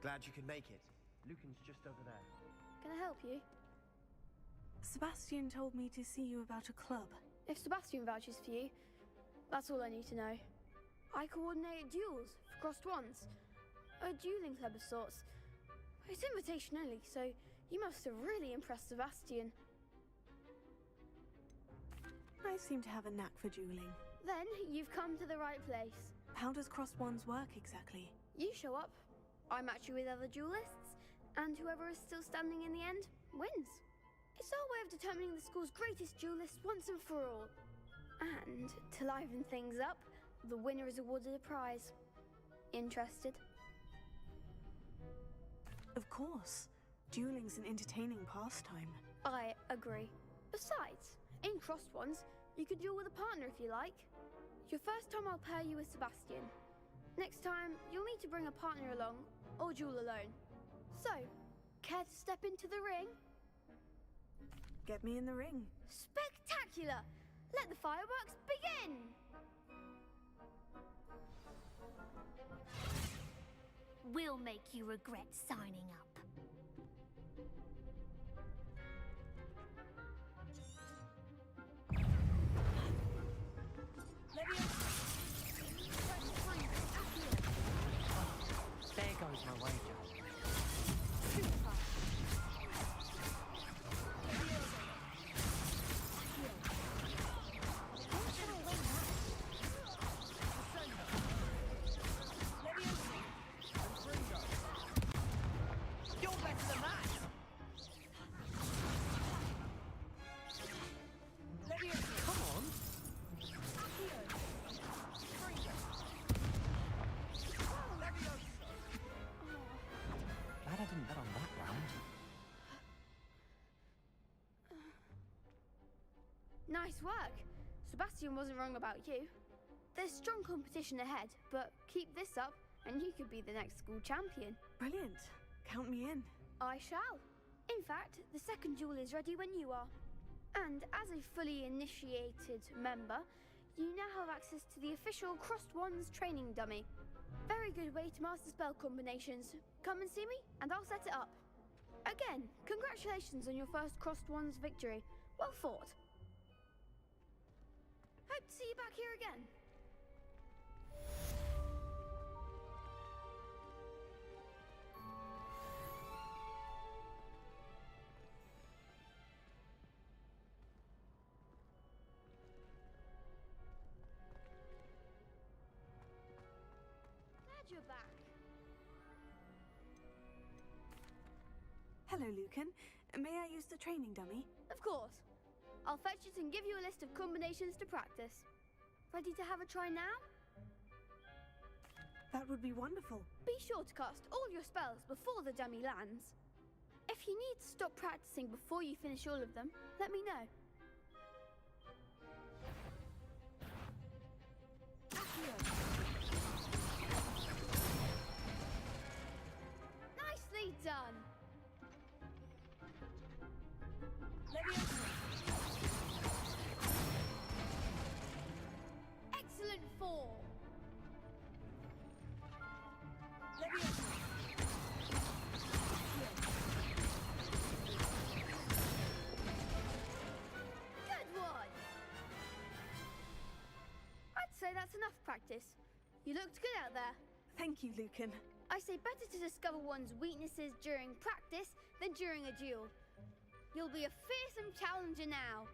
Glad you could make it. Lucan's just over there. Can I help you? Sebastian told me to see you about a club. If Sebastian vouches for you, that's all I need to know. I coordinate duels for crossed wands. A dueling club of sorts. It's invitation only, so you must have really impressed Sebastian. I seem to have a knack for dueling. Then you've come to the right place. How does crossed wands work exactly? You show up, I match you with other duelists, and whoever is still standing in the end wins. It's our way of determining the school's greatest duelist once and for all. And to liven things up, the winner is awarded a prize. Interested? Of course. Dueling's an entertaining pastime. I agree. Besides, in crossed ones, you can duel with a partner if you like. Your first time I'll pair you with Sebastian. Next time, you'll need to bring a partner along, or duel alone. So, care to step into the ring? Get me in the ring. Spectacular! Let the fireworks begin! We'll make you regret signing up. There goes my wager. You're better than that! Come on! Glad I didn't bet on that round. Nice work. Sebastian wasn't wrong about you. There's strong competition ahead, but keep this up and you could be the next school champion. Brilliant. Count me in. I shall. In fact, the second duel is ready when you are. And as a fully initiated member, you now have access to the official Crossed Wands training dummy. Very good way to master spell combinations. Come and see me, and I'll set it up. Again, congratulations on your first Crossed Wands victory. Well fought. Hope to see you back here again. Glad you're back. Hello, Lucan. May I use the training dummy? Of course. I'll fetch it and give you a list of combinations to practice. Ready to have a try now? That would be wonderful. Be sure to cast all your spells before the dummy lands. If you need to stop practicing before you finish all of them, let me know. Nicely done! Excellent form! Good one! I'd say that's enough practice. You looked good out there. Thank you, Lucan. I say better to discover one's weaknesses during practice than during a duel. You'll be a fearsome challenger now.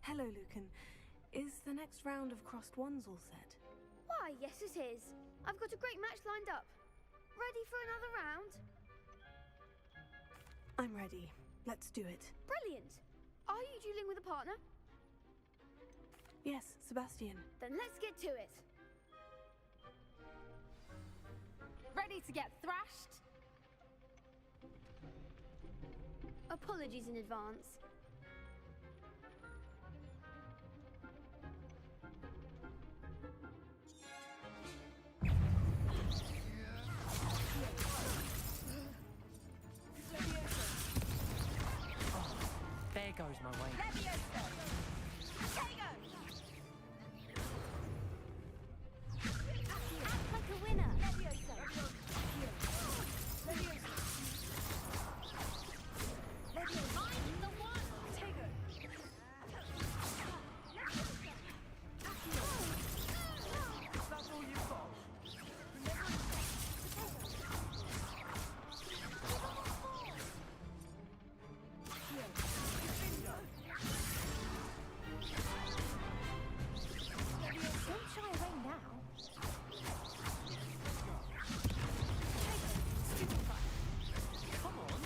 Hello, Lucan. Is the next round of Crossed Wands all set? Why, yes it is. I've got a great match lined up. Ready for another round? I'm ready. Let's do it. Brilliant. Are you dueling with a partner? Yes, Sebastian. Then let's get to it. Ready to get thrashed? Apologies in advance. goes my wager. Act like a winner. Find the one. That's all you've got. Don't shy away now. Come on.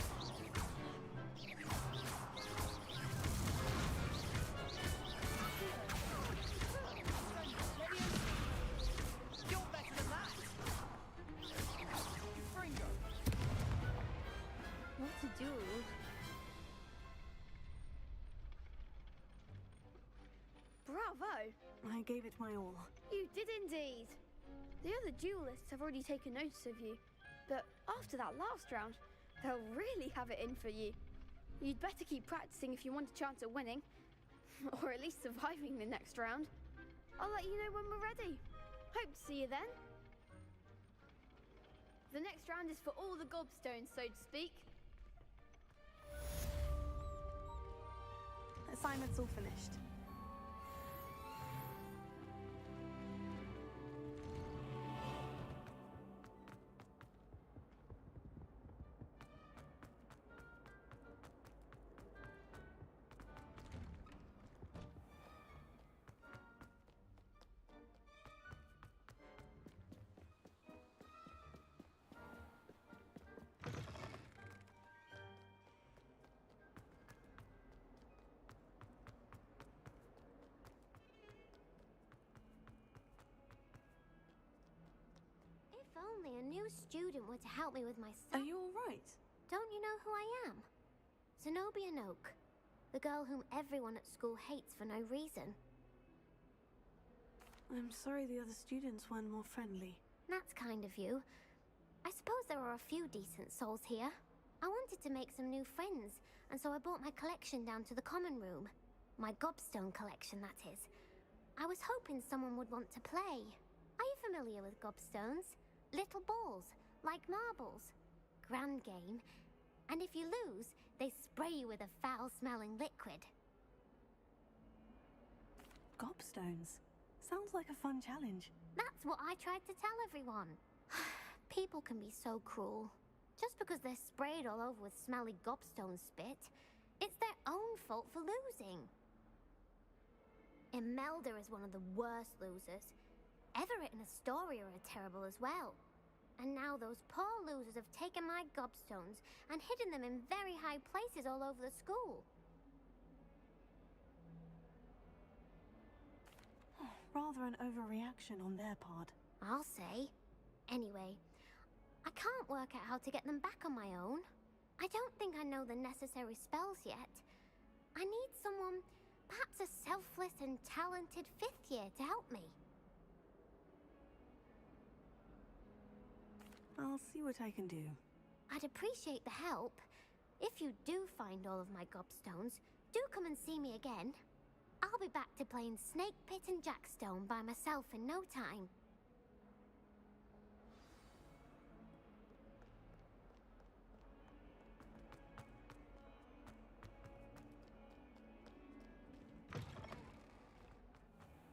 You're better than that. Fringo. What a duel. Bravo! I gave it my all. You did indeed. The other duelists have already taken notice of you, but after that last round, they'll really have it in for you. You'd better keep practicing if you want a chance at winning, or at least surviving the next round. I'll let you know when we're ready. Hope to see you then. The next round is for all the gobstones, so to speak. Assignment's all finished. If only a new student were to help me with my Are stuff. you all right? Don't you know who I am? Zenobia Noak, the girl whom everyone at school hates for no reason. I'm sorry the other students weren't more friendly. That's kind of you. I suppose there are a few decent souls here. I wanted to make some new friends, and so I brought my collection down to the common room. My gobstone collection, that is. I was hoping someone would want to play. Are you familiar with gobstones? Little balls, like marbles. Grand game. And if you lose, they spray you with a foul-smelling liquid. Gobstones. Sounds like a fun challenge. That's what I tried to tell everyone. People can be so cruel. Just because they're sprayed all over with smelly gobstone spit, it's their own fault for losing. Imelda is one of the worst losers. Everett and Astoria are terrible as well. And now those poor losers have taken my gobstones and hidden them in very high places all over the school. Rather an overreaction on their part. I'll say. Anyway, I can't work out how to get them back on my own. I don't think I know the necessary spells yet. I need someone, perhaps a selfless and talented fifth year to help me. I'll see what I can do. I'd appreciate the help. If you do find all of my gobstones, do come and see me again. I'll be back to playing Snake Pit and Jackstone by myself in no time.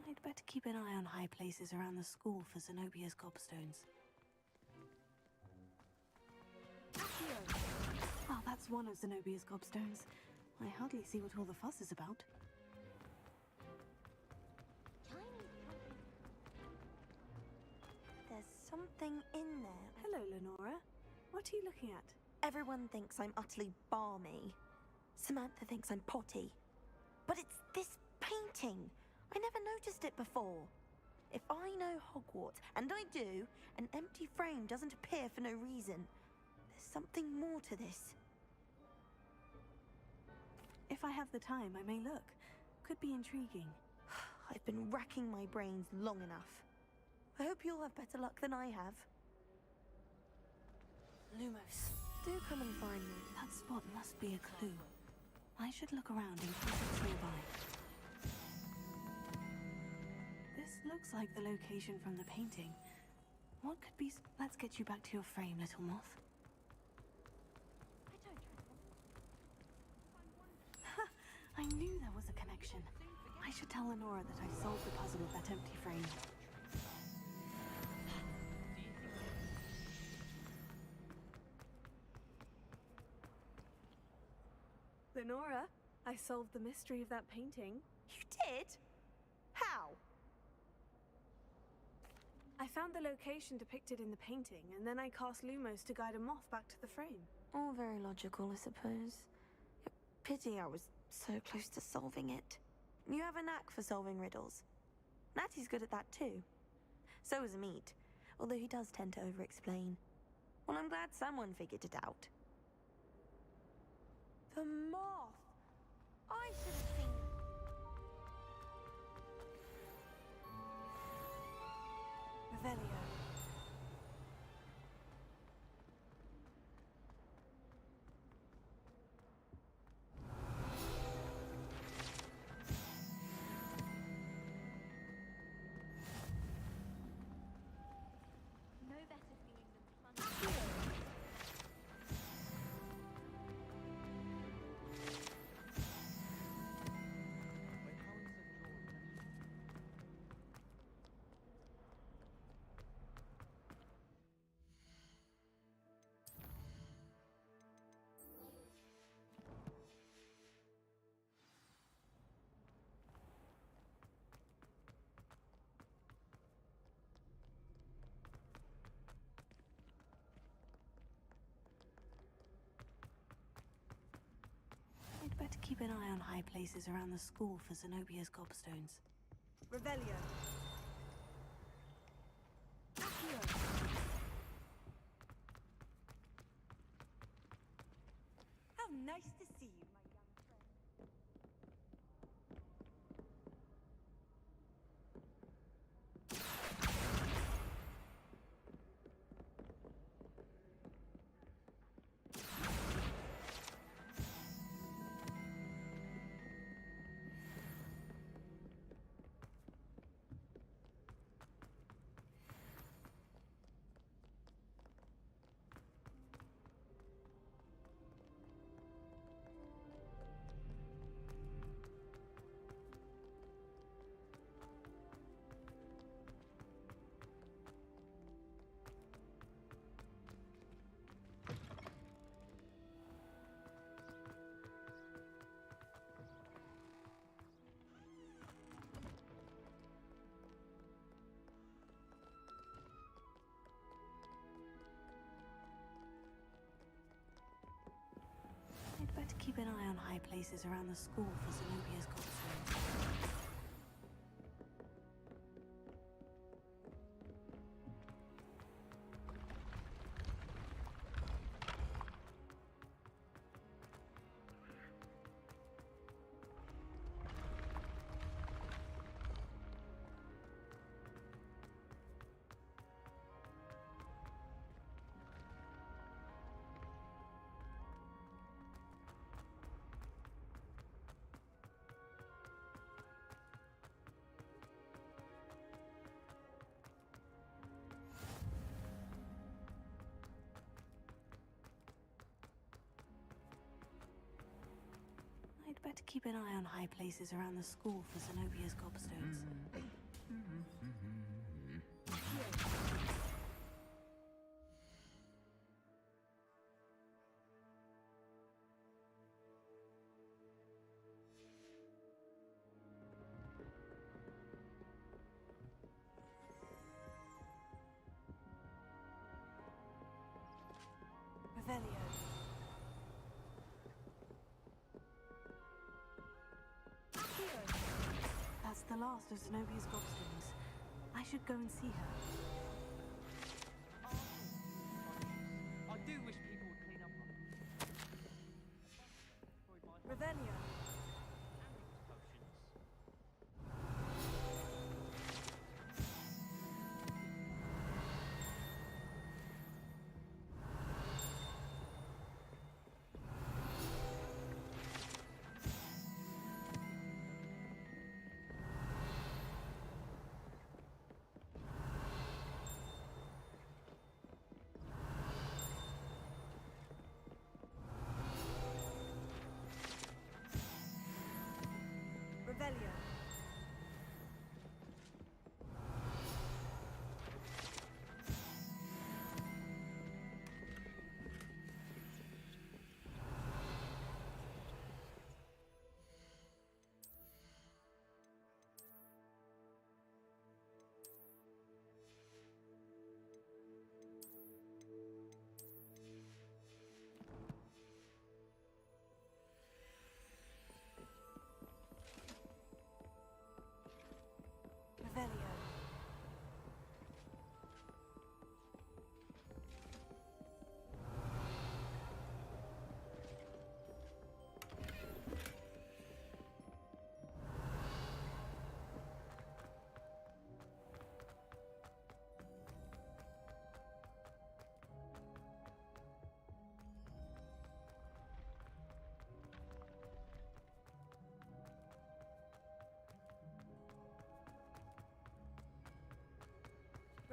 I'd better keep an eye on high places around the school for Zenobia's gobstones. Oh, that's one of Zenobia's gobstones. I hardly see what all the fuss is about. There's something in there. Hello, Lenora. What are you looking at? Everyone thinks I'm utterly balmy. Samantha thinks I'm potty. But it's this painting. I never noticed it before. If I know Hogwarts, and I do, an empty frame doesn't appear for no reason. There's something more to this. If I have the time, I may look. Could be intriguing. I've been racking my brains long enough. I hope you'll have better luck than I have. Lumos, do come and find me. That spot must be a clue. I should look around in case it's nearby. This looks like the location from the painting. What could be... Let's get you back to your frame, little moth. I knew there was a connection. I should tell Lenora that I solved the puzzle of that empty frame. Lenora, I solved the mystery of that painting. You did? How? I found the location depicted in the painting, and then I cast Lumos to guide a moth back to the frame. All very logical, I suppose. Pity I was so close to solving it. You have a knack for solving riddles. Natty's good at that too. So is Meat, although he does tend to over-explain. Well, I'm glad someone figured it out. The moth! I should have seen... Revelio. No better feeling than plunging. I'd better keep an eye on high places around the school for Zenobia's gobstones. Revelio. How nice to see you, my young friend. I'd better keep an eye on high places around the school for Zenobia's gobstones. I'd better keep an eye on high places around the school for Zenobia's gobstones. Revelio. That's the last of Zenobia's gobstones. I should go and see her. I do wish people would clean up on it. Revelio. Potions.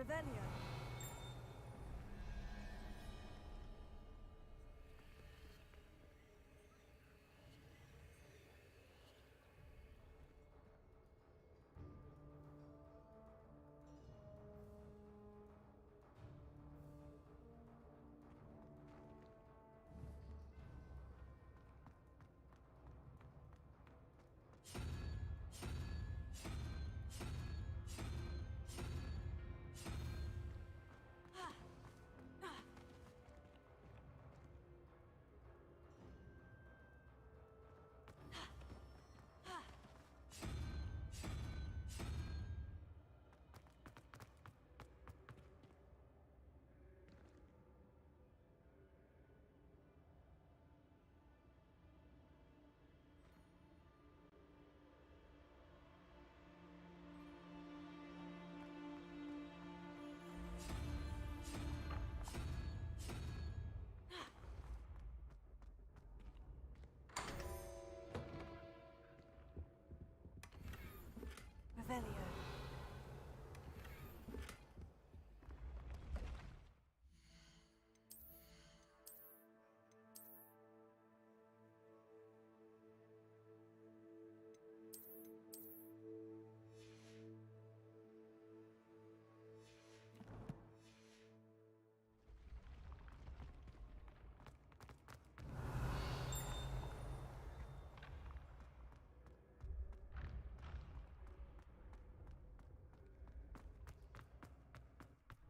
Revelio. Revelio.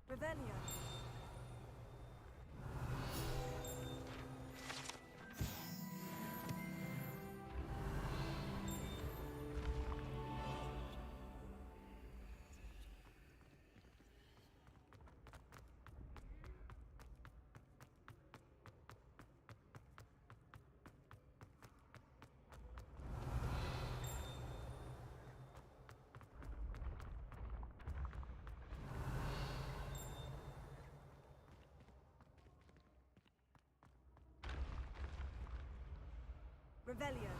Revelio. Revelio.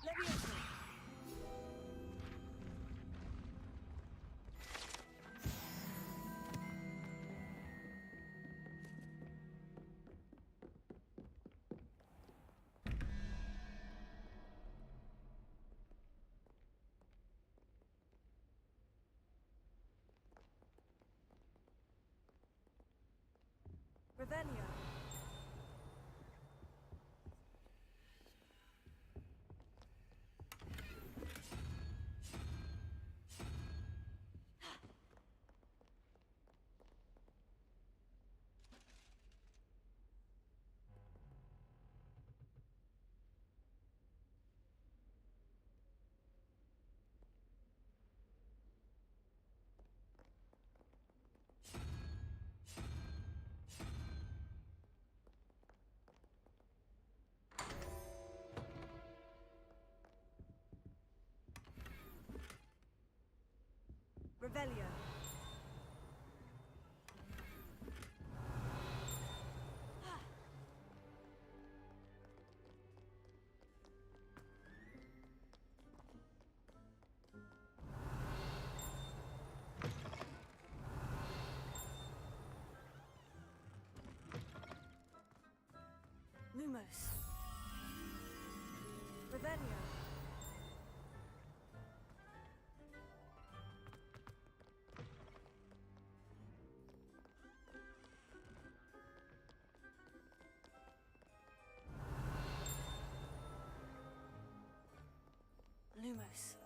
Leviosa. Revelio. Revelio. Lumos. Revelio. Lumos.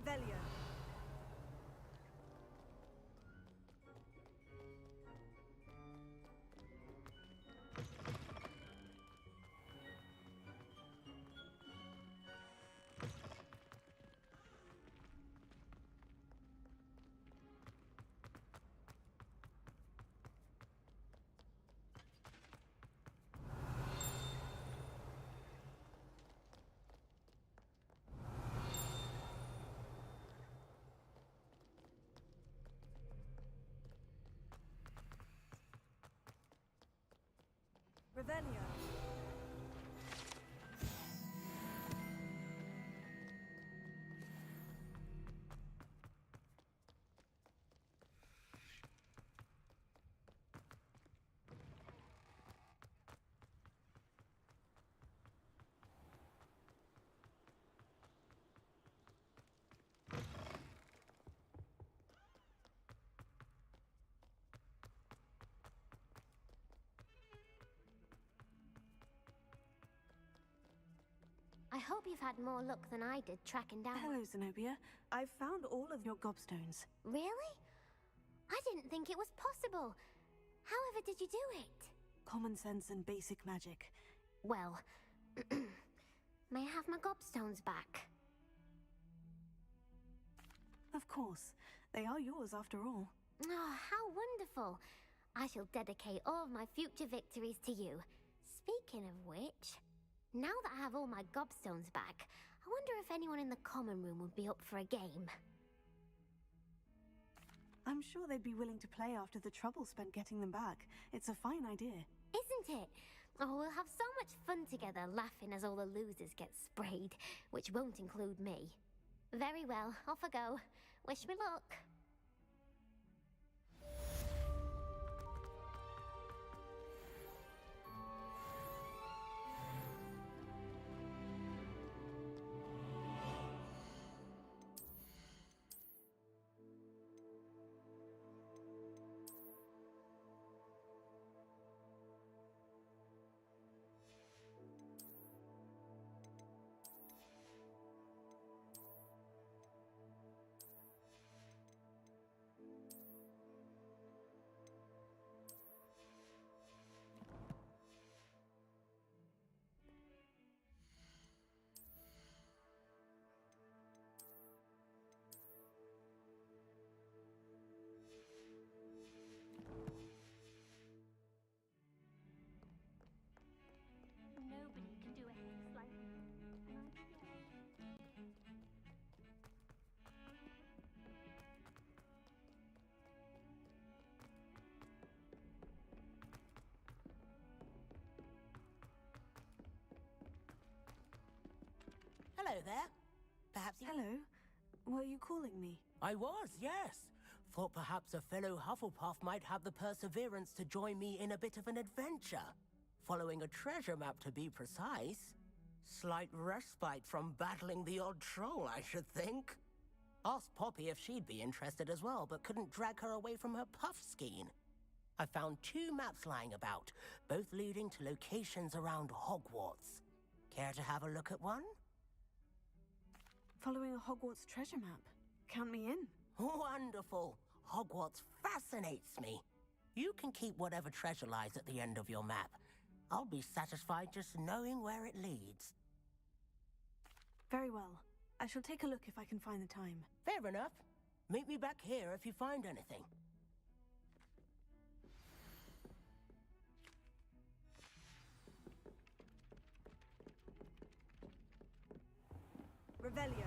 Revelio. Revelio. I hope you've had more luck than I did tracking down... Hello, Zenobia. I've found all of your gobstones. Really? I didn't think it was possible. However did you do it? Common sense and basic magic. Well, may I have my gobstones back? Of course. They are yours after all. Oh, how wonderful. I shall dedicate all of my future victories to you. Speaking of which, now that I have all my gobstones back, I wonder if anyone in the common room would be up for a game. I'm sure they'd be willing to play after the trouble spent getting them back. It's a fine idea. Isn't it? Oh, we'll have so much fun together, laughing as all the losers get sprayed, which won't include me. Very well, off I go. Wish me luck. Nobody can do a hex like me. Hello there. Perhaps you... Hello. Were you calling me? I was, yes. Thought perhaps a fellow Hufflepuff might have the perseverance to join me in a bit of an adventure. Following a treasure map, to be precise. Slight respite from battling the odd troll, I should think. Asked Poppy if she'd be interested as well, but couldn't drag her away from her puff skein. I found 2 maps lying about, both leading to locations around Hogwarts. Care to have a look at one? Following a Hogwarts treasure map. Count me in. Wonderful. Hogwarts fascinates me. You can keep whatever treasure lies at the end of your map. I'll be satisfied just knowing where it leads. Very well. I shall take a look if I can find the time. Fair enough. Meet me back here if you find anything. Revelio.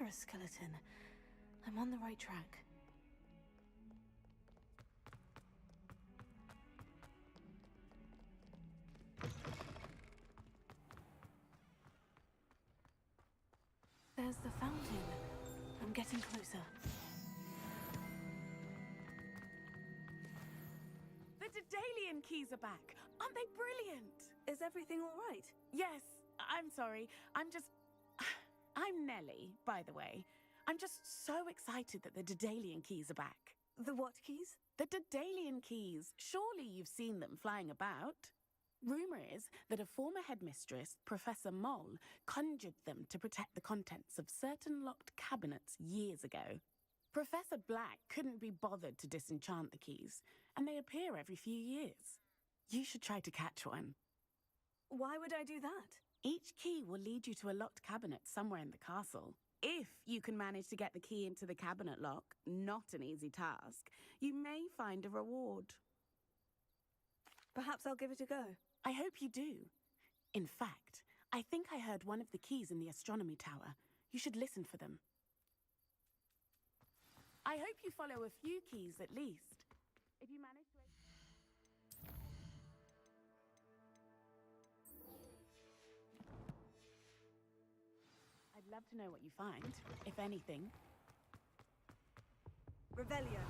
sorcerer's skeleton. I'm on the right track. There's the fountain. I'm getting closer. The Daedalian keys are back. Aren't they brilliant? Is everything all right? Yes, I'm sorry. I'm Nellie, by the way. I'm just so excited that the Daedalian keys are back. The what keys? The Daedalian keys. Surely you've seen them flying about. Rumour is that a former headmistress, Professor Moll, conjured them to protect the contents of certain locked cabinets years ago. Professor Black couldn't be bothered to disenchant the keys, and they appear every few years. You should try to catch one. Why would I do that? Each key will lead you to a locked cabinet somewhere in the castle. If you can manage to get the key into the cabinet lock, not an easy task, you may find a reward. Perhaps I'll give it a go. I hope you do. In fact, I think I heard one of the keys in the astronomy tower. You should listen for them. I hope you follow a few keys at least. If you manage to... I'd love to know what you find, if anything. Revelio.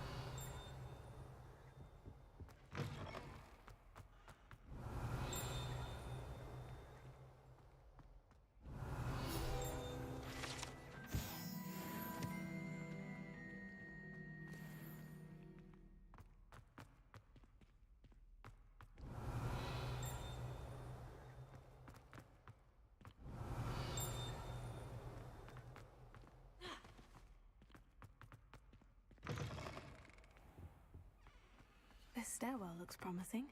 This stairwell looks promising.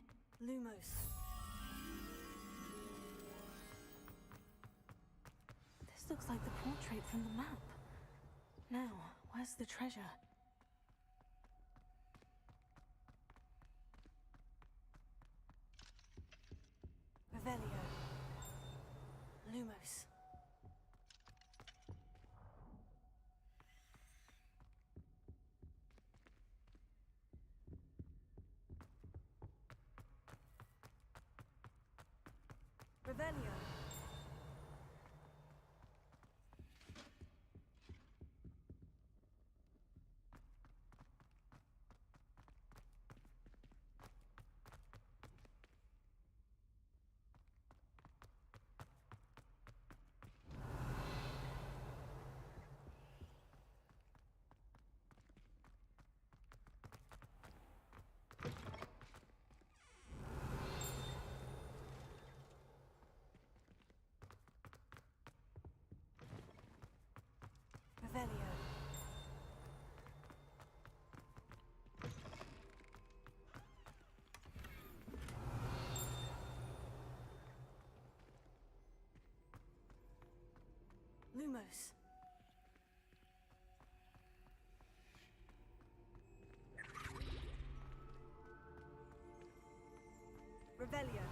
Lumos. This looks like the portrait from the map. Now, where's the treasure? Revelio. Lumos. Revelio. Revelio. Lumos. Revelio.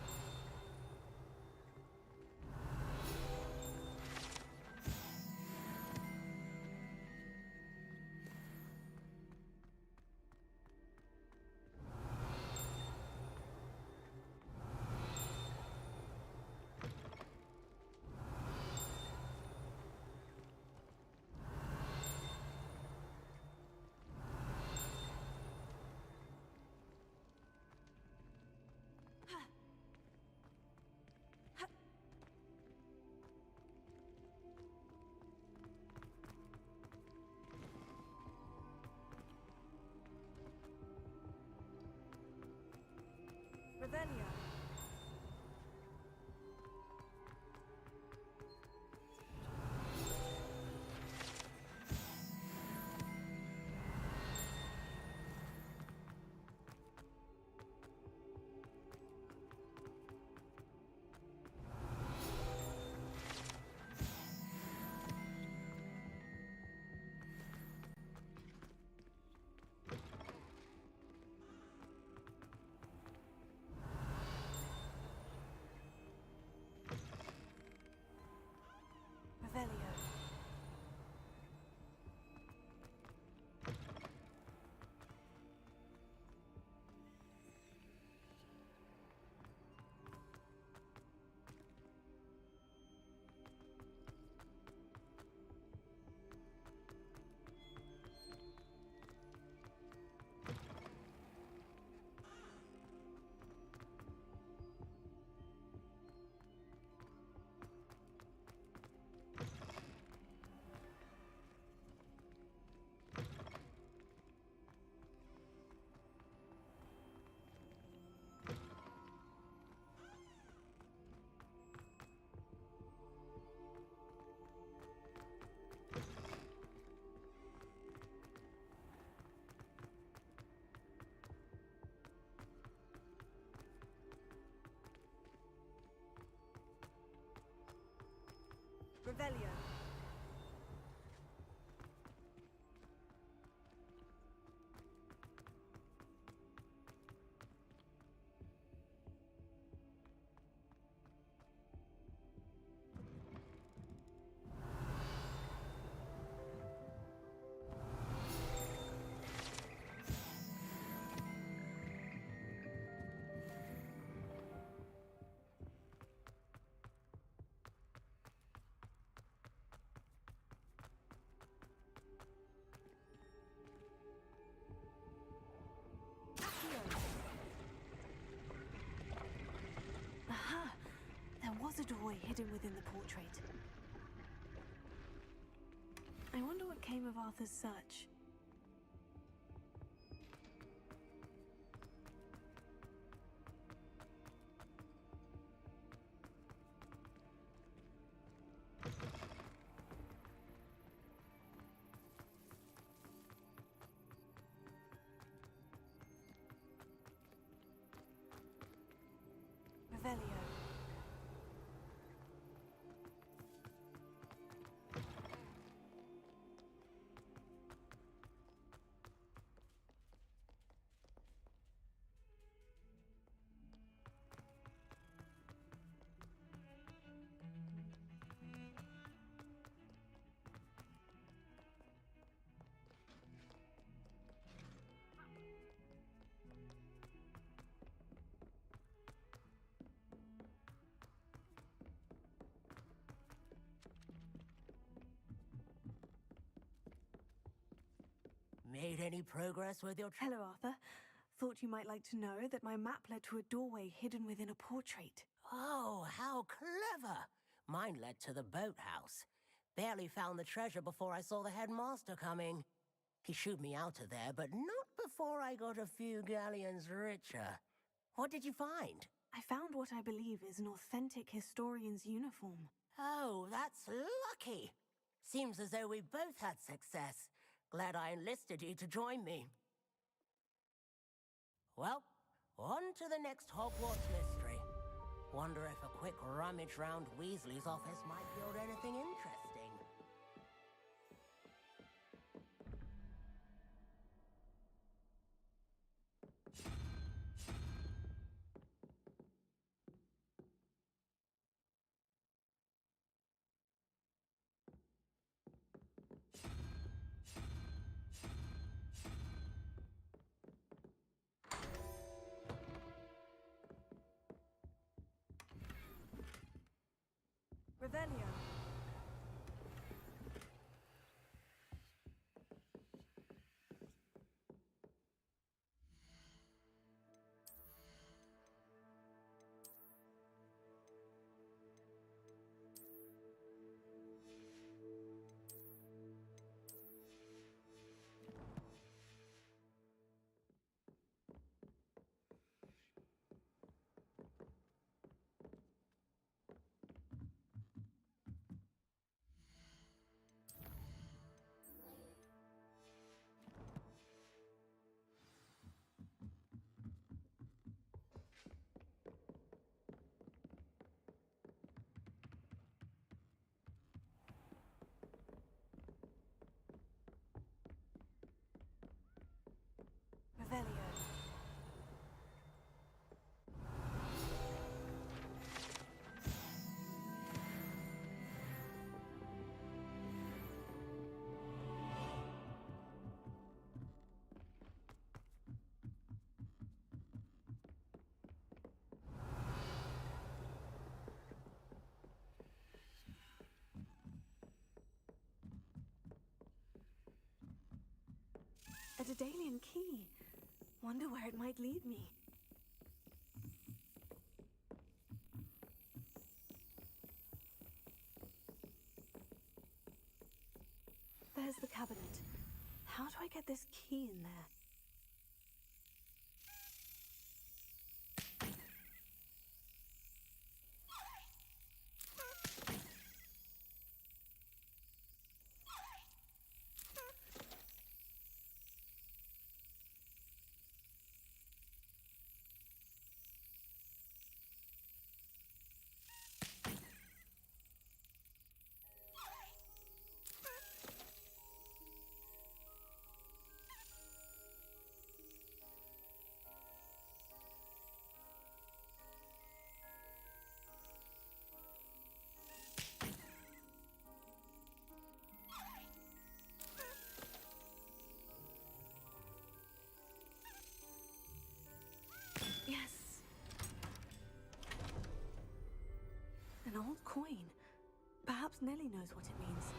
Revelio. Aha! There was a doorway hidden within the portrait. I wonder what came of Arthur's search. Revelio. Made any progress with your Hello, Arthur. Thought you might like to know that my map led to a doorway hidden within a portrait. Oh, how clever! Mine led to the boathouse. Barely found the treasure before I saw the headmaster coming. He shooed me out of there, but not before I got a few galleons richer. What did you find? I found what I believe is an authentic historian's uniform. Oh, that's lucky. Seems as though we both had success. Glad I enlisted you to join me. Well, on to the next Hogwarts mystery. Wonder if a quick rummage round Weasley's office might yield anything interesting. Revelio. Revelio. A Daedalian key. Wonder where it might lead me. There's the cabinet. How do I get this key in there? An old coin. Perhaps Nellie knows what it means.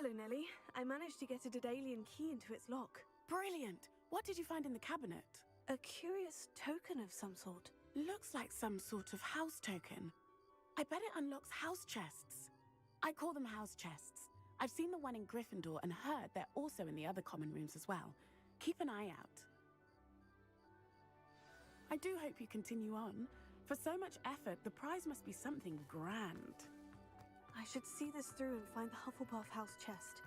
Hello, Nellie. I managed to get a Daedalian key into its lock. Brilliant! What did you find in the cabinet? A curious token of some sort. Looks like some sort of house token. I bet it unlocks house chests. I call them house chests. I've seen the one in Gryffindor and heard they're also in the other common rooms as well. Keep an eye out. I do hope you continue on. For so much effort, the prize must be something grand. I should see this through and find the Hufflepuff house chest.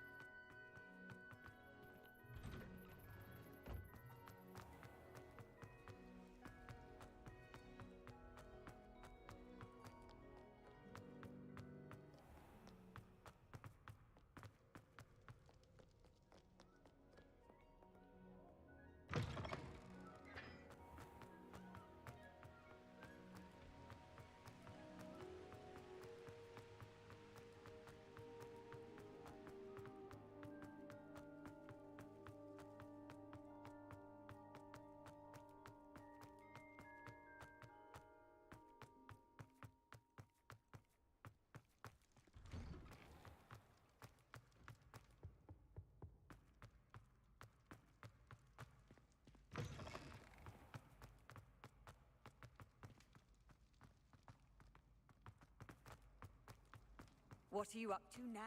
What are you up to now?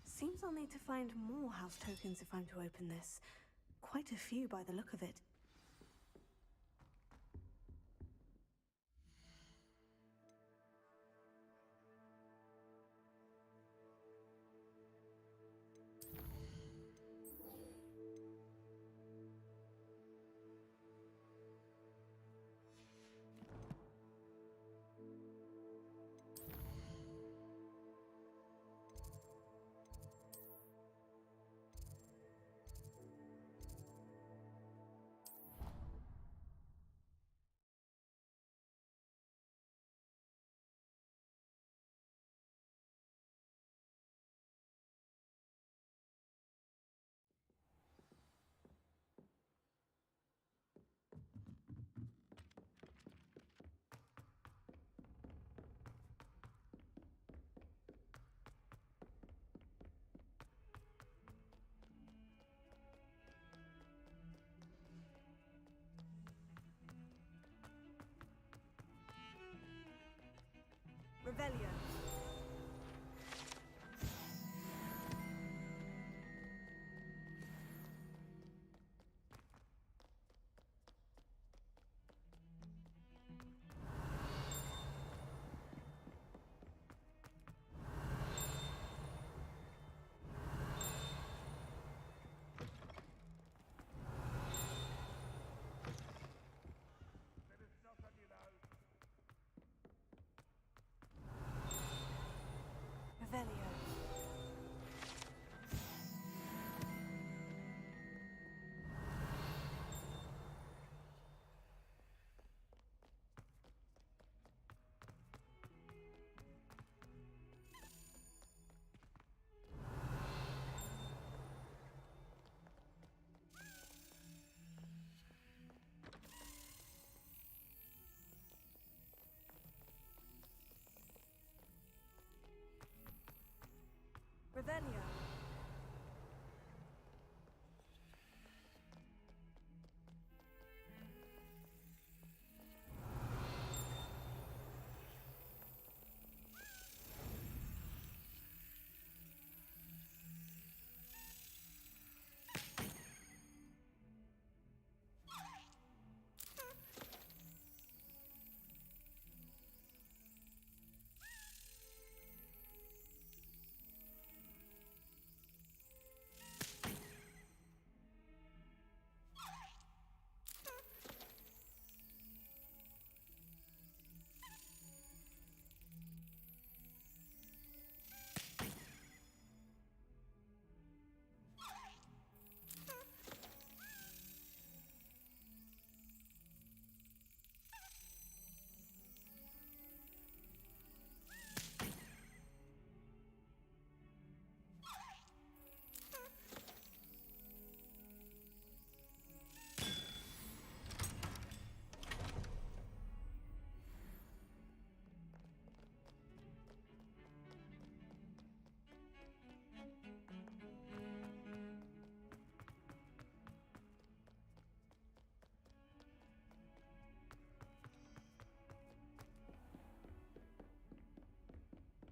Seems I'll need to find more house tokens if I'm to open this. Quite a few by the look of it.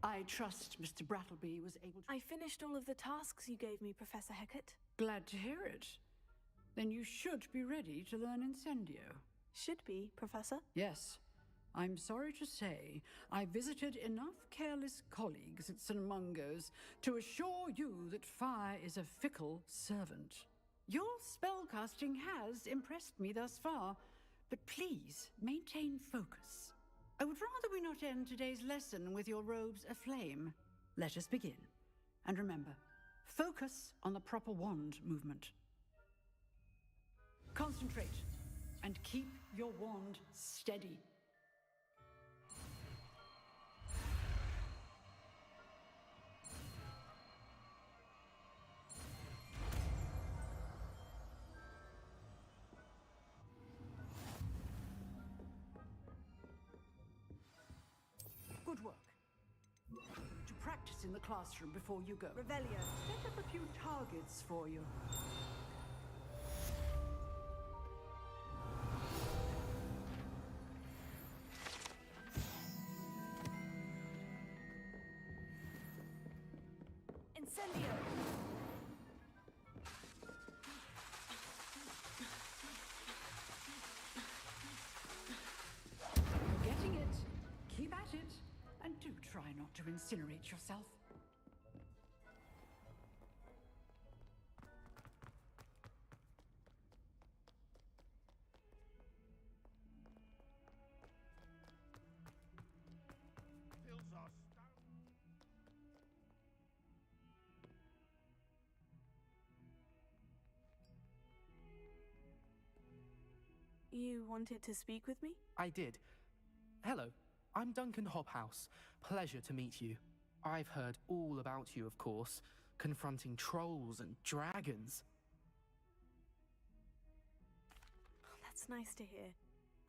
I trust Mr. Brattleby was able to... I finished all of the tasks you gave me, Professor Hecat. Glad to hear it. Then you should be ready to learn Incendio. Should be, Professor. Yes. I'm sorry to say, I visited enough careless colleagues at St. Mungo's to assure you that fire is a fickle servant. Your spellcasting has impressed me thus far, but please maintain focus. I would rather we not end today's lesson with your robes aflame. Let us begin. And remember, focus on the proper wand movement. Concentrate, and keep your wand steady. Good work. To practice in the classroom before you go. Revelio. Set up a few targets for you. Incendio! You're getting it. Keep at it. And do try not to incinerate yourself. You wanted to speak with me? I did. Hello, I'm Duncan Hobhouse. Pleasure to meet you. I've heard all about you, of course, confronting trolls and dragons. That's nice to hear.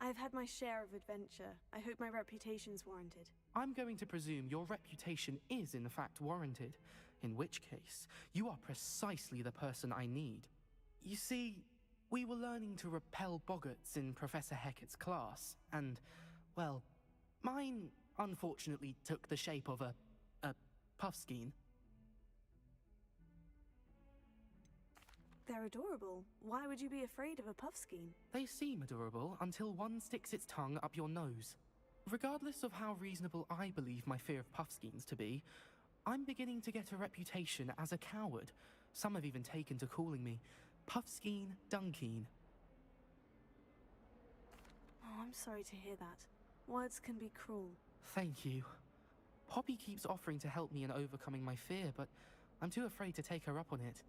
I've had my share of adventure. I hope my reputation's warranted. I'm going to presume your reputation is in fact warranted, in which case, you are precisely the person I need. You see, we were learning to repel boggarts in Professor Hecat's class, and, well, mine unfortunately took the shape of a puffskein. They're adorable. Why would you be afraid of a puffskein? They seem adorable until one sticks its tongue up your nose. Regardless of how reasonable I believe my fear of puffskeins to be, I'm beginning to get a reputation as a coward. Some have even taken to calling me Puffskein Dunkeen. Oh, I'm sorry to hear that. Words can be cruel. Thank you. Poppy keeps offering to help me in overcoming my fear, but I'm too afraid to take her up on it.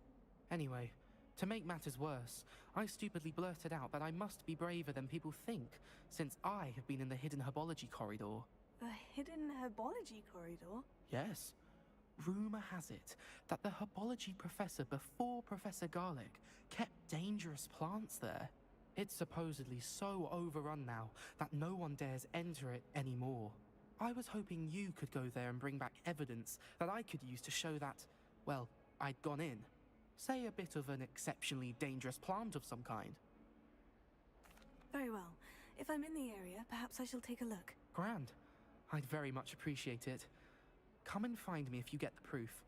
Anyway, to make matters worse, I stupidly blurted out that I must be braver than people think, since I have been in the hidden herbology corridor. The hidden herbology corridor? Yes. Rumor has it that the herbology professor before Professor Garlic kept dangerous plants there. It's supposedly so overrun now that no one dares enter it anymore. I was hoping you could go there and bring back evidence that I could use to show that, well, I'd gone in. Say a bit of an exceptionally dangerous plant of some kind. Very well. If I'm in the area, perhaps I shall take a look. Grand. I'd very much appreciate it. Come and find me if you get the proof.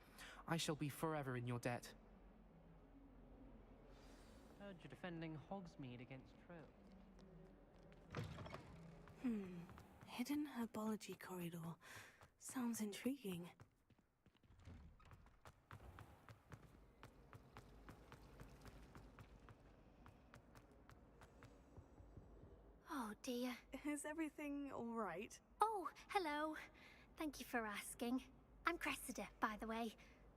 I shall be forever in your debt. Heard you're defending Hogsmeade against trolls. Hidden herbology corridor. Sounds intriguing. Oh dear. Is everything all right? Oh, hello. Thank you for asking. I'm Cressida, by the way,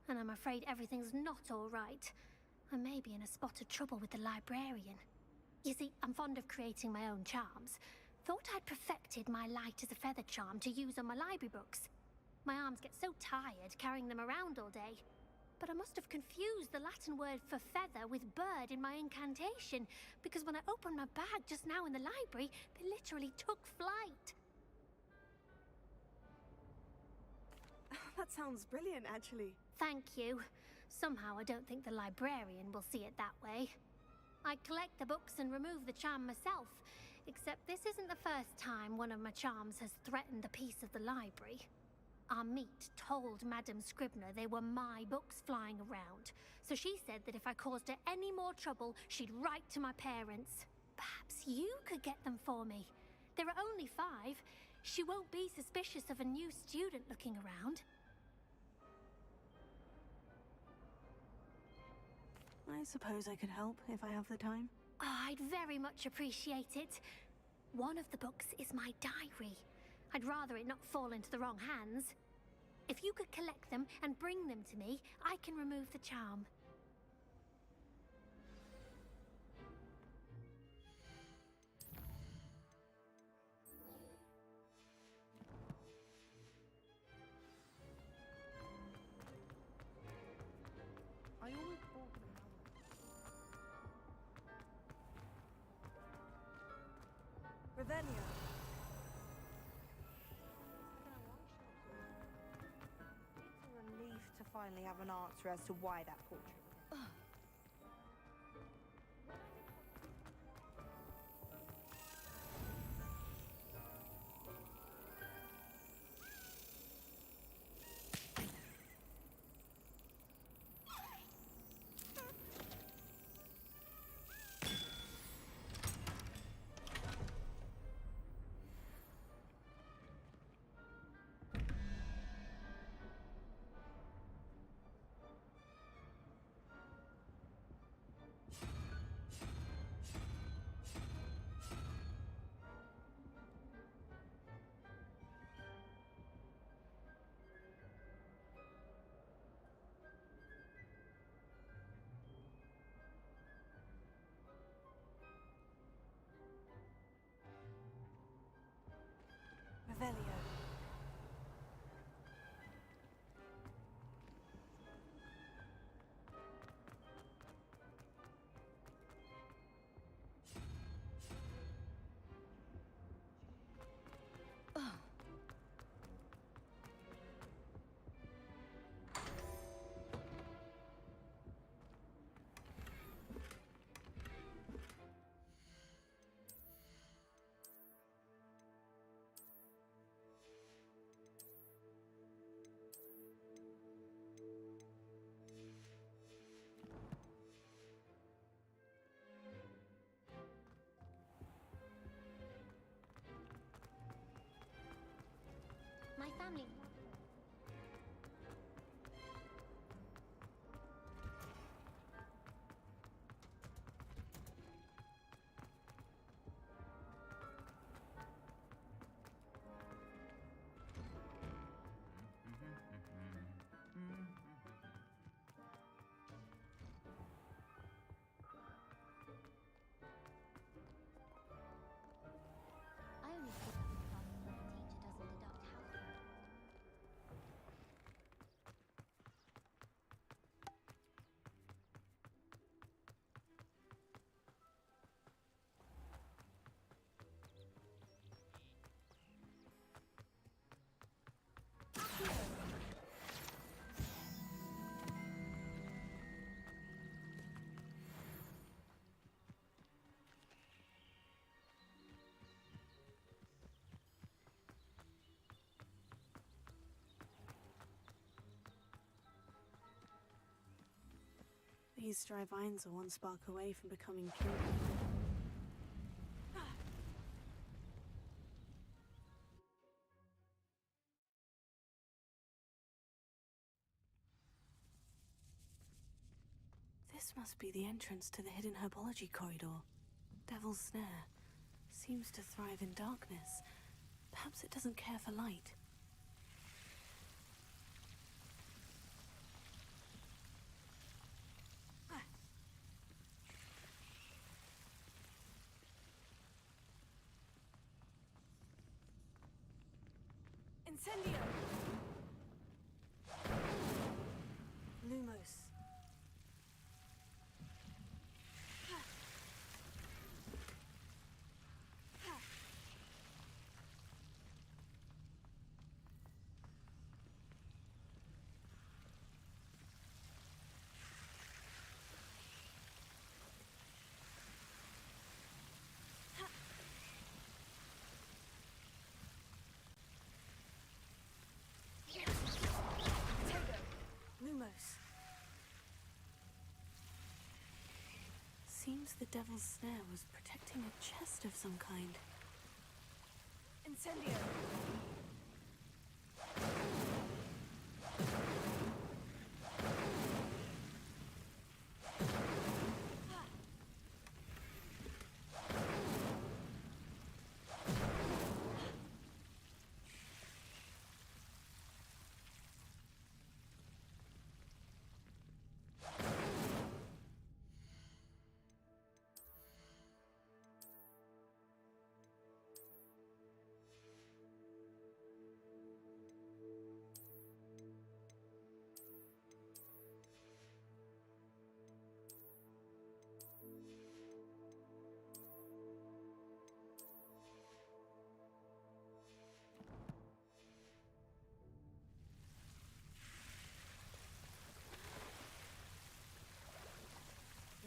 and I'm afraid everything's not all right. I may be in a spot of trouble with the librarian. You see, I'm fond of creating my own charms. Thought I'd perfected my light as a feather charm to use on my library books. My arms get so tired carrying them around all day. But I must have confused the Latin word for feather with bird in my incantation, because when I opened my bag just now in the library, they literally took flight. That sounds brilliant, actually. Thank you. Somehow I don't think the librarian will see it that way. I collect the books and remove the charm myself, except this isn't the first time one of my charms has threatened the peace of the library. Our meat told Madame Scribner they were my books flying around, so she said that if I caused her any more trouble, she'd write to my parents. Perhaps you could get them for me. There are only 5. She won't be suspicious of a new student looking around. I suppose I could help if I have the time. Oh, I'd very much appreciate it. One of the books is my diary. I'd rather it not fall into the wrong hands. If you could collect them and bring them to me, I can remove the charm. I always thought the Revelio. It's a relief to finally have an answer as to why that portrait was in. Revelio. My family. I only speak up in class when the teacher doesn't deduct housework. These dry vines are one spark away from becoming pure. This must be the entrance to the hidden herbology corridor. Devil's Snare seems to thrive in darkness. Perhaps it doesn't care for light. Incendio! Lumos. Seems the devil's snare was protecting a chest of some kind. Incendio!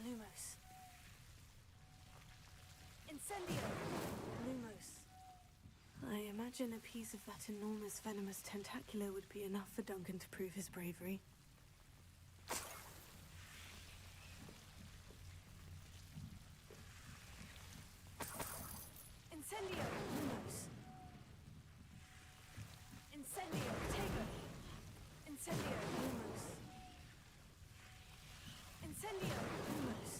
Lumos. Incendio! Lumos. I imagine a piece of that enormous venomous tentacular would be enough for Duncan to prove his bravery. Incendio! Lumos. Incendio! Tego! Incendio! Lumos. Incendio! Lumos.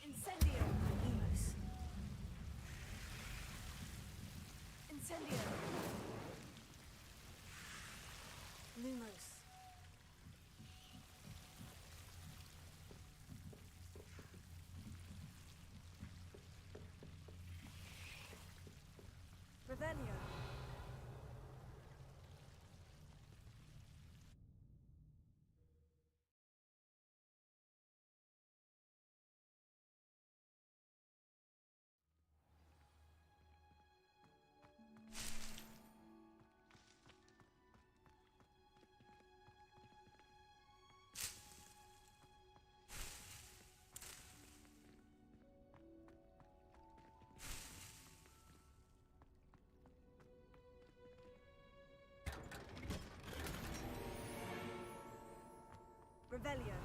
Incendio! Lumos. Incendio! Lumos. Revelio! Revelio!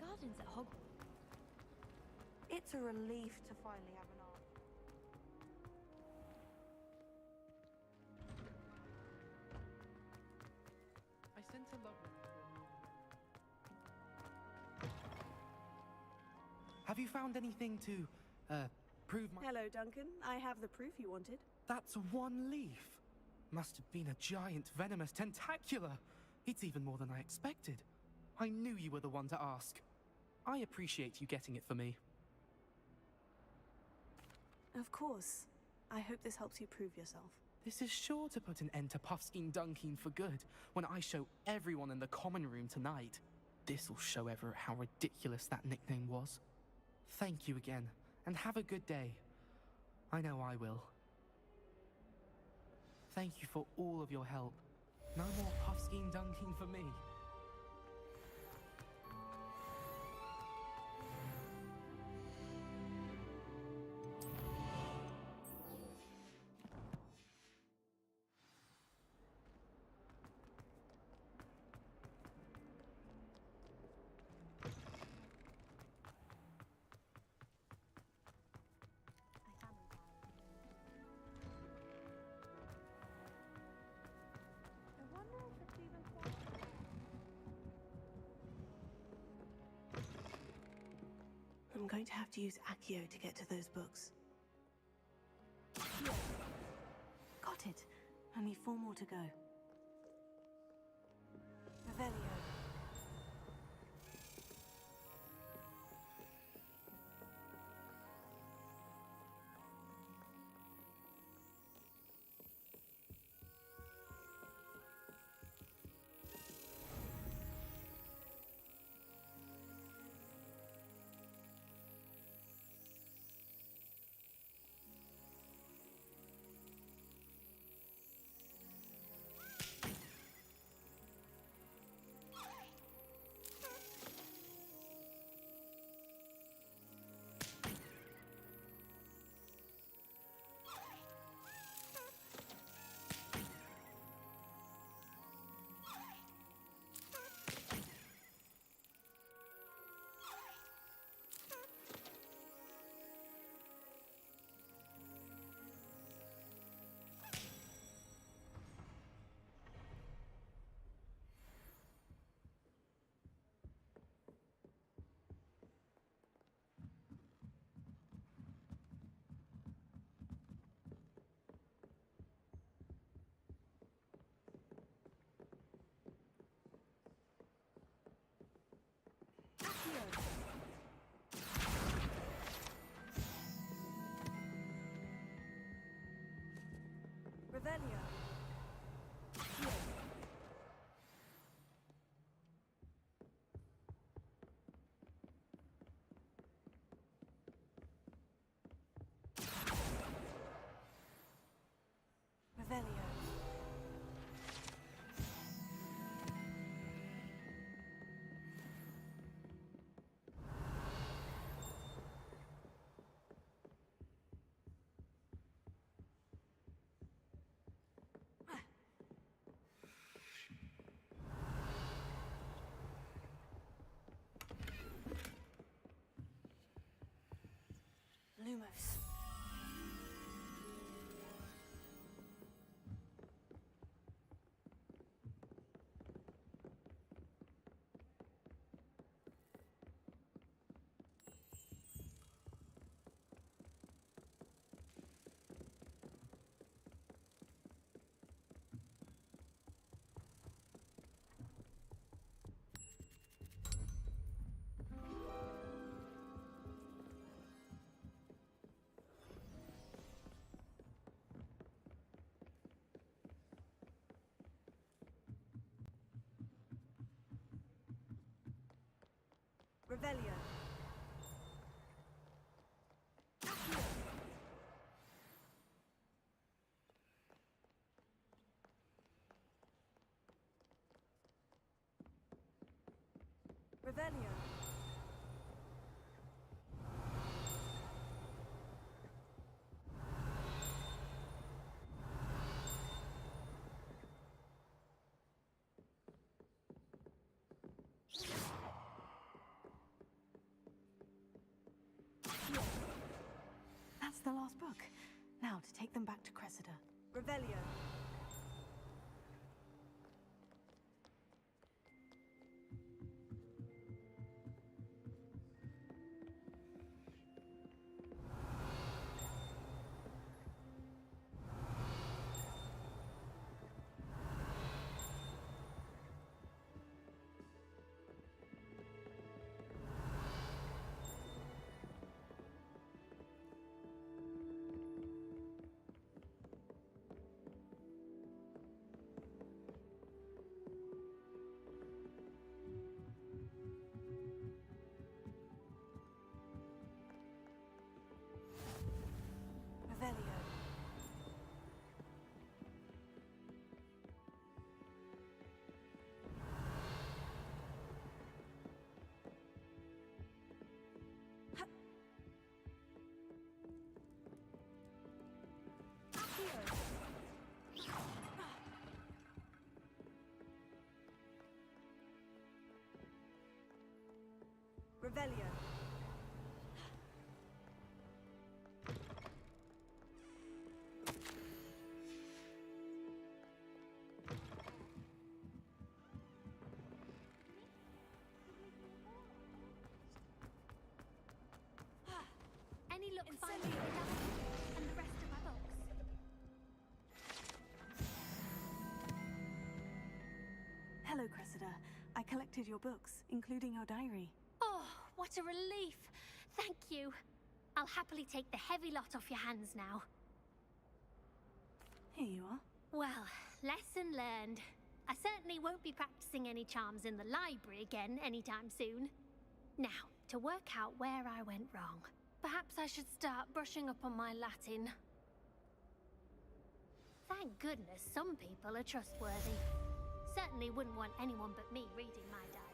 Gardens at Hogwarts. It's a relief to finally have an art. I sent a love letter. Have you found anything to, prove my... Hello, Duncan. I have the proof you wanted. That's one leaf. Must have been a giant venomous tentacula. It's even more than I expected. I knew you were the one to ask. I appreciate you getting it for me. Of course. I hope this helps you prove yourself. This is sure to put an end to Puffskein Dunkeen for good when I show everyone in the common room tonight. This'll show Everett how ridiculous that nickname was. Thank you again, and have a good day. I know I will. Thank you for all of your help. No more Puffskein Dunkeen for me. I wonder if it's even possible. I'm going to have to use Accio to get to those books. Got it. Only 4 more to go. Revelio! Lumos. Revelio. Revelio. That's the last book. Now to take them back to Cressida. Revelio. Revelio. Revelio. Any luck finding Incendio. the diary and the rest of my books? Hello, Cressida. I collected your books, including your diary. Oh, what a relief. Thank you. I'll happily take the heavy lot off your hands now. Here you are. Well, lesson learned. I certainly won't be practicing any charms in the library again anytime soon. Now, to work out where I went wrong. Perhaps I should start brushing up on my Latin. Thank goodness some people are trustworthy. Certainly wouldn't want anyone but me reading my diary.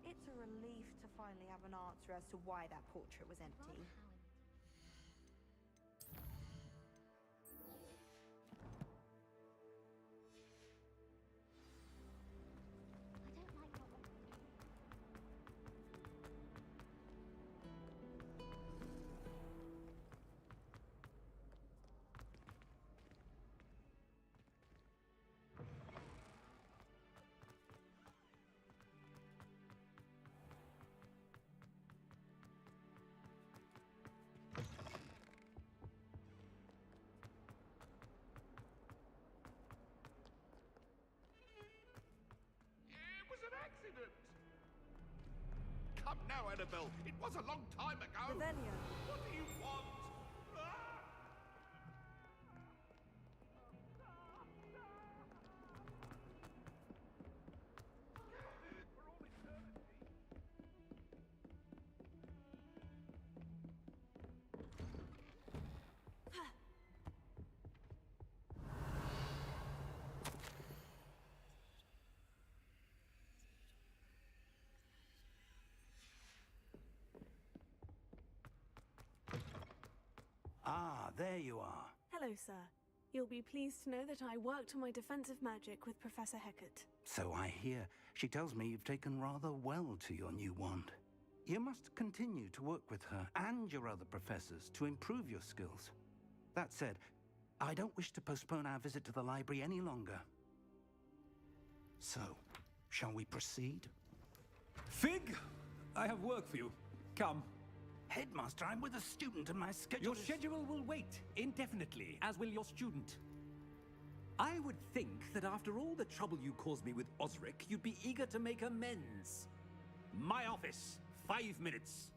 It's a relief to finally have an answer as to why that portrait was empty. now, Annabelle. It was a long time ago. Revelio. What do you want? Ah, there you are. Hello, sir. You'll be pleased to know that I worked on my defensive magic with Professor Hecat. So I hear. She tells me you've taken rather well to your new wand. You must continue to work with her and your other professors to improve your skills. That said, I don't wish to postpone our visit to the library any longer. So, shall we proceed? Fig! I have work for you. Come. Headmaster, I'm with a student and my schedule Your schedule will wait indefinitely, as will your student. I would think that after all the trouble you caused me with Osric, you'd be eager to make amends. My office, 5 minutes.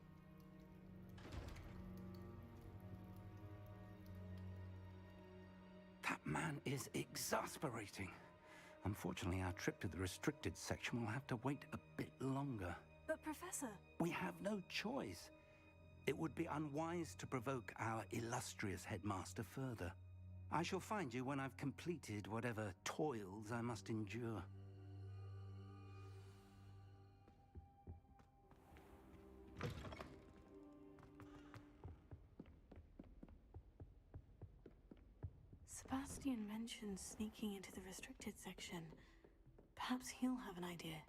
That man is exasperating. Unfortunately, our trip to the restricted section will have to wait a bit longer. But, Professor... We have no choice. It would be unwise to provoke our illustrious headmaster further. I shall find you when I've completed whatever toils I must endure. Sebastian mentioned sneaking into the restricted section. Perhaps he'll have an idea.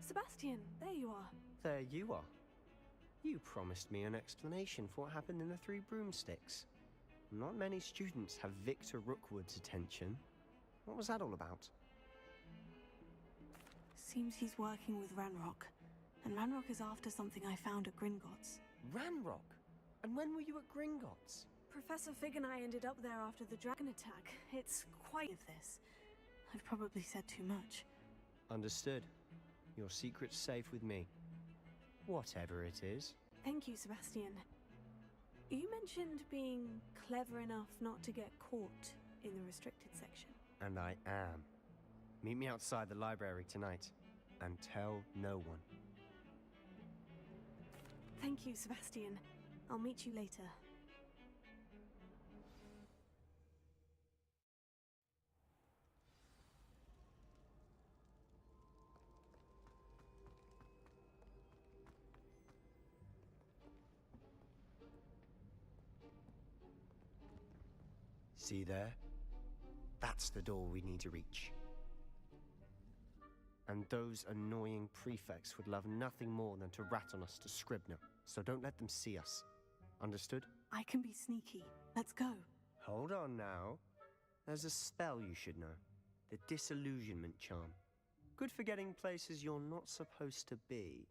Sebastian, there you are. There you are. You promised me an explanation for what happened in the Three Broomsticks. Not many students have Victor Rookwood's attention. What was that all about? Seems he's working with Ranrock, and Ranrock is after something I found at Gringotts. Ranrock? And when were you at Gringotts? Professor Fig and I ended up there after the dragon attack. It's quite Of this. I've probably said too much. Understood. Your secret's safe with me. Whatever it is. Thank you, Sebastian. You mentioned being clever enough not to get caught in the restricted section. And I am. Meet me outside the library tonight. And tell no one. Thank you, Sebastian. I'll meet you later. See there? That's the door we need to reach. And those annoying prefects would love nothing more than to rat on us to Scribner, so don't let them see us. Understood? I can be sneaky. Let's go. Hold on now. There's a spell you should know. The Disillusionment Charm. Good for getting places you're not supposed to be.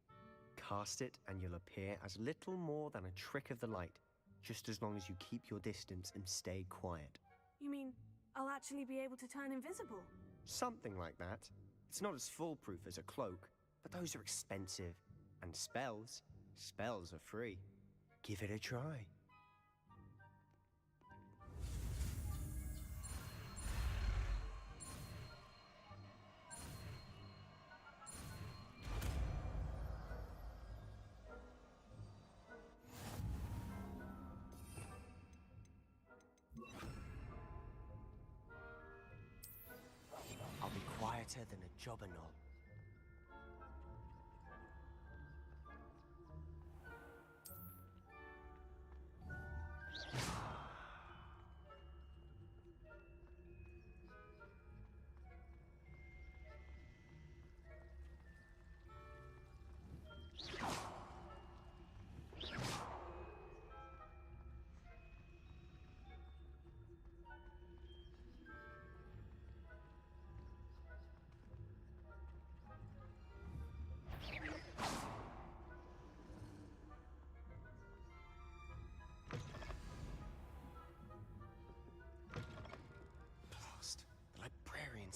Cast it and you'll appear as little more than a trick of the light, just as long as you keep your distance and stay quiet. You mean I'll actually be able to turn invisible? Something like that. It's not as foolproof as a cloak, but those are expensive. And spells are free. Give it a try. I'll be quieter than a jobberknoll.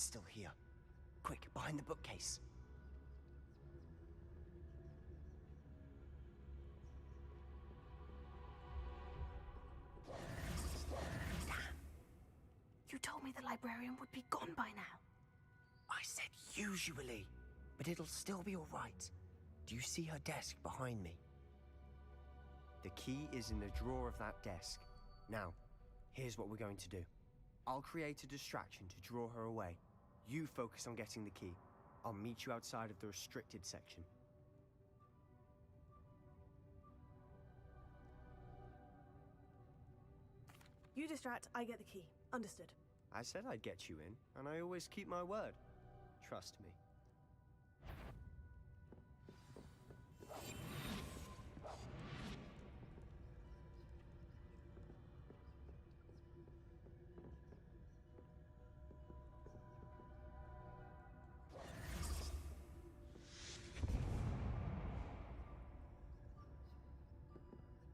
still here. Quick, behind the bookcase. You told me the librarian would be gone by now. I said usually, but it'll still be all right. Do you see her desk behind me? The key is in the drawer of that desk. Now, here's what we're going to do. I'll create a distraction to draw her away. You focus on getting the key. I'll meet you outside of the restricted section. You distract, I get the key. Understood. I said I'd get you in, and I always keep my word. Trust me.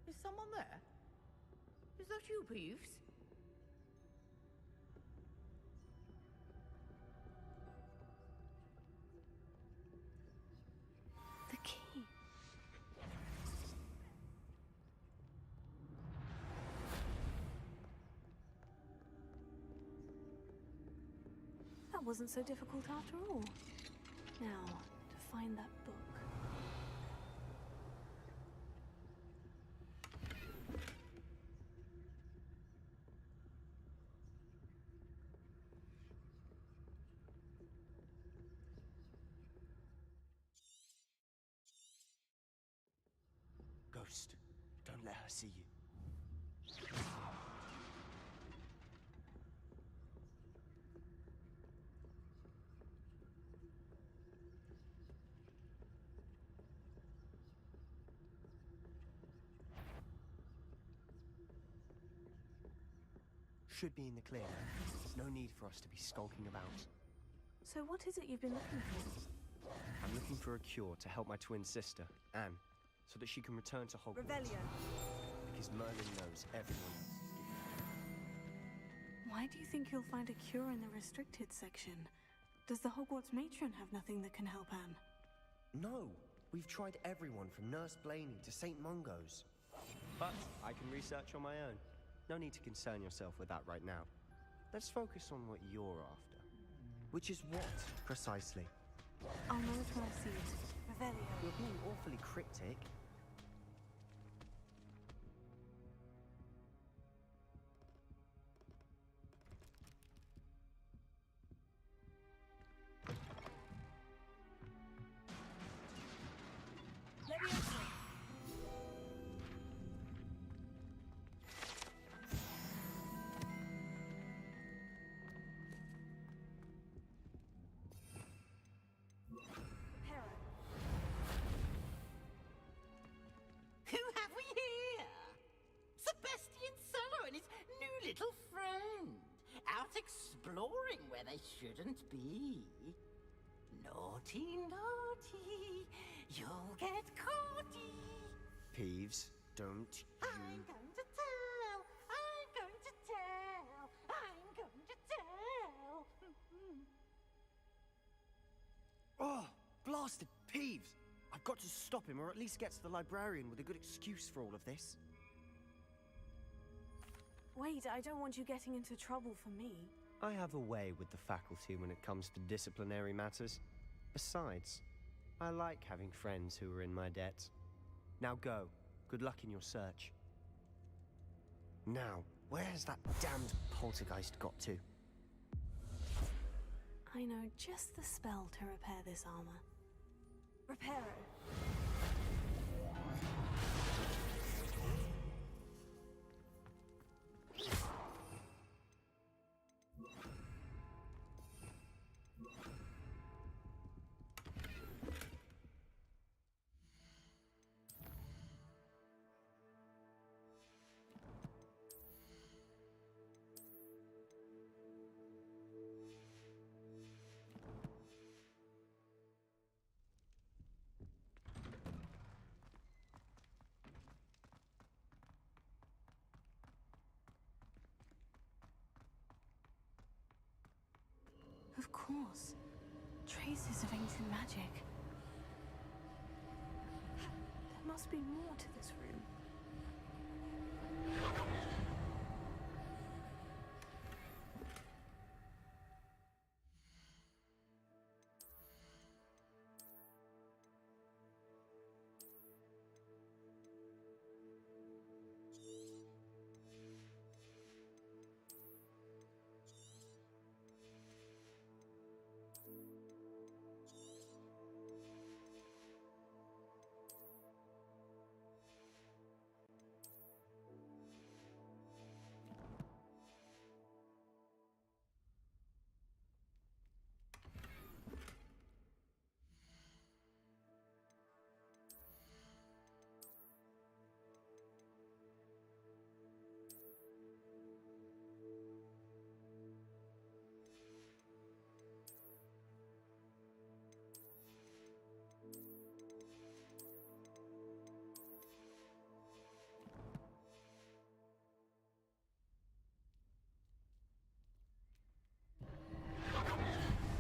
Is someone there? Is that you, Peeves? The key. That wasn't so difficult after all. Now, to find that book. Ghost, don't let her see you. Should be in the clear. No need for us to be skulking about. So what is it you've been looking for? I'm looking for a cure to help my twin sister, Anne, so that she can return to Hogwarts. Revelio. Because Merlin knows everyone else. Why do you think you'll find a cure in the restricted section? Does the Hogwarts matron have nothing that can help Anne? No, we've tried everyone from Nurse Blaney to St. Mungo's. But I can research on my own. No need to concern yourself with that right now. Let's focus on what you're after. Which is what, precisely? I'll know it when I see it. Revelio. You're being awfully cryptic. Leviosa. Hera. Who have we here? Sebastian Cello and his new little friend. Out exploring where they shouldn't be. Naughty, naughty. You'll get caughty. Peeves, don't you... I'm going to tell. I'm going to tell. I'm going to tell. Oh, blasted Peeves! I've got to stop him, or at least get to the librarian with a good excuse for all of this. Wait, I don't want you getting into trouble for me. I have a way with the faculty when it comes to disciplinary matters. Besides, I like having friends who are in my debt. Now go. Good luck in your search. Now, where has that damned poltergeist got to? I know just the spell to repair this armor. Reparo. course. Traces of ancient magic. There must be more to this room.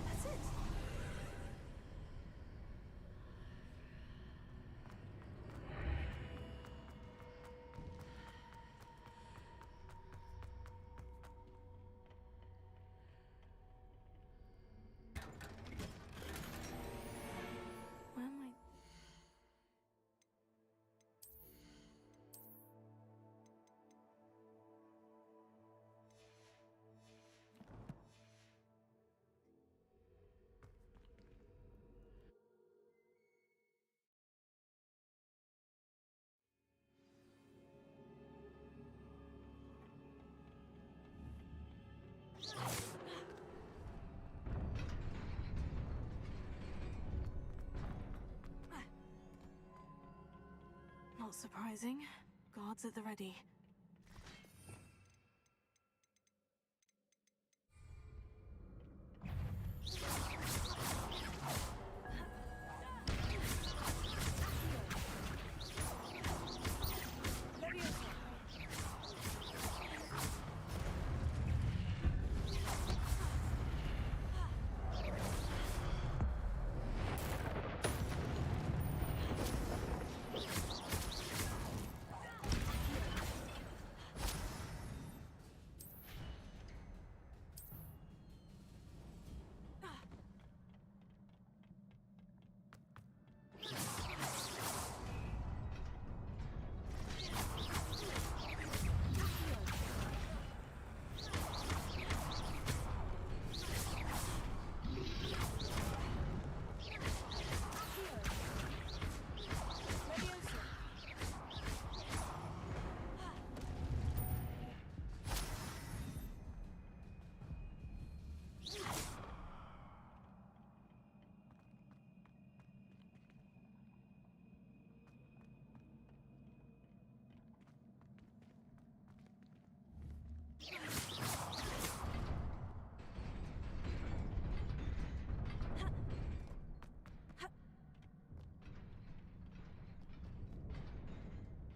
That's it. Where am I? Not surprising. Guards at the ready.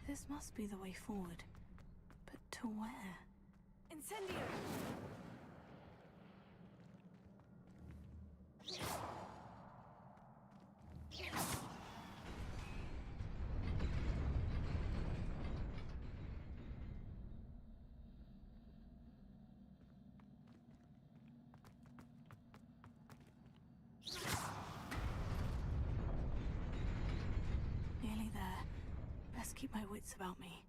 This must be the way forward. But to where? Incendio! Nearly there. Best keep my wits about me.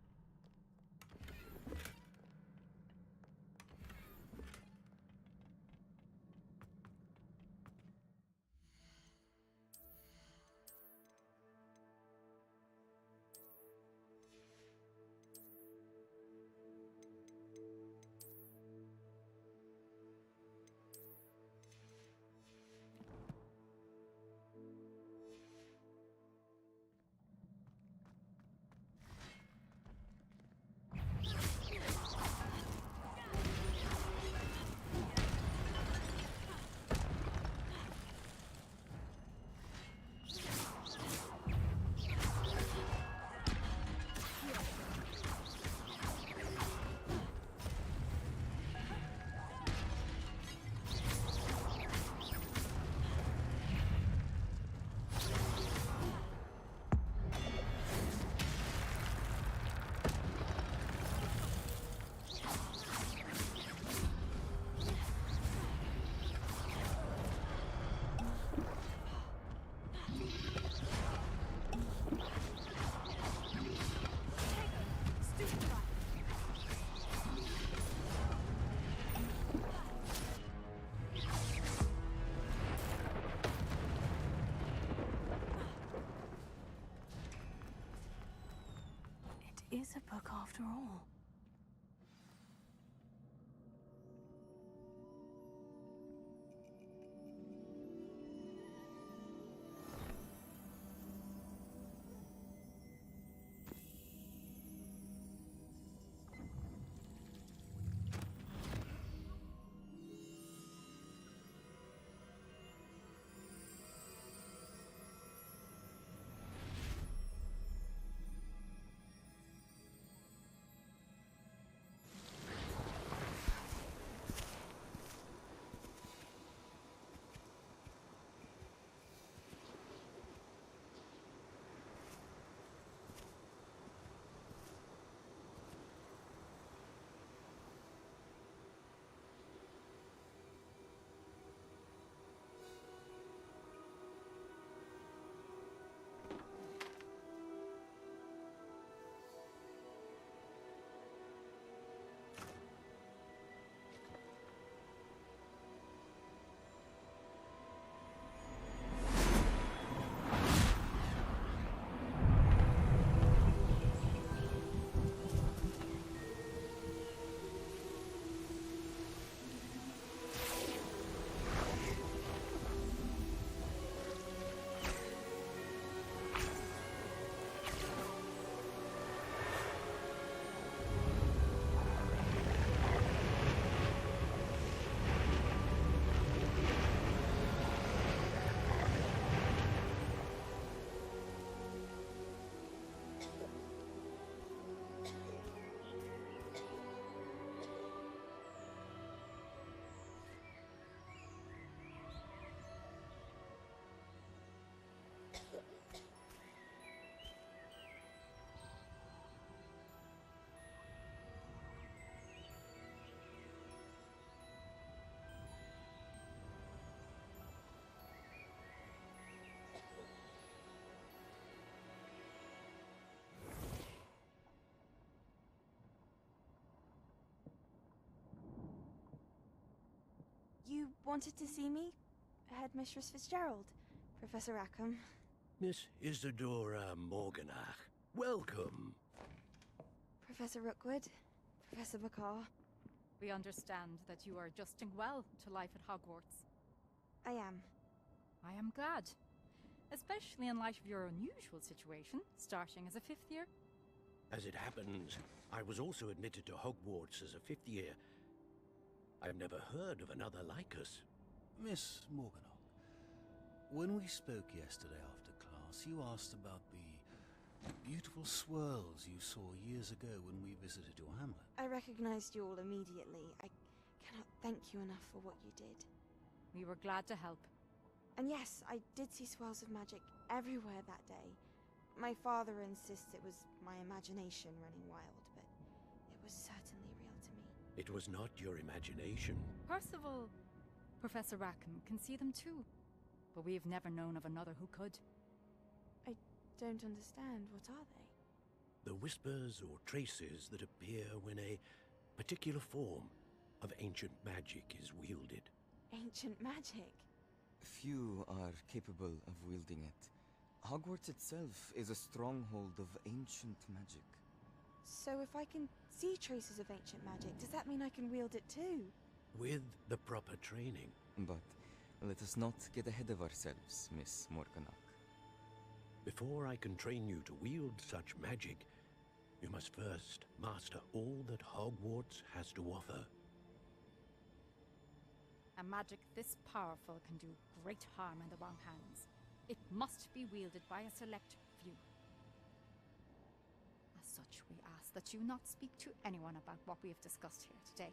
a book after all. You wanted to see me? Headmistress Fitzgerald, Professor Rackham. Miss Isadora Morganach, welcome. Professor Rookwood, Professor Bakar. We understand that you are adjusting well to life at Hogwarts. I am. I am glad. Especially in light of your unusual situation, starting as a 5th year. As it happens, I was also admitted to Hogwarts as a 5th year. I've never heard of another like us. Miss Morganach, when we spoke yesterday after class, you asked about the beautiful swirls you saw years ago when we visited your hamlet. I recognized you all immediately. I cannot thank you enough for what you did. We were glad to help. And yes, I did see swirls of magic everywhere that day. My father insists it was my imagination running wild, but it was certainly real to me. It was not your imagination. Percival, Professor Rackham can see them too. But we've never known of another who could. I don't understand. What are they? The whispers or traces that appear when a particular form of ancient magic is wielded. Ancient magic? Few are capable of wielding it. Hogwarts itself is a stronghold of ancient magic. So if I can see traces of ancient magic, does that mean I can wield it too? With the proper training. But let us not get ahead of ourselves, Miss Morganach. Before I can train you to wield such magic, you must first master all that Hogwarts has to offer. A magic this powerful can do great harm in the wrong hands. It must be wielded by a select few. As such, we ask that you not speak to anyone about what we have discussed here today.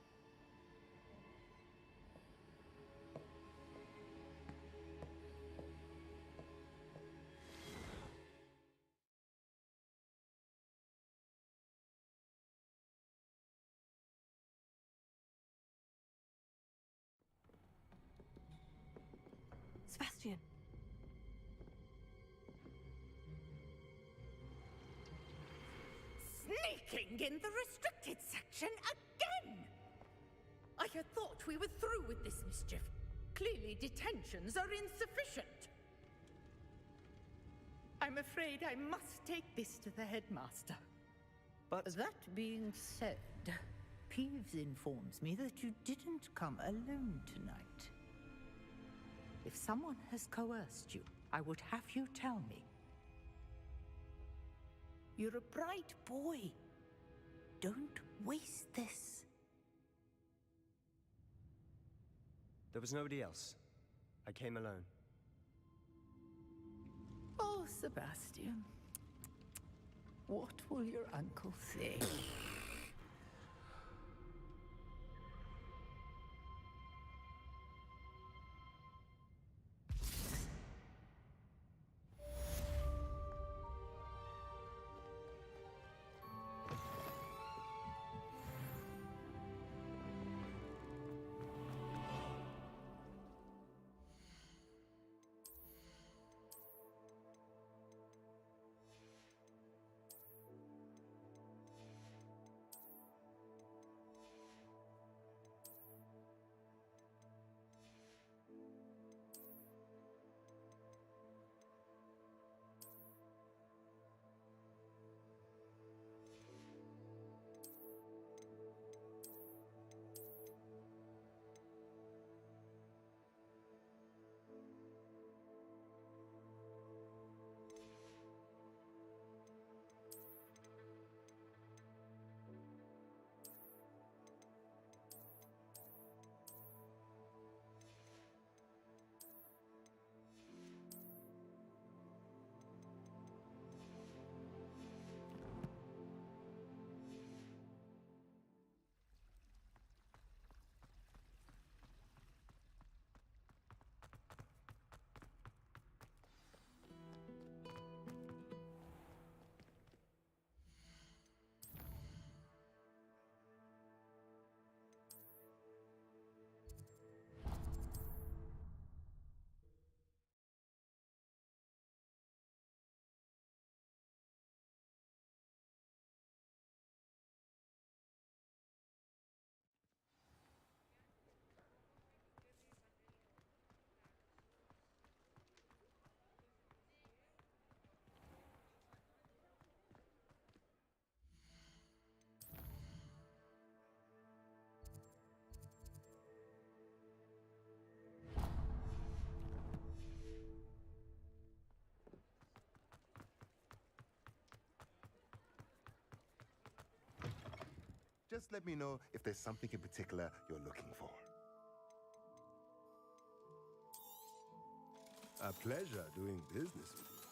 Sebastian. Sneaking in the restricted section again! I had thought we were through with this mischief. Clearly detentions are insufficient. I'm afraid I must take this to the headmaster. But that being said, Peeves informs me that you didn't come alone tonight. If someone has coerced you, I would have you tell me. You're a bright boy. Don't waste this. there was nobody else. I came alone. Oh, Sebastian. What will your uncle say? Just let me know if there's something in particular you're looking for. A pleasure doing business with you.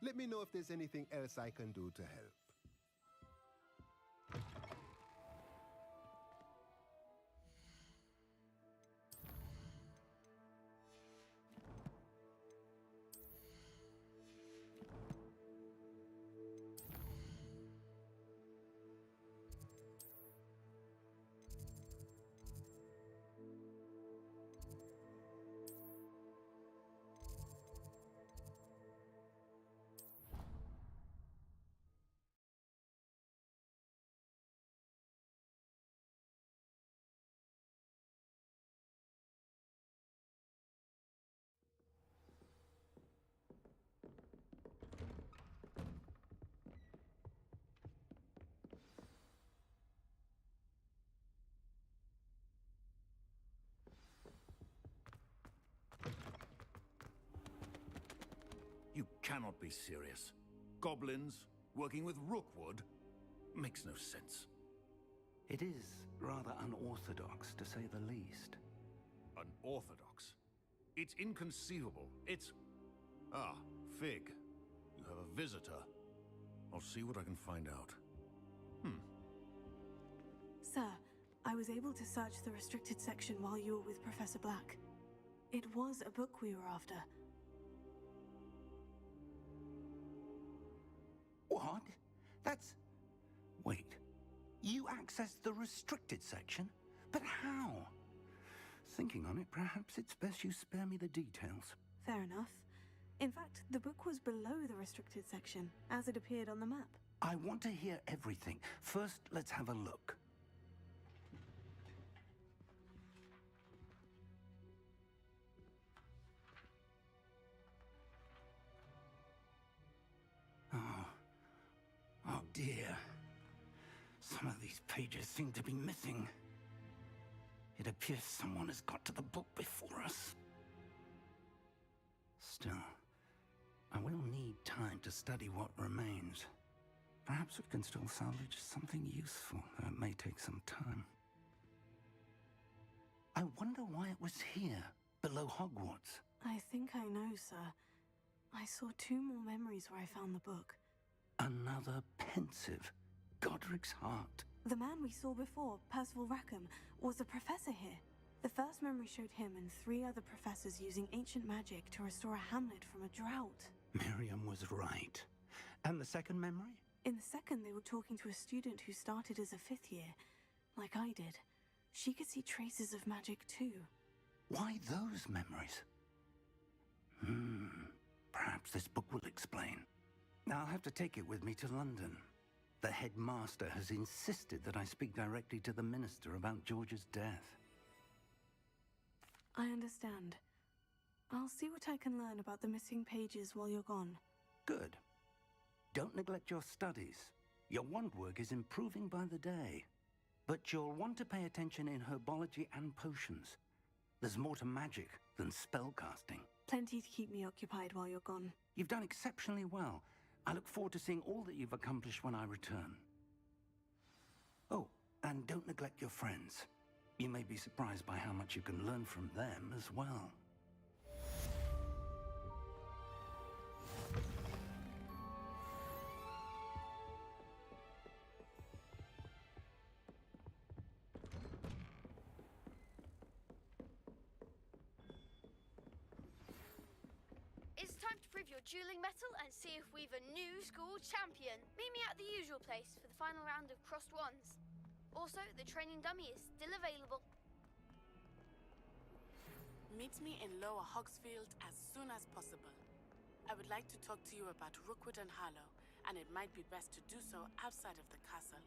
Let me know if there's anything else I can do to help. You cannot be serious. Goblins working with Rookwood makes no sense. It is rather unorthodox, to say the least. Unorthodox? It's inconceivable. It's... Ah, Fig. You have a visitor. I'll see what I can find out. Sir, I was able to search the restricted section while you were with Professor Black. It was a book we were after. What? That's... Wait. You accessed the restricted section? But how? Thinking on it, perhaps it's best you spare me the details. Fair enough. In fact, the book was below the restricted section, as it appeared on the map. I want to hear everything. First, let's have a look. Oh dear. Some of these pages seem to be missing. It appears someone has got to the book before us. Still, I will need time to study what remains. Perhaps we can still salvage something useful, though it may take some time. I wonder why it was here, below Hogwarts. I think I know, sir. I saw 2 more memories where I found the book. Another pensive. Godric's heart. The man we saw before, Percival Rackham, was a professor here. The first memory showed him and 3 other professors using ancient magic to restore a hamlet from a drought. Miriam was right. And the second memory? In the second, they were talking to a student who started as a 5th year, like I did. She could see traces of magic too. Why those memories? Perhaps this book will explain. I'll have to take it with me to London. The headmaster has insisted that I speak directly to the minister about George's death. I understand. I'll see what I can learn about the missing pages while you're gone. Good. Don't neglect your studies. Your wand work is improving by the day. But you'll want to pay attention in herbology and potions. There's more to magic than spellcasting. Plenty to keep me occupied while you're gone. You've done exceptionally well. I look forward to seeing all that you've accomplished when I return. Oh, and don't neglect your friends. You may be surprised by how much you can learn from them as well. It's time to prove your dueling mettle and see if we've a new school champion. Meet me at the usual place for the final round of crossed wands. Also, the training dummy is still available. Meet me in Lower Hogsfield as soon as possible. I would like to talk to you about Rookwood and Harlow, and it might be best to do so outside of the castle.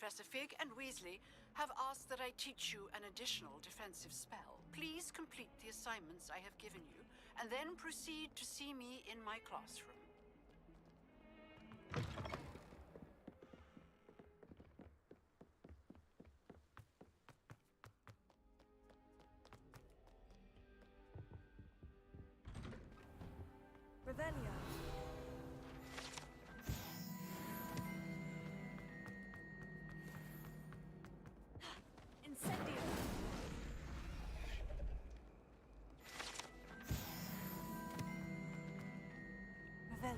Professor Fig and Weasley have asked that I teach you an additional defensive spell. Please complete the assignments I have given you, and then proceed to see me in my classroom. Revelio. Incendio. Revelio.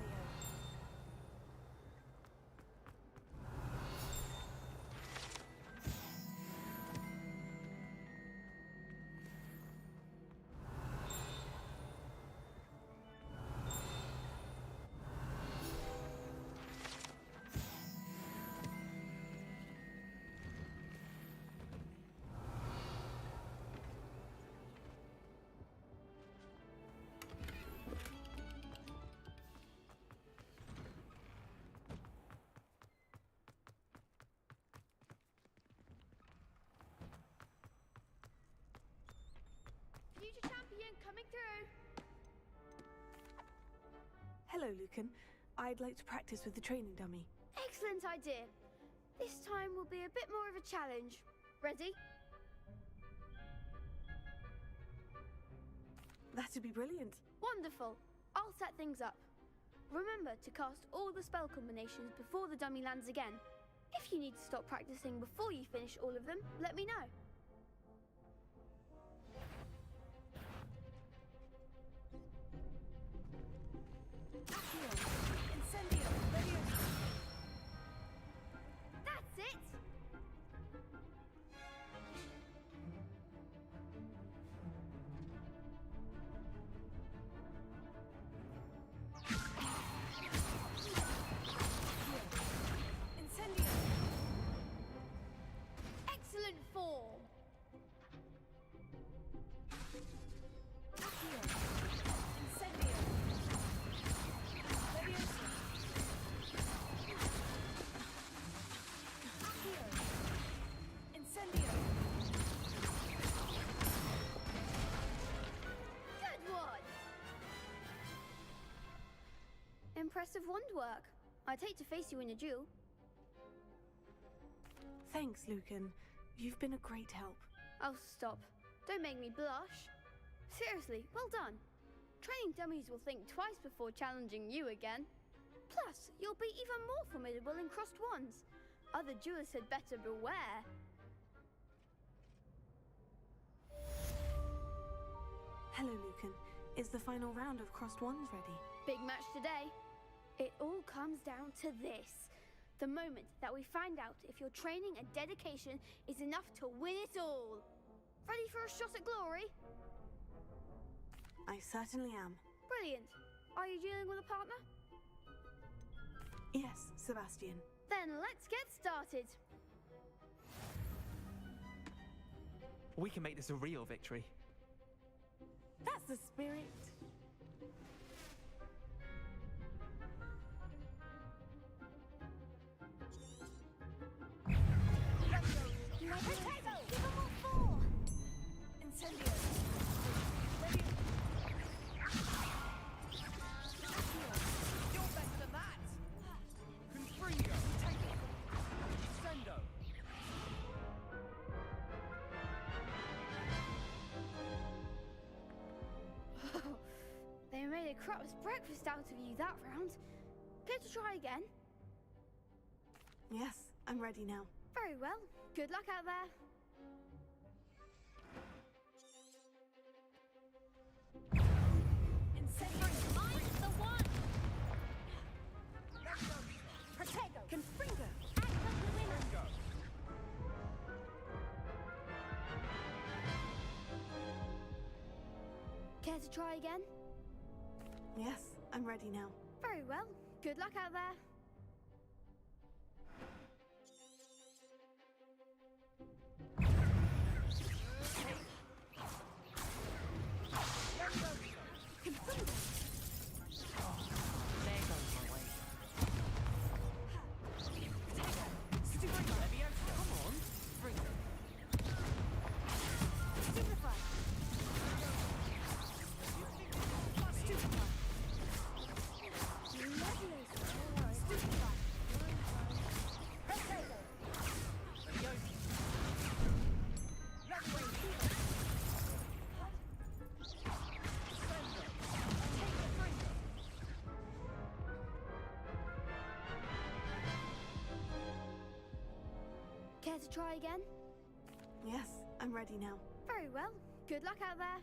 Future champion coming through. Hello, Lucan. I'd like to practice with the training dummy. Excellent idea. This time will be a bit more of a challenge. Ready? That'd be brilliant. Wonderful. I'll set things up. Remember to cast all the spell combinations before the dummy lands again. If you need to stop practicing before you finish all of them, let me know. best of wand work. I'd hate to face you in a duel. Thanks, Lucan. You've been a great help. Oh, stop. Don't make me blush. Seriously, well done. Training dummies will think twice before challenging you again. Plus, you'll be even more formidable in crossed wands. Other duelists had better beware. Hello, Lucan. Is the final round of crossed wands ready? Big match today. It all comes down to this. The moment that we find out if your training and dedication is enough to win it all. Ready for a shot at glory? I certainly am. Brilliant. Are you dealing with a partner? Yes, Sebastian. Then let's get started. We can make this a real victory. That's the spirit. Potato! Give them all four! Incendio! You're better than that! Confringo! Potato! Sendo! They made a crap's breakfast out of you that round. Care to try again? Yes, I'm ready now. Very well. Good luck out there. Incendio! I'm the one! Protego! Confringo! Confringo! Care to try again? Yes, I'm ready now. Very well. Good luck out there. Care to try again? Yes, I'm ready now. Very well. Good luck out there.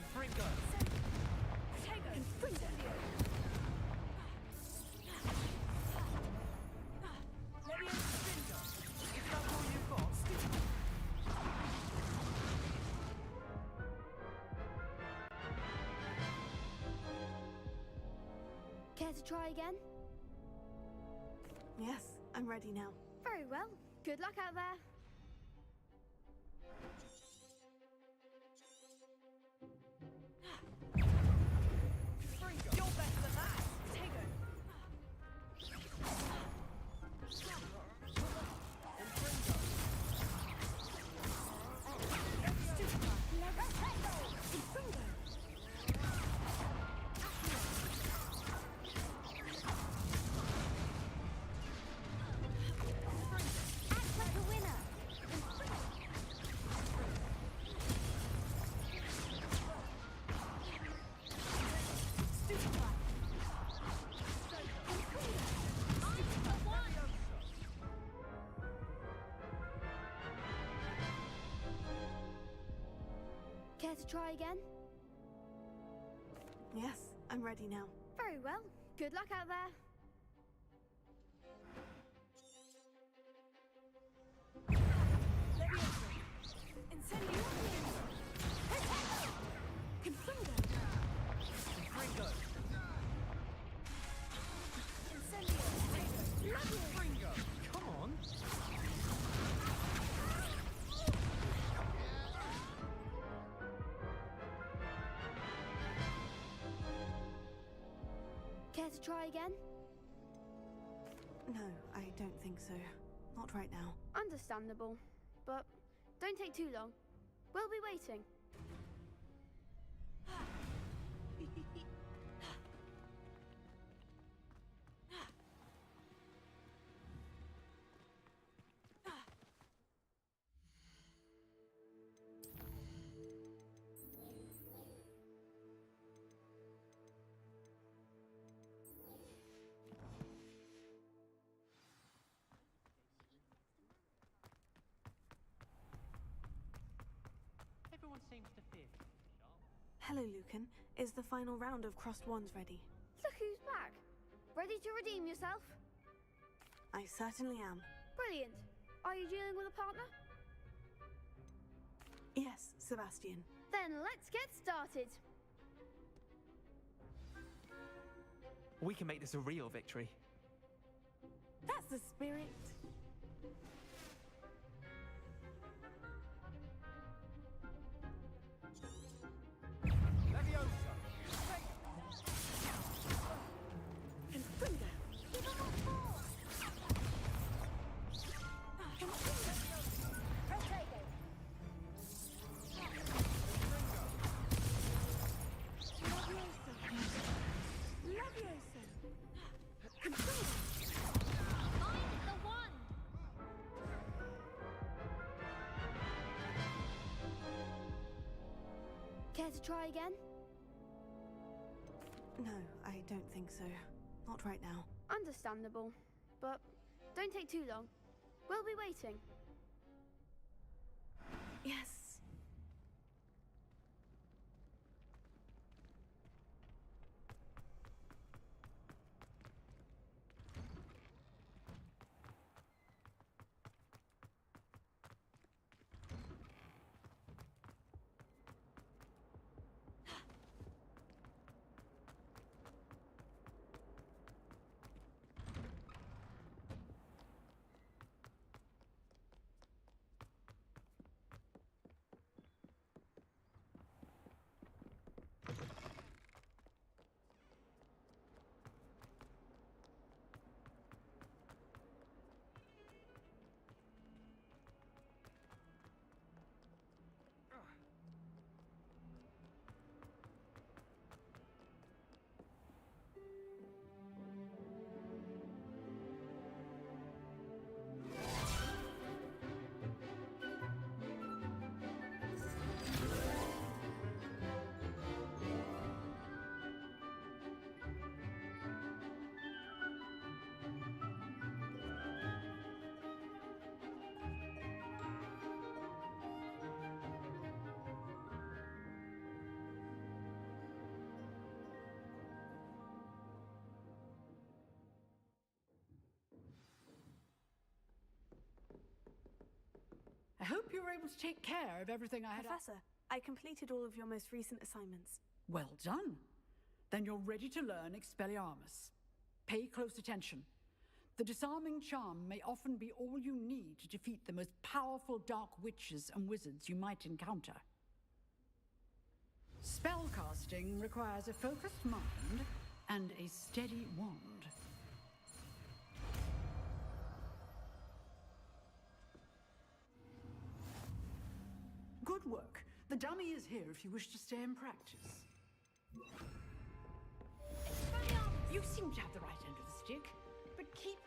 Confringo! Care to try again? Yes, I'm ready now. Very well. Good luck out there. You're better than that! Potato! Care to try again? Yes, I'm ready now. Very well. Good luck out there. Incendio! Confringo! Confringo! Incendio! Confringo! Come on! Care to try again? No, I don't think so. Not right now. Understandable. But don't take too long. We'll be waiting. Everyone seems to fear. Hello, Lucan. Is the final round of Crossed Wands ready? Look who's back. Ready to redeem yourself? I certainly am. Brilliant. Are you dealing with a partner? Yes, Sebastian. Then let's get started. We can make this a real victory. That's the spirit. Care to try again? No, I don't think so. Not right now. Understandable. But don't take too long. We'll be waiting. Yes. I hope you were able to take care of everything I had. Professor, I completed all of your most recent assignments. Well done. Then you're ready to learn Expelliarmus. Pay close attention. The disarming charm may often be all you need to defeat the most powerful dark witches and wizards you might encounter. Spellcasting requires a focused mind and a steady wand. Good work. The dummy is here if you wish to stay and practice. You seem to have the right end of the stick, but keep...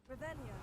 Revelio.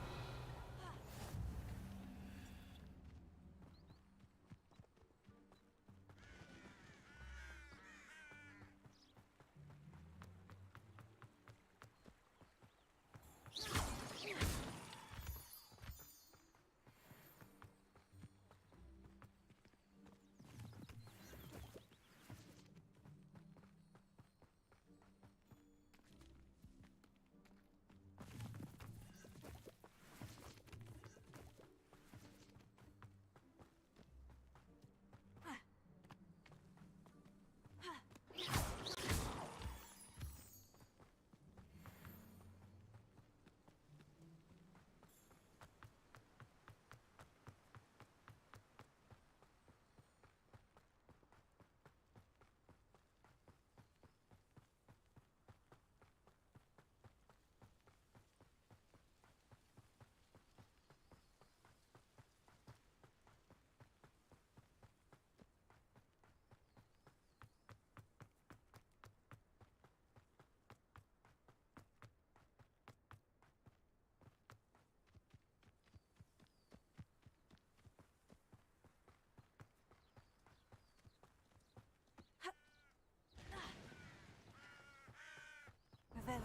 Revelio.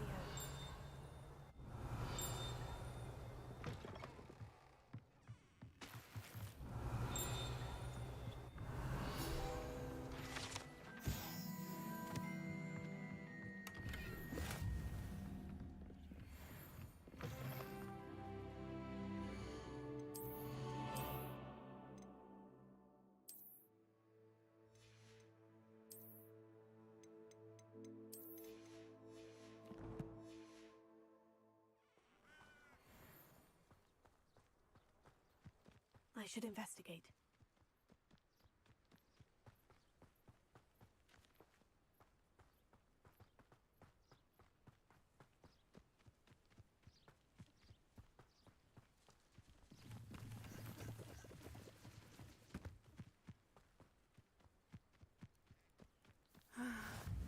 I should investigate.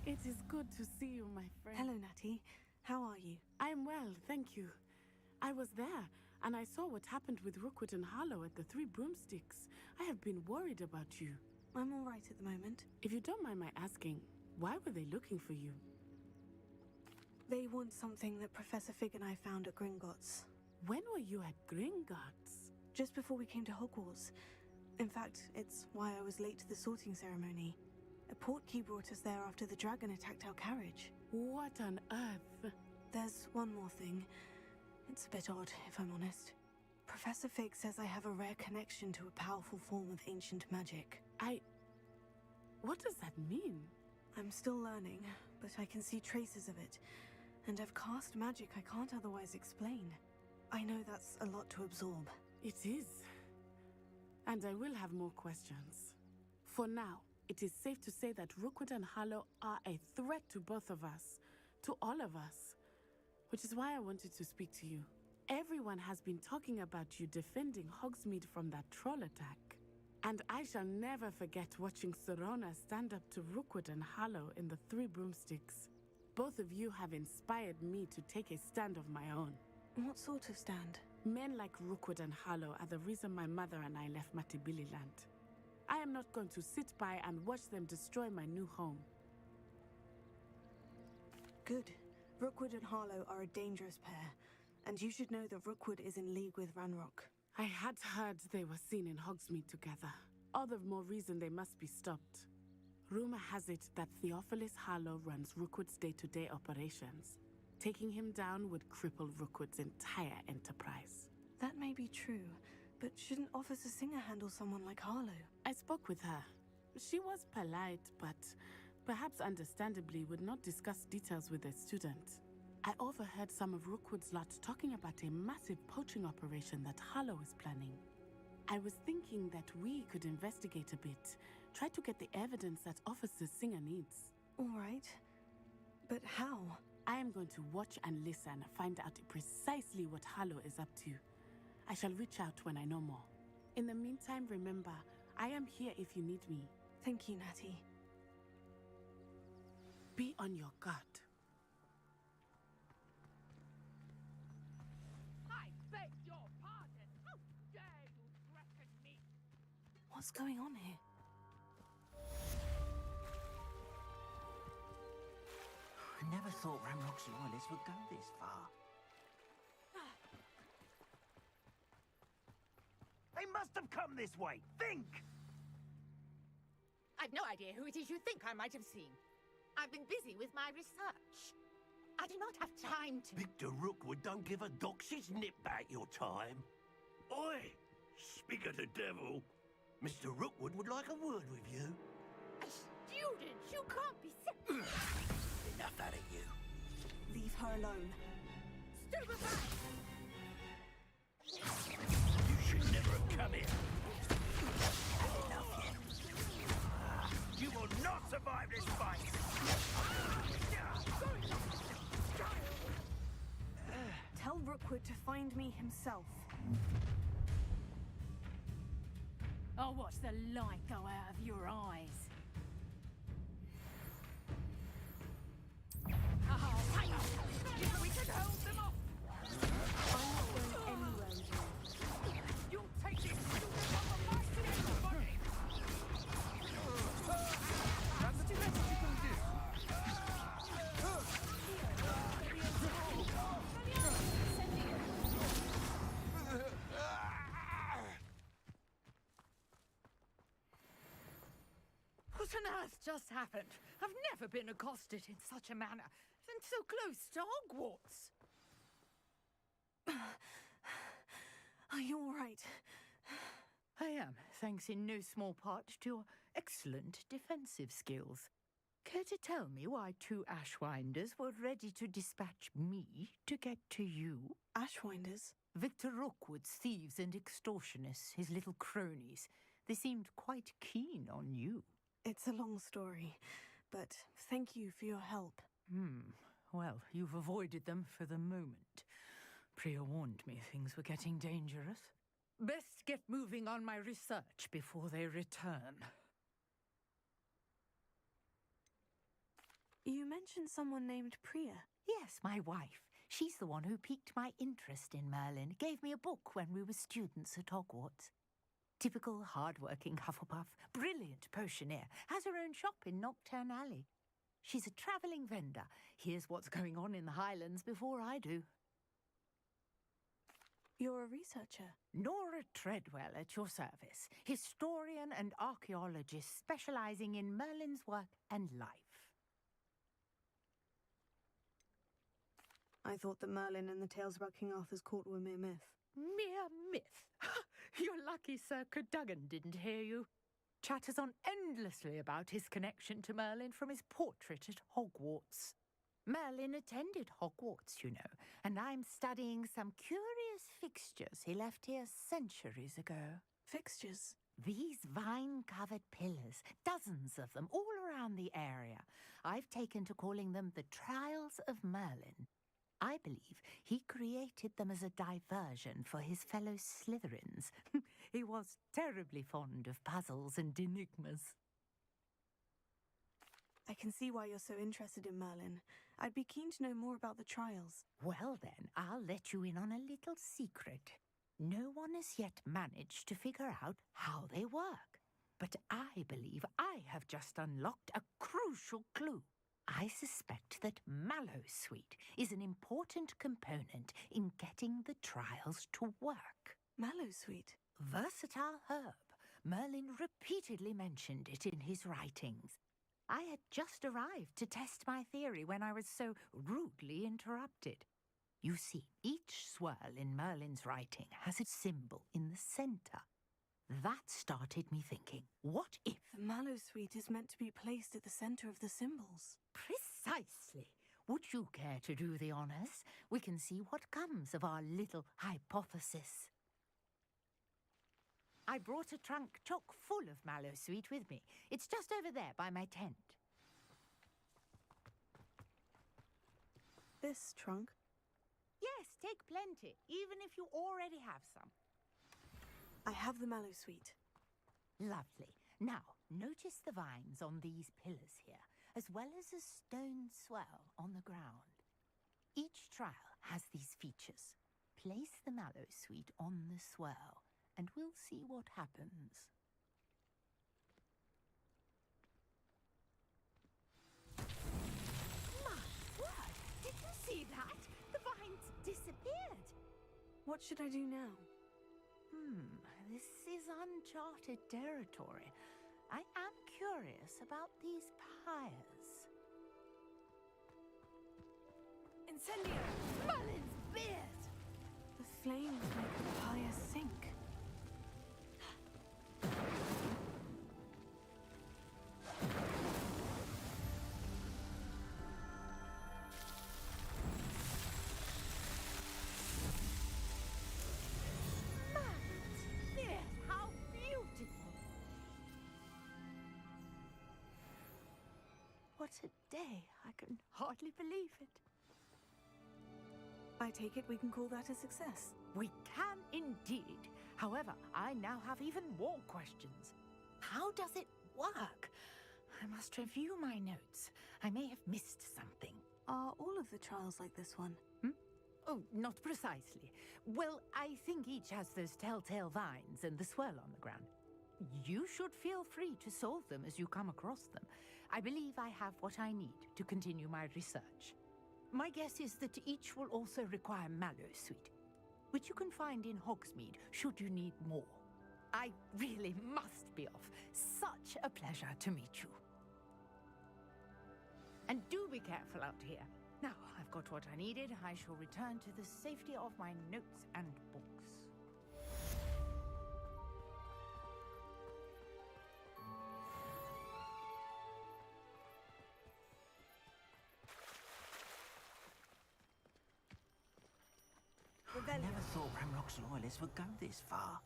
It is good to see you, my friend. Hello, Natty. How are you? I'm well, thank you. I was there, and I saw what happened with Rookwood and Harlow at the Three Broomsticks. I have been worried about you. I'm all right at the moment. If you don't mind my asking, why were they looking for you? They want something that Professor Fig and I found at Gringotts. When were you at Gringotts? Just before we came to Hogwarts. In fact, it's why I was late to the sorting ceremony. A portkey brought us there after the dragon attacked our carriage. What on earth? There's one more thing. It's a bit odd, if I'm honest. Professor Fig says I have a rare connection to a powerful form of ancient magic. What does that mean? I'm still learning, but I can see traces of it. And I've cast magic I can't otherwise explain. I know that's a lot to absorb. It is. And I will have more questions. For now, it is safe to say that Rookwood and Harlow are a threat to both of us. To all of us. Which is why I wanted to speak to you. Everyone has been talking about you defending Hogsmeade from that troll attack. And I shall never forget watching Serona stand up to Rookwood and Harlow in the Three Broomsticks. Both of you have inspired me to take a stand of my own. What sort of stand? Men like Rookwood and Harlow are the reason my mother and I left Matibililand. I am not going to sit by and watch them destroy my new home. Good. Rookwood and Harlow are a dangerous pair, and you should know that Rookwood is in league with Ranrock. I had heard they were seen in Hogsmeade together. All the more reason they must be stopped. Rumor has it that Theophilus Harlow runs Rookwood's day-to-day operations. Taking him down would cripple Rookwood's entire enterprise. That may be true, but shouldn't Officer Singer handle someone like Harlow? I spoke with her. She was polite, but perhaps understandably would not discuss details with a student. I overheard some of Rookwood's lot talking about a massive poaching operation that Harlow is planning. I was thinking that we could investigate a bit, try to get the evidence that Officer Singer needs. All right. But how? I am going to watch and listen, find out precisely what Harlow is up to. I shall reach out when I know more. In the meantime, remember, I am here if you need me. Thank you, Natty. Be on your guard. Hi! What's going on here? I never thought Ramrock's loyalists would go this far. They must have come this way! Think! I've no idea who it is you think I might have seen. I've been busy with my research. I do not have time to... Victor Rookwood don't give a doxy's nip back your time. Oi! Speak of the devil. Mr. Rookwood would like a word with you. A student? You can't be serious. Enough out of you. Leave her alone. Stupefy! You should never have come here. Had enough yet. You will not survive this fight. Tell Rookwood to find me himself. I'll watch the light go out of your eyes. Oh, hang on! We can hold them off! I'm not going anywhere with you. You'll take this stupid on the fight to everybody! That's the best you can do. What on earth just happened? I've never been accosted in such a manner, and so close to Hogwarts. Are you all right? I am, thanks in no small part to your excellent defensive skills. Care to tell me why two Ashwinders were ready to dispatch me to get to you? Ashwinders? Victor Rookwood's thieves and extortionists, his little cronies. They seemed quite keen on you. It's a long story, but thank you for your help. Well, you've avoided them for the moment. Priya warned me things were getting dangerous. Best get moving on my research before they return. You mentioned someone named Priya. Yes, my wife. She's the one who piqued my interest in Merlin, gave me a book when we were students at Hogwarts. Typical hard-working Hufflepuff, brilliant potioneer, has her own shop in Knockturn Alley. She's a travelling vendor. Here's what's going on in the Highlands before I do. You're a researcher. Nora Treadwell at your service, historian and archaeologist specialising in Merlin's work and life. I thought that Merlin and the tales about King Arthur's court were mere myth. Mere myth? You're lucky Sir Cadogan didn't hear you. Chatters on endlessly about his connection to Merlin from his portrait at Hogwarts. Merlin attended Hogwarts, you know, and I'm studying some curious fixtures he left here centuries ago. Fixtures? These vine-covered pillars, dozens of them, all around the area. I've taken to calling them the Trials of Merlin. I believe he created them as a diversion for his fellow Slytherins. He was terribly fond of puzzles and enigmas. I can see why you're so interested in Merlin. I'd be keen to know more about the trials. Well then, I'll let you in on a little secret. No one has yet managed to figure out how they work. But I believe I have just unlocked a crucial clue. I suspect that Mallowsweet is an important component in getting the trials to work. Mallowsweet? Versatile herb. Merlin repeatedly mentioned it in his writings. I had just arrived to test my theory when I was so rudely interrupted. You see, each swirl in Merlin's writing has a symbol in the centre. That started me thinking, what if... The Mallowsweet is meant to be placed at the centre of the symbols. Precisely. Would you care to do the honours? We can see what comes of our little hypothesis. I brought a trunk chock full of Mallowsweet with me. It's just over there by my tent. This trunk? Yes, take plenty, even if you already have some. I have the Mallowsweet. Lovely. Now, notice the vines on these pillars here, as well as a stone swell on the ground. Each trial has these features. Place the Mallowsweet on the swirl, and we'll see what happens. What should I do now? This is uncharted territory. I am curious about these pyres. Incendio! Merlin's beard! The flames make the pyre sink. How beautiful! What a day! I can hardly believe it. I take it we can call that a success. We can indeed. However, I now have even more questions. How does it work? I must review my notes. I may have missed something. Are all of the trials like this one? Oh, not precisely. Well, I think each has those telltale vines and the swirl on the ground. You should feel free to solve them as you come across them. I believe I have what I need to continue my research. My guess is that each will also require Mallowsweet, which you can find in Hogsmeade should you need more. I really must be off. Such a pleasure to meet you. And do be careful out here. Now, I've got what I needed. I shall return to the safety of my notes and books. I never thought Ramrock's loyalists would go this far.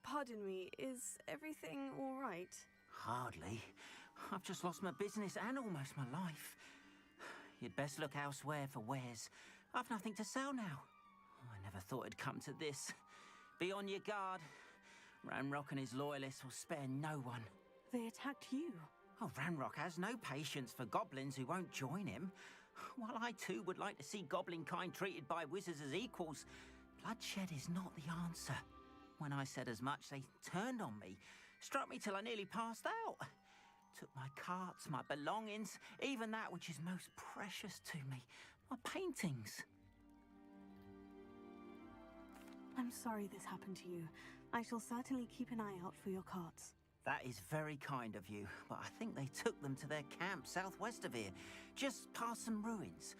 Pardon me, is everything all right? Hardly. I've just lost my business and almost my life. You'd best look elsewhere for wares. I've nothing to sell now. I never thought it'd come to this. Be on your guard. Ranrock and his loyalists will spare no one. They attacked you. Oh, Ranrock has no patience for goblins who won't join him. While I too would like to see goblin kind treated by wizards as equals, bloodshed is not the answer. When I said as much, they turned on me, struck me till I nearly passed out. Took my carts, my belongings, even that which is most precious to me, my paintings. I'm sorry this happened to you. I shall certainly keep an eye out for your carts. That is very kind of you, but I think they took them to their camp southwest of here, just past some ruins.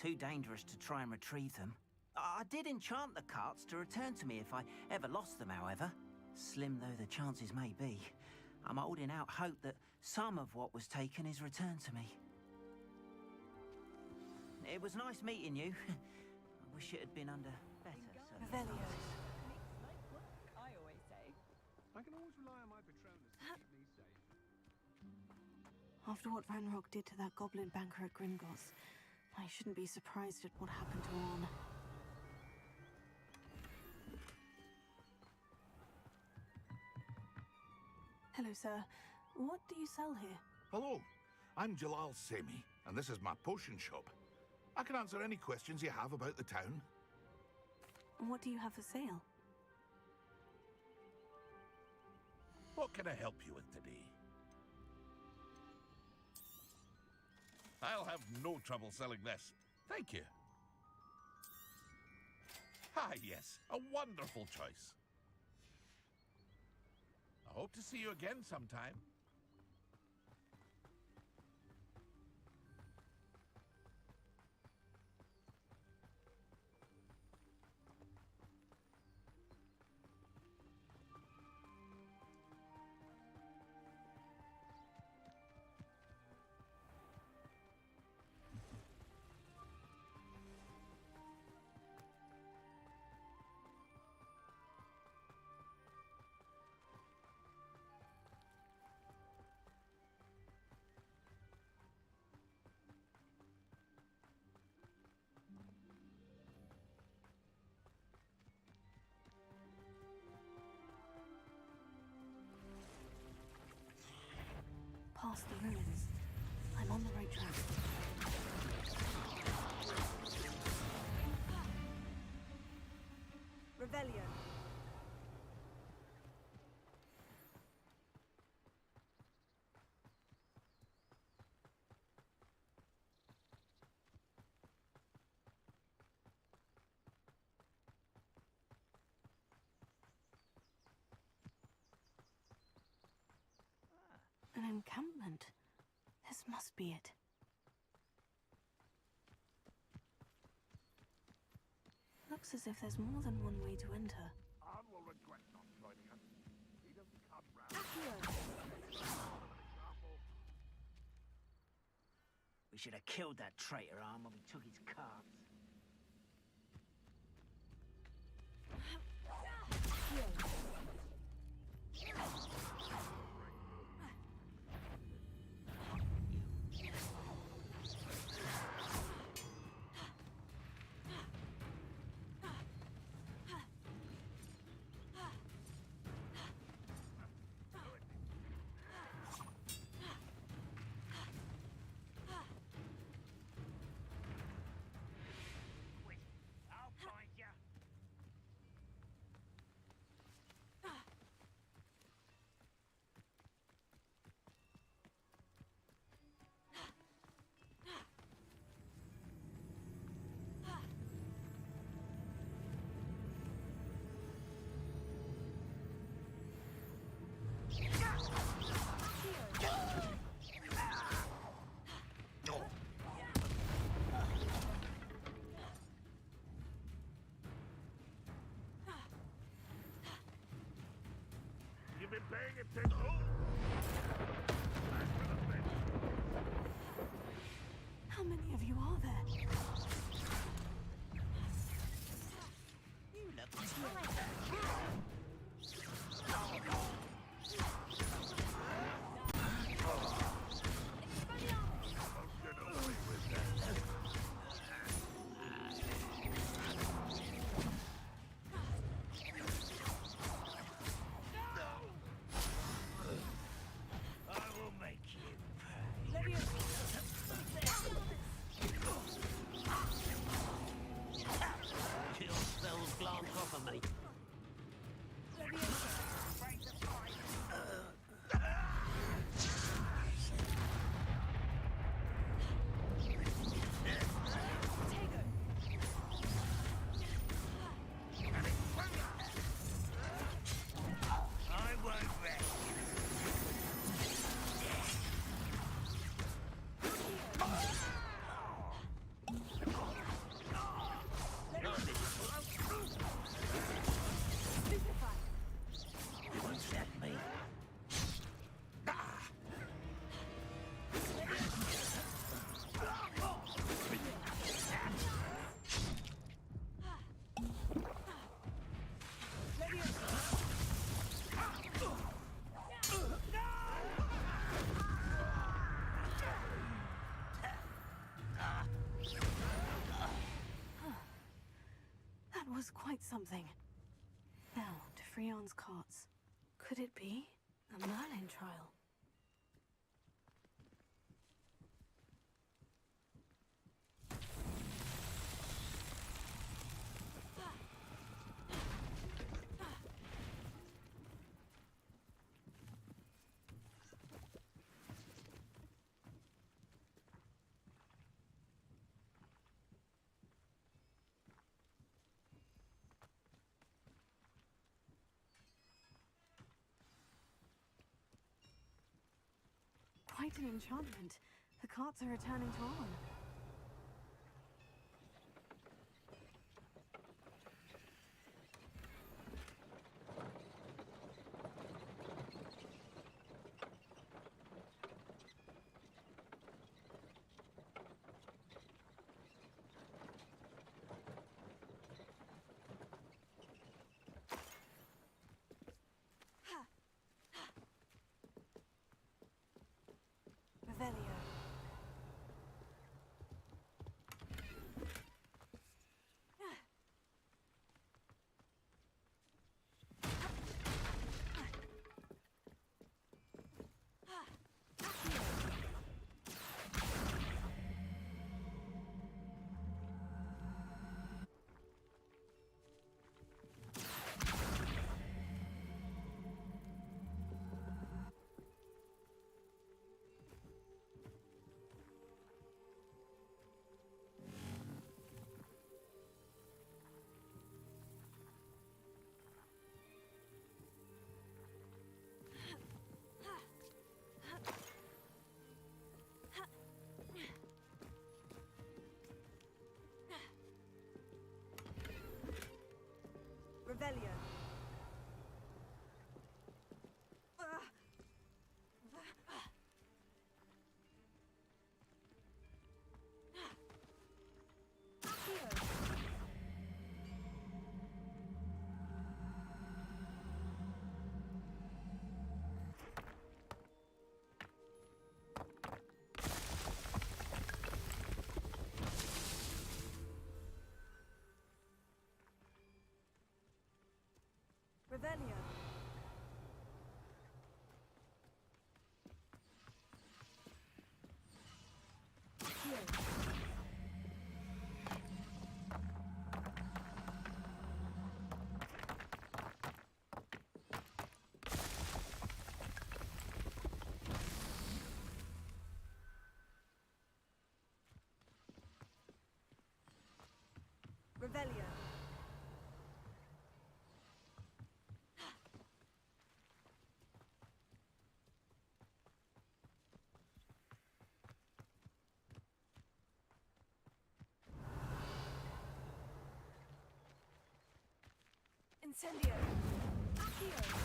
Too dangerous to try and retrieve them. I did enchant the carts to return to me if I ever lost them, however. Slim though the chances may be, I'm holding out hope that some of what was taken is returned to me. It was nice meeting you. I wish it had been under better circumstances. I always say. I can always rely on my Patronus to keep me safe. After what Ranrock did to that goblin banker at Gringotts, I shouldn't be surprised at what happened to Orn. Hello, sir. What do you sell here? Hello, I'm Jalal Semi, and this is my potion shop. I can answer any questions you have about the town. What do you have for sale? What can I help you with today? I'll have no trouble selling this. Thank you. Ah, yes, a wonderful choice. I hope to see you again sometime. Past the ruins. I'm on the right track. Revelio. An encampment. This must be it. Looks as if there's more than one way to enter. Anne will regret not joining us. He doesn't come round. We should have killed that traitor Arm when we took his cards. You've been paying attention. How many of you are there? You look tired. That was quite something. Now, to Freon's carts. Could it be a Merlin trial? Quite an enchantment. The carts are returning to on. Revelio. Revelio. Revelio. Incendio. Accio.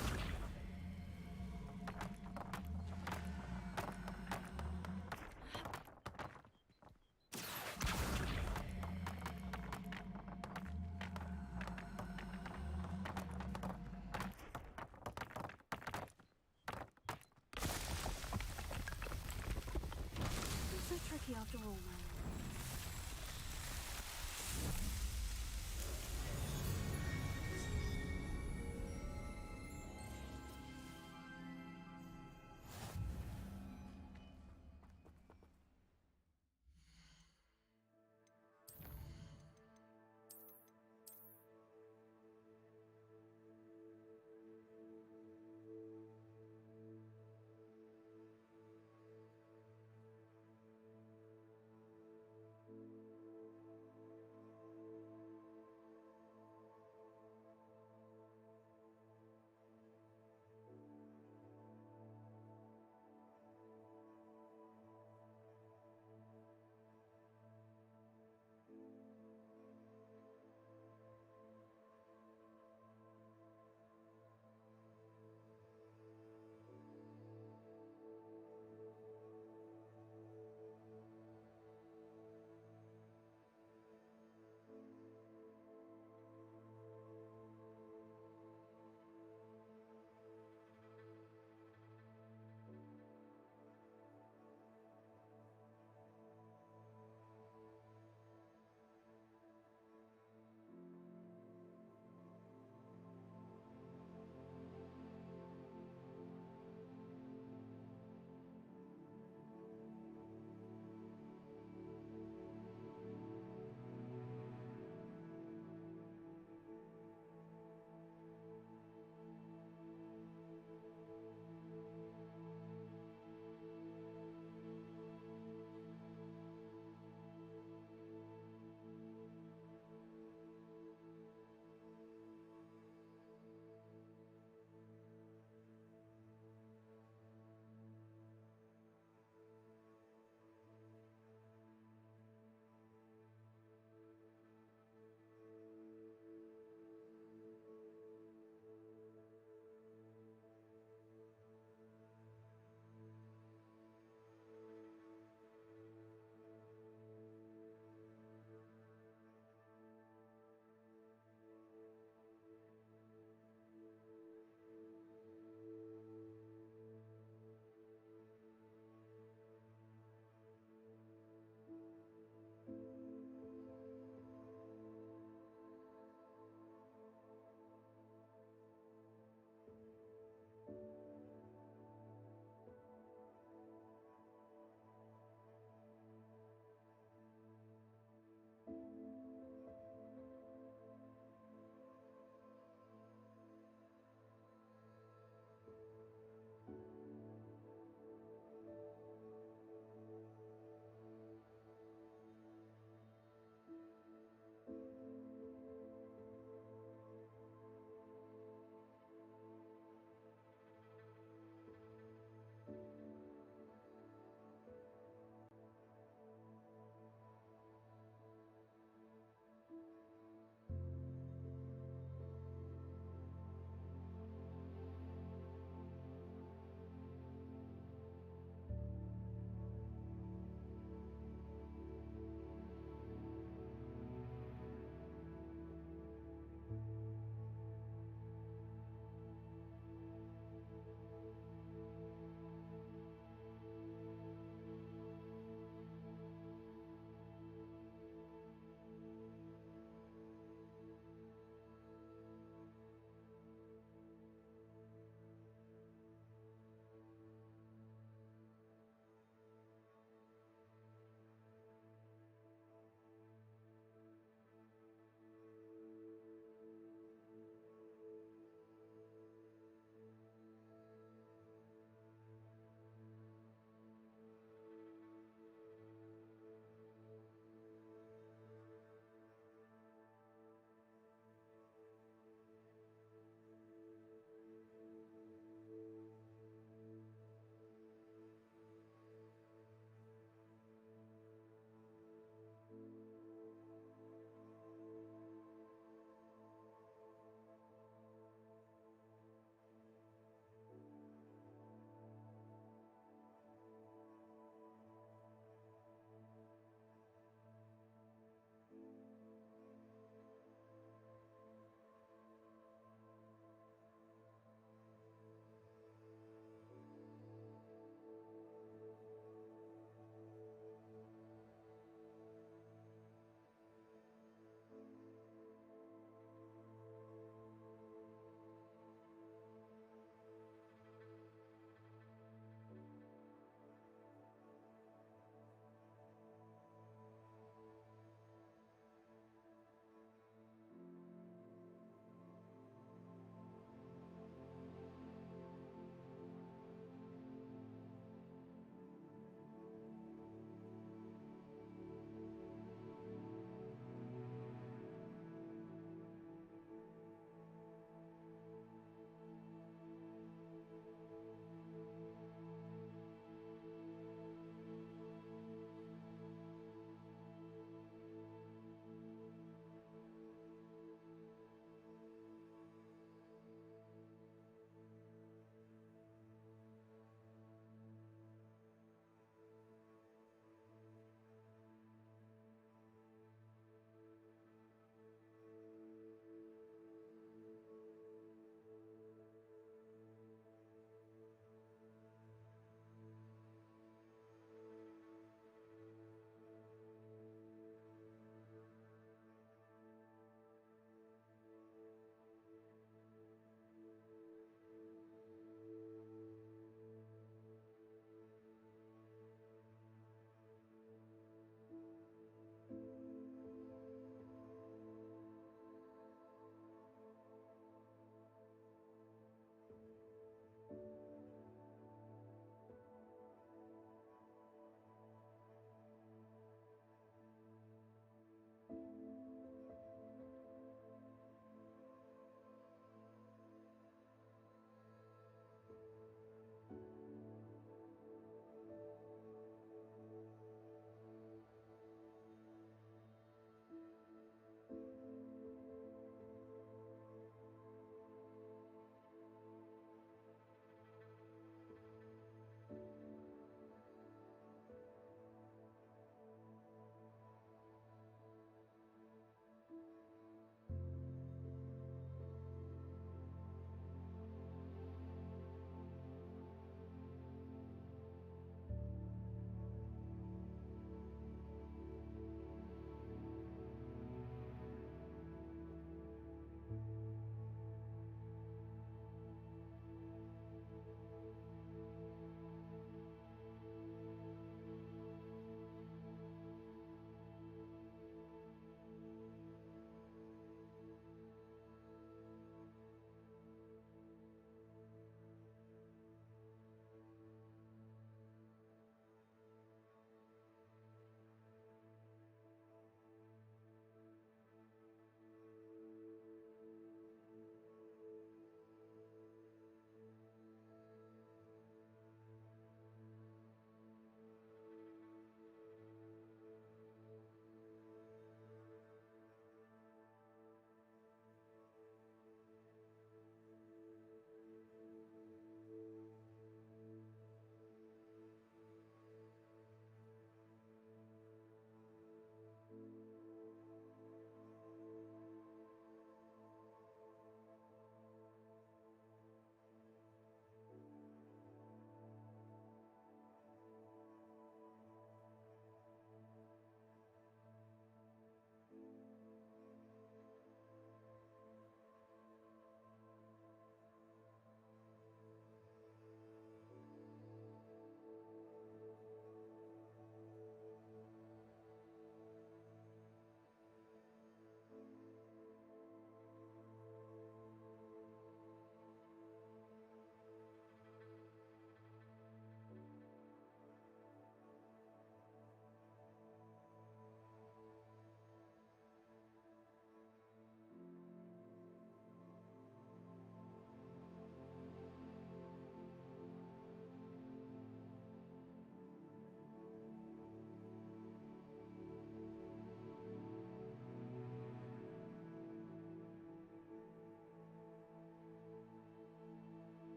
It's so tricky after all, man.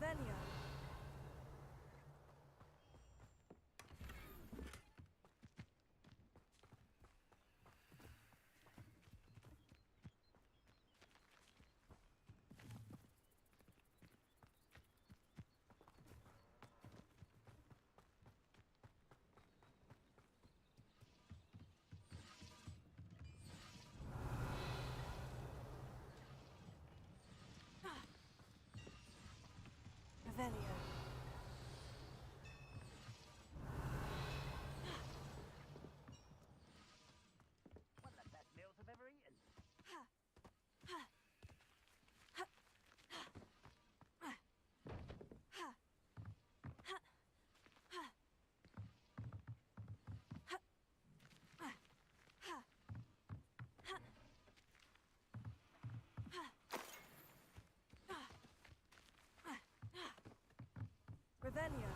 Revelio. Revelio. One of the best meals I've ever eaten. Revelio.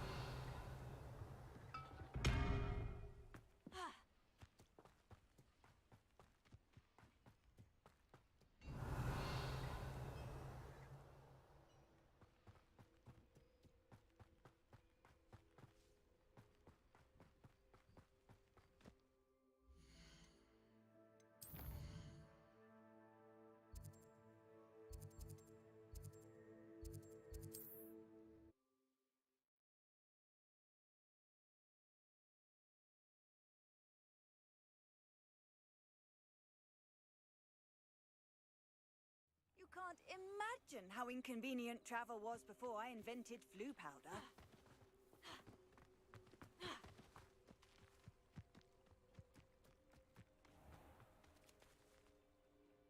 You can't imagine how inconvenient travel was before I invented flu powder.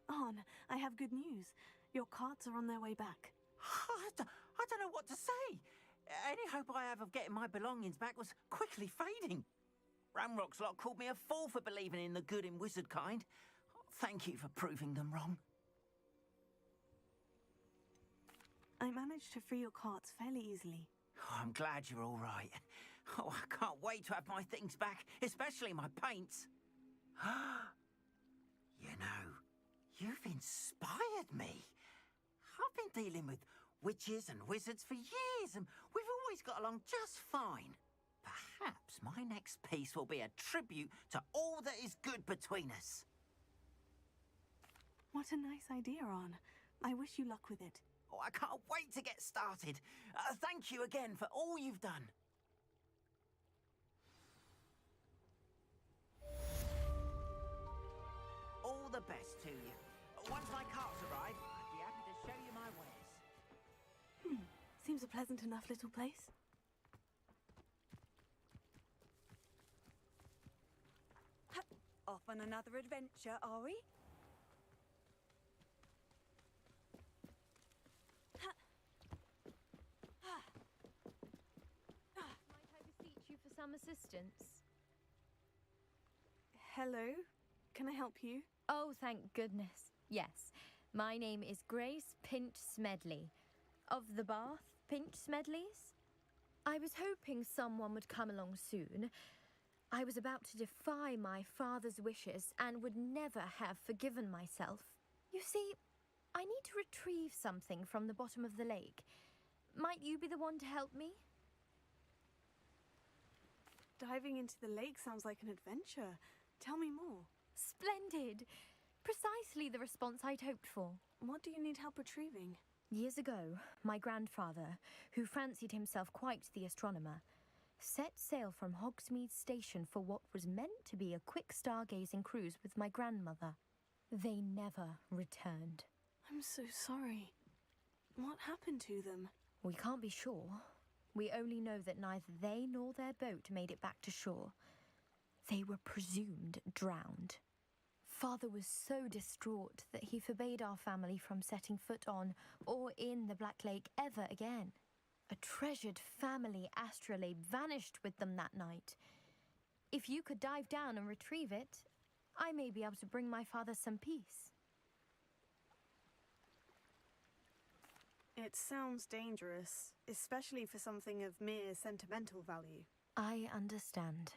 Arn, I have good news. Your carts are on their way back. I don't know what to say. Any hope I have of getting my belongings back was quickly fading. Ramrock's lot called me a fool for believing in the good in wizard kind. Thank you for proving them wrong. I managed to free your carts fairly easily. Oh, I'm glad you're all right. Oh, I can't wait to have my things back, especially my paints. You know, you've inspired me. I've been dealing with witches and wizards for years, and we've always got along just fine. Perhaps my next piece will be a tribute to all that is good between us. What a nice idea, Arn. I wish you luck with it. Oh, I can't wait to get started. Thank you again for all you've done. All the best to you. Once my carts arrive, I'd be happy to show you my wares. Seems a pleasant enough little place. Off on another adventure, are we? Might I beseech you for some assistance? Hello? Can I help you? Oh, thank goodness. Yes. My name is Grace Pinch Smedley. Of the Bath Pinch Smedleys? I was hoping someone would come along soon. I was about to defy my father's wishes and would never have forgiven myself. You see, I need to retrieve something from the bottom of the lake. Might you be the one to help me? Diving into the lake sounds like an adventure. Tell me more. Splendid! Precisely the response I'd hoped for. What do you need help retrieving? Years ago, my grandfather, who fancied himself quite the astronomer, set sail from Hogsmeade Station for what was meant to be a quick stargazing cruise with my grandmother. They never returned. I'm so sorry. What happened to them? We can't be sure. We only know that neither they nor their boat made it back to shore. They were presumed drowned. Father was so distraught that he forbade our family from setting foot on or in the Black Lake ever again. A treasured family astrolabe vanished with them that night. If you could dive down and retrieve it, I may be able to bring my father some peace. It sounds dangerous, especially for something of mere sentimental value. I understand.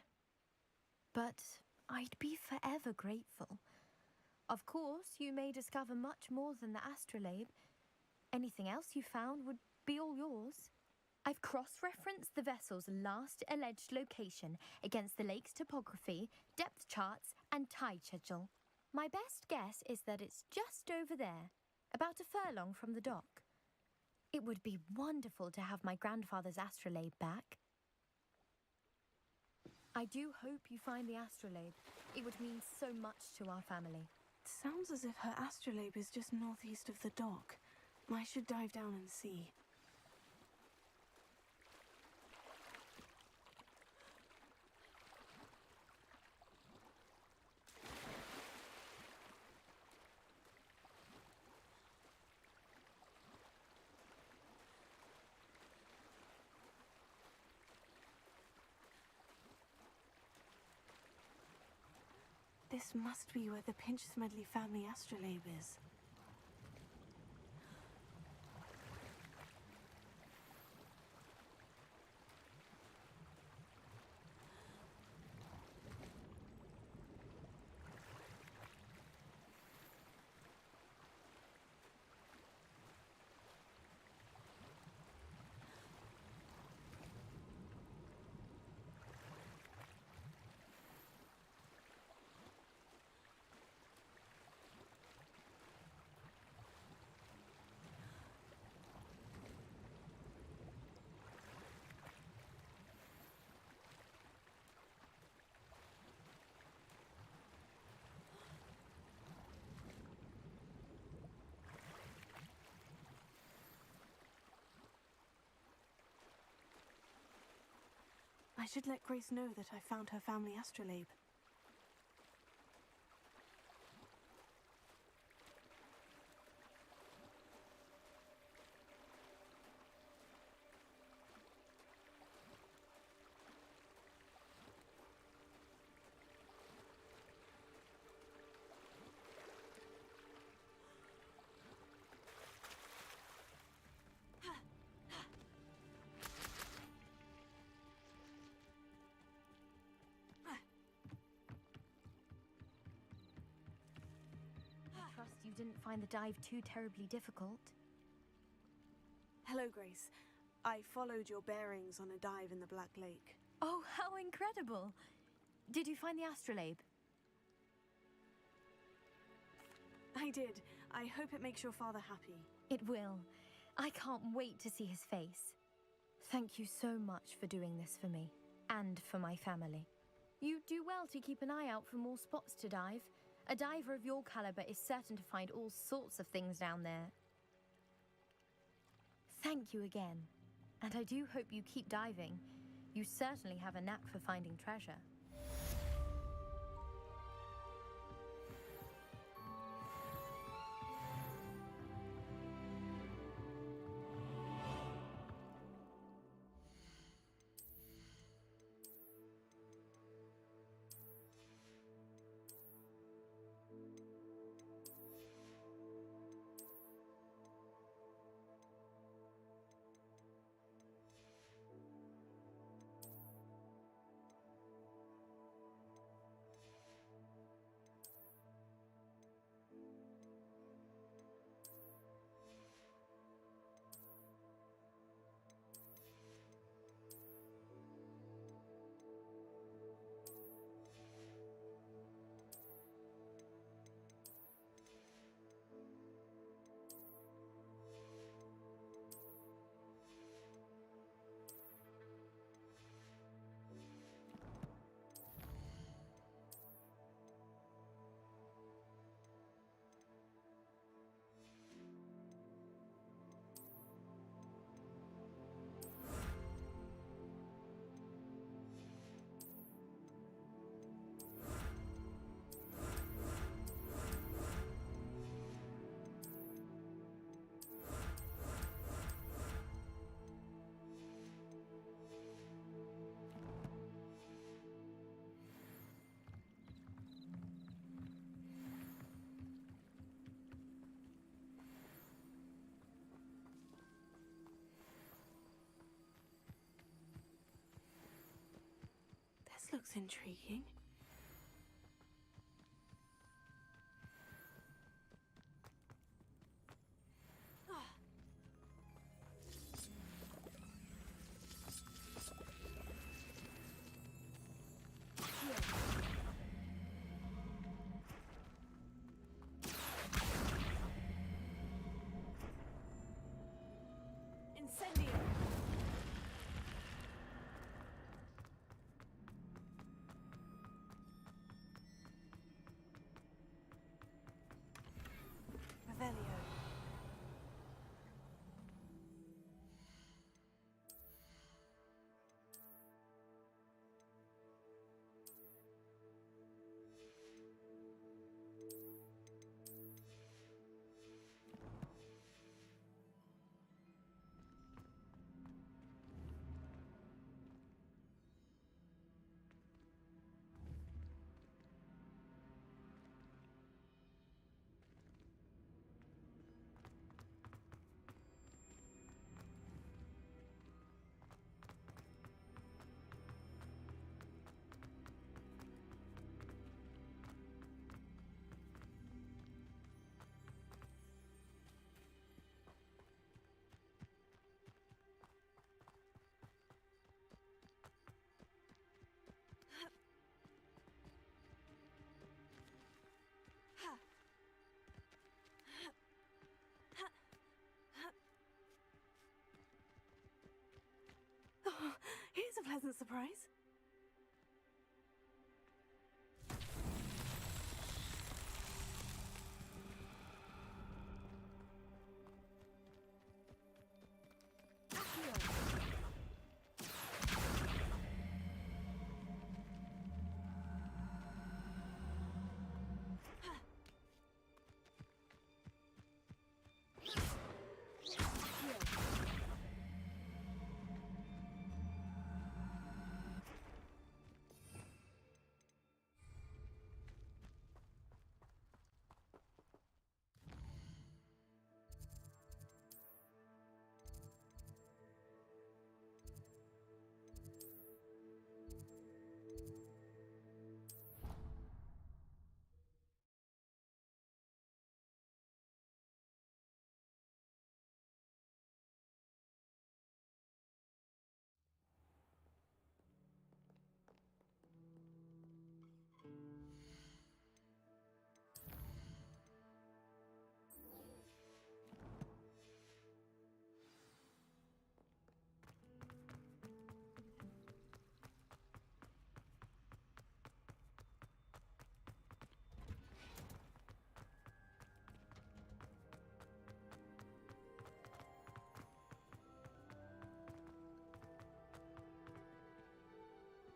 But I'd be forever grateful. Of course, you may discover much more than the astrolabe. Anything else you found would be all yours. I've cross-referenced the vessel's last alleged location against the lake's topography, depth charts, and tide schedule. My best guess is that it's just over there, about a furlong from the dock. It would be wonderful to have my grandfather's astrolabe back. I do hope you find the astrolabe. It would mean so much to our family. Sounds as if her astrolabe is just northeast of the dock. I should dive down and see. This must be where the Pinch Smedley family astrolabe is. I should let Grace know that I found her family astrolabe. You didn't find the dive too terribly difficult. Hello, Grace. I followed your bearings on a dive in the Black Lake. Oh, how incredible! Did you find the astrolabe? I did. I hope it makes your father happy. It will. I can't wait to see his face. Thank you so much for doing this for me, and for my family. You do well to keep an eye out for more spots to dive. A diver of your caliber is certain to find all sorts of things down there. Thank you again, and I do hope you keep diving. You certainly have a knack for finding treasure. This looks intriguing. surprise?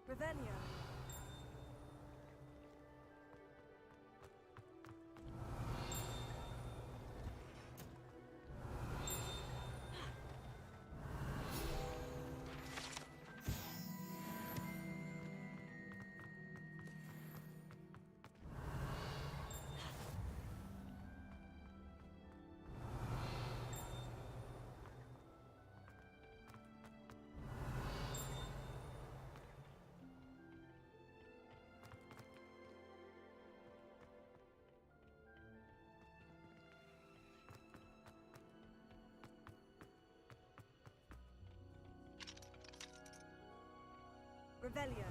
Revelio. Revelio.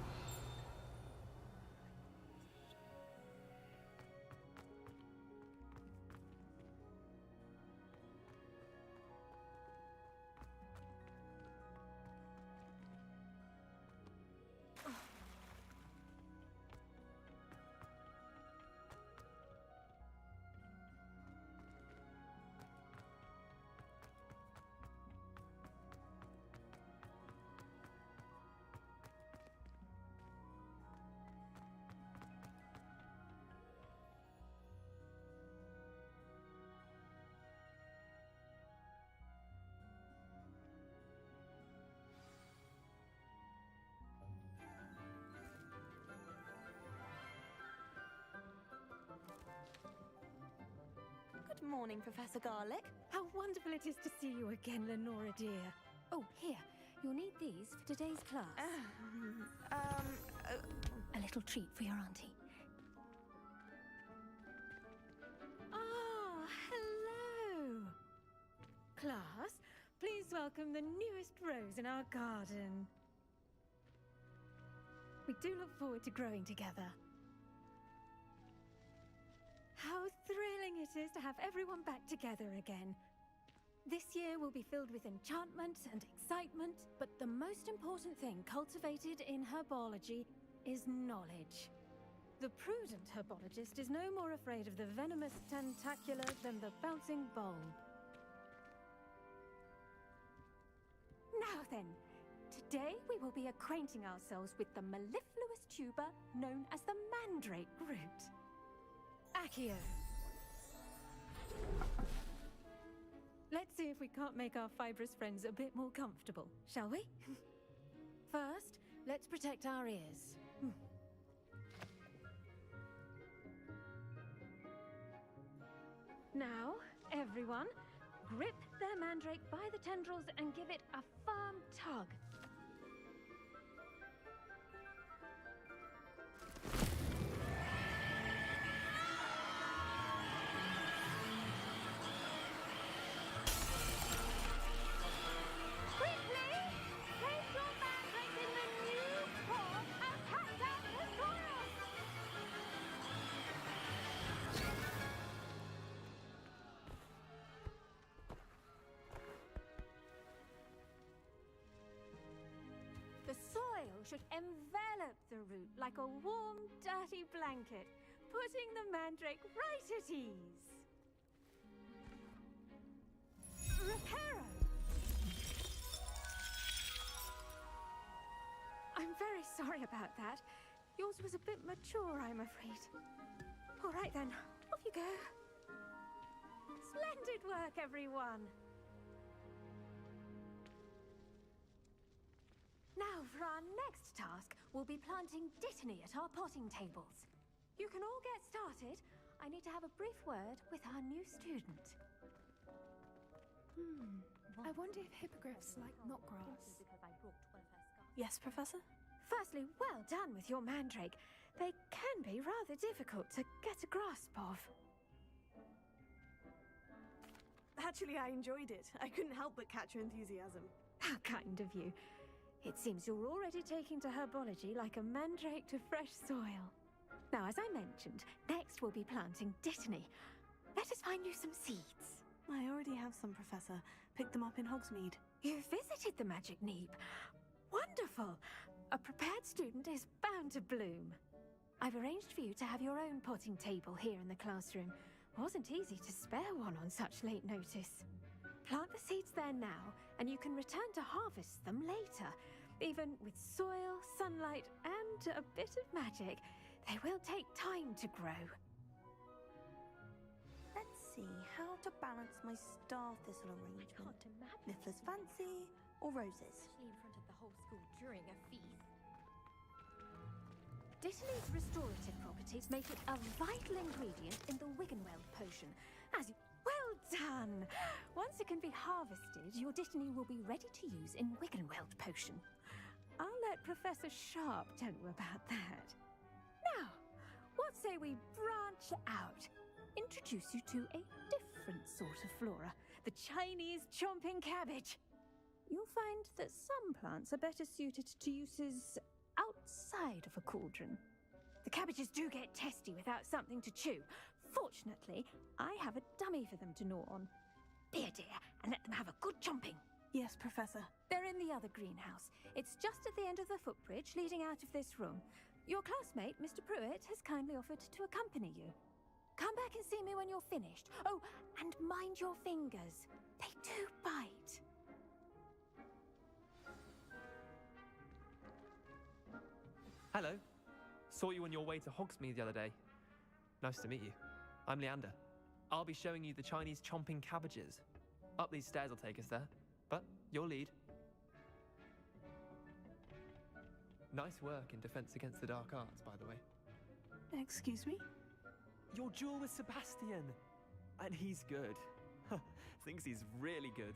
Good morning, Professor Garlick. How wonderful it is to see you again, Lenora dear. Oh, here. You'll need these for today's class. A little treat for your auntie. Ah, hello! Class, please welcome the newest rose in our garden. We do look forward to growing together. How thrilling it is to have everyone back together again. This year will be filled with enchantment and excitement, but the most important thing cultivated in herbology is knowledge. The prudent herbologist is no more afraid of the venomous tentacular than the bouncing bulb. Now then, today we will be acquainting ourselves with the mellifluous tuber known as the mandrake root. Accio. Let's see if we can't make our fibrous friends a bit more comfortable, shall we? First, let's protect our ears. Now, everyone, grip their mandrake by the tendrils and give it a firm tug. should envelop the root like a warm, dirty blanket, putting the mandrake right at ease. Reparo! I'm very sorry about that. Yours was a bit mature, I'm afraid. All right then, off you go. Splendid work, everyone! Now, for our next task, we'll be planting dittany at our potting tables. You can all get started. I need to have a brief word with our new student. I wonder if hippogriffs like knotgrass. Yes, Professor? Firstly, well done with your mandrake. They can be rather difficult to get a grasp of. Actually, I enjoyed it. I couldn't help but catch your enthusiasm. How kind of you. It seems you're already taking to herbology like a mandrake to fresh soil. Now, as I mentioned, next we'll be planting dittany. Let us find you some seeds. I already have some, Professor. Picked them up in Hogsmeade. You visited the Magic Neep. Wonderful! A prepared student is bound to bloom. I've arranged for you to have your own potting table here in the classroom. Wasn't easy to spare one on such late notice. Plant the seeds there now, and you can return to harvest them later. Even with soil, sunlight, and a bit of magic, they will take time to grow. Let's see how to balance my star thistle arrangement. Niffler's fancy or roses? Especially in front of the whole school during a feast. Dittany's restorative properties make it a vital ingredient in the Wiggenweld potion. Well done! Once it can be harvested, your dittany will be ready to use in Wiggenweld potion. I'll let Professor Sharp tell you about that. Now, what say we branch out? Introduce you to a different sort of flora, the Chinese chomping cabbage. You'll find that some plants are better suited to uses outside of a cauldron. The cabbages do get testy without something to chew. Fortunately, I have a dummy for them to gnaw on. Be a dear and let them have a good chomping. Yes, Professor. They're in the other greenhouse. It's just at the end of the footbridge leading out of this room. Your classmate, Mr. Pruitt, has kindly offered to accompany you. Come back and see me when you're finished. Oh, and mind your fingers. They do bite. Hello. Saw you on your way to Hogsmeade the other day. Nice to meet you. I'm Leander. I'll be showing you the Chinese chomping cabbages. Up these stairs will take us there, but you'll lead. Nice work in Defense Against the Dark Arts, by the way. Excuse me? Your duel with Sebastian! And he's good. Thinks he's really good.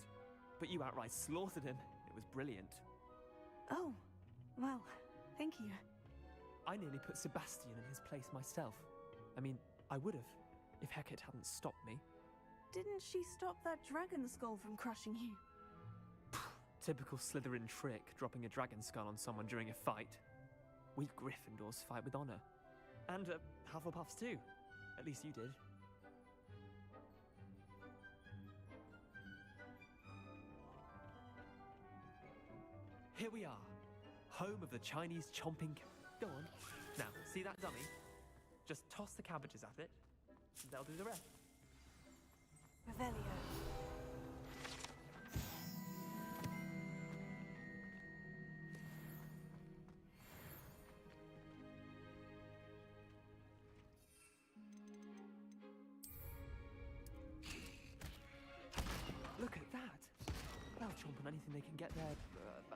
But you outright slaughtered him. It was brilliant. Oh, well, thank you. I nearly put Sebastian in his place myself. I mean, I would have, if Hecate hadn't stopped me. Didn't she stop that dragon skull from crushing you? Typical Slytherin trick, dropping a dragon skull on someone during a fight. We Gryffindors fight with honor. And Hufflepuffs too. At least you did. Here we are, home of the Chinese chomping. Go on. Now, see that dummy? Just toss the cabbages at it, and they'll do the rest. Revelio. Look at that! They'll chomp on anything they can get their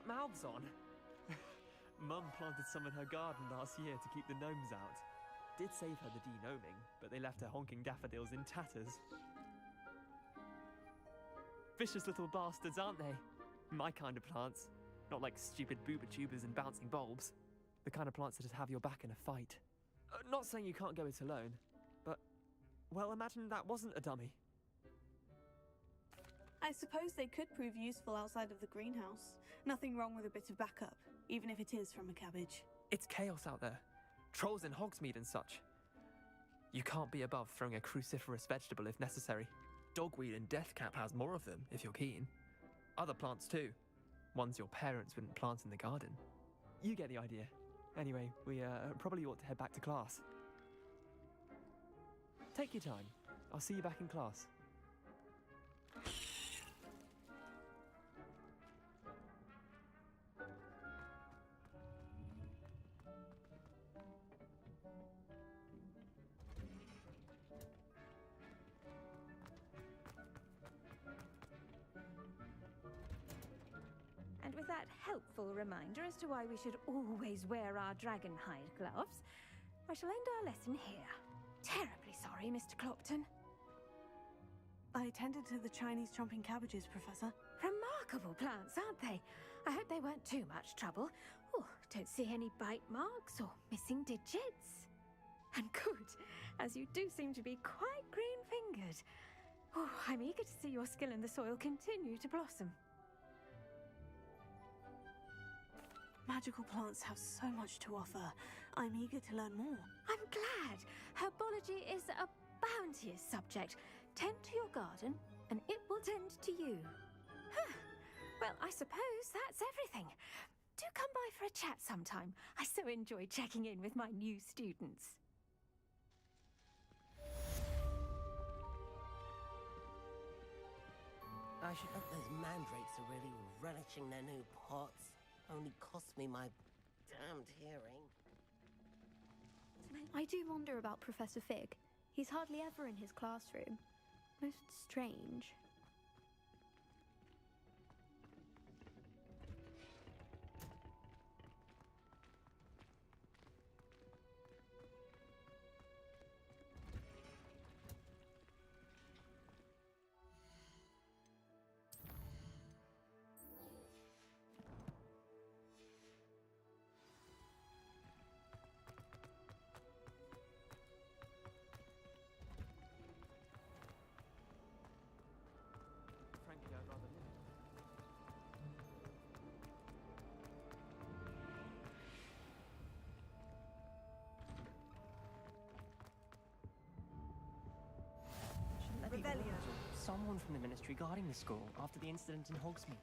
mouths on. Mum planted some in her garden last year to keep the gnomes out. Did save her the de-gnoming, but they left her honking daffodils in tatters. Vicious little bastards, aren't they? My kind of plants. Not like stupid booba tubers and bouncing bulbs. The kind of plants that'd have your back in a fight. Not saying you can't go it alone, but, well, imagine that wasn't a dummy. I suppose they could prove useful outside of the greenhouse. Nothing wrong with a bit of backup, even if it is from a cabbage. It's chaos out there. Trolls in Hogsmeade and such. You can't be above throwing a cruciferous vegetable if necessary. Dogweed and deathcap has more of them, if you're keen. Other plants too. Ones your parents wouldn't plant in the garden. You get the idea. Anyway, we probably ought to head back to class. Take your time. I'll see you back in class. And with that helpful reminder as to why we should always wear our dragon hide gloves, I shall end our lesson here. Terribly sorry, Mr. Clopton. I attended to the Chinese chomping cabbages, Professor. Remarkable plants, aren't they? I hope they weren't too much trouble. Oh, don't see any bite marks or missing digits. And good, as you do seem to be quite green-fingered. Oh, I'm eager to see your skill in the soil continue to blossom. Magical plants have so much to offer. I'm eager to learn more. I'm glad. Herbology is a bounteous subject. Tend to your garden, and it will tend to you. Huh. Well, I suppose that's everything. Do come by for a chat sometime. I so enjoy checking in with my new students. I should hope those mandrakes are really relishing their new pots. Only cost me my damned hearing. I do wonder about Professor Fig. He's hardly ever in his classroom. Most strange. Frankly, I'd rather live. Shouldn't there be Rebellion. rules or someone from the Ministry guarding the school after the incident in Hogsmeade?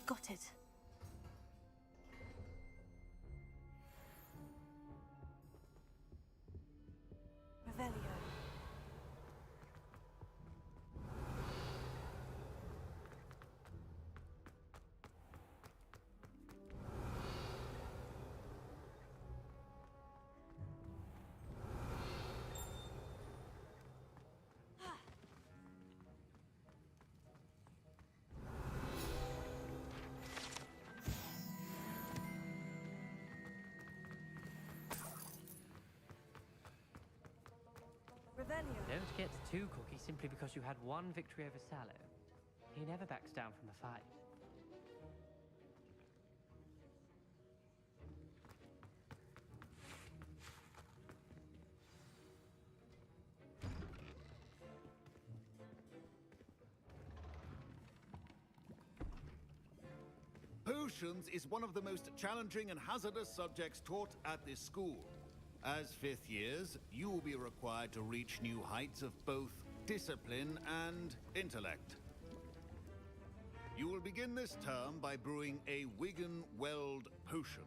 Got it. Revelio. Revelio. Don't get too cocky simply because you had one victory over Sallow. He never backs down from a fight. Potions is one of the most challenging and hazardous subjects taught at this school. As fifth years, you will be required to reach new heights of both discipline and intellect. You will begin this term by brewing a Wigan-Weld potion.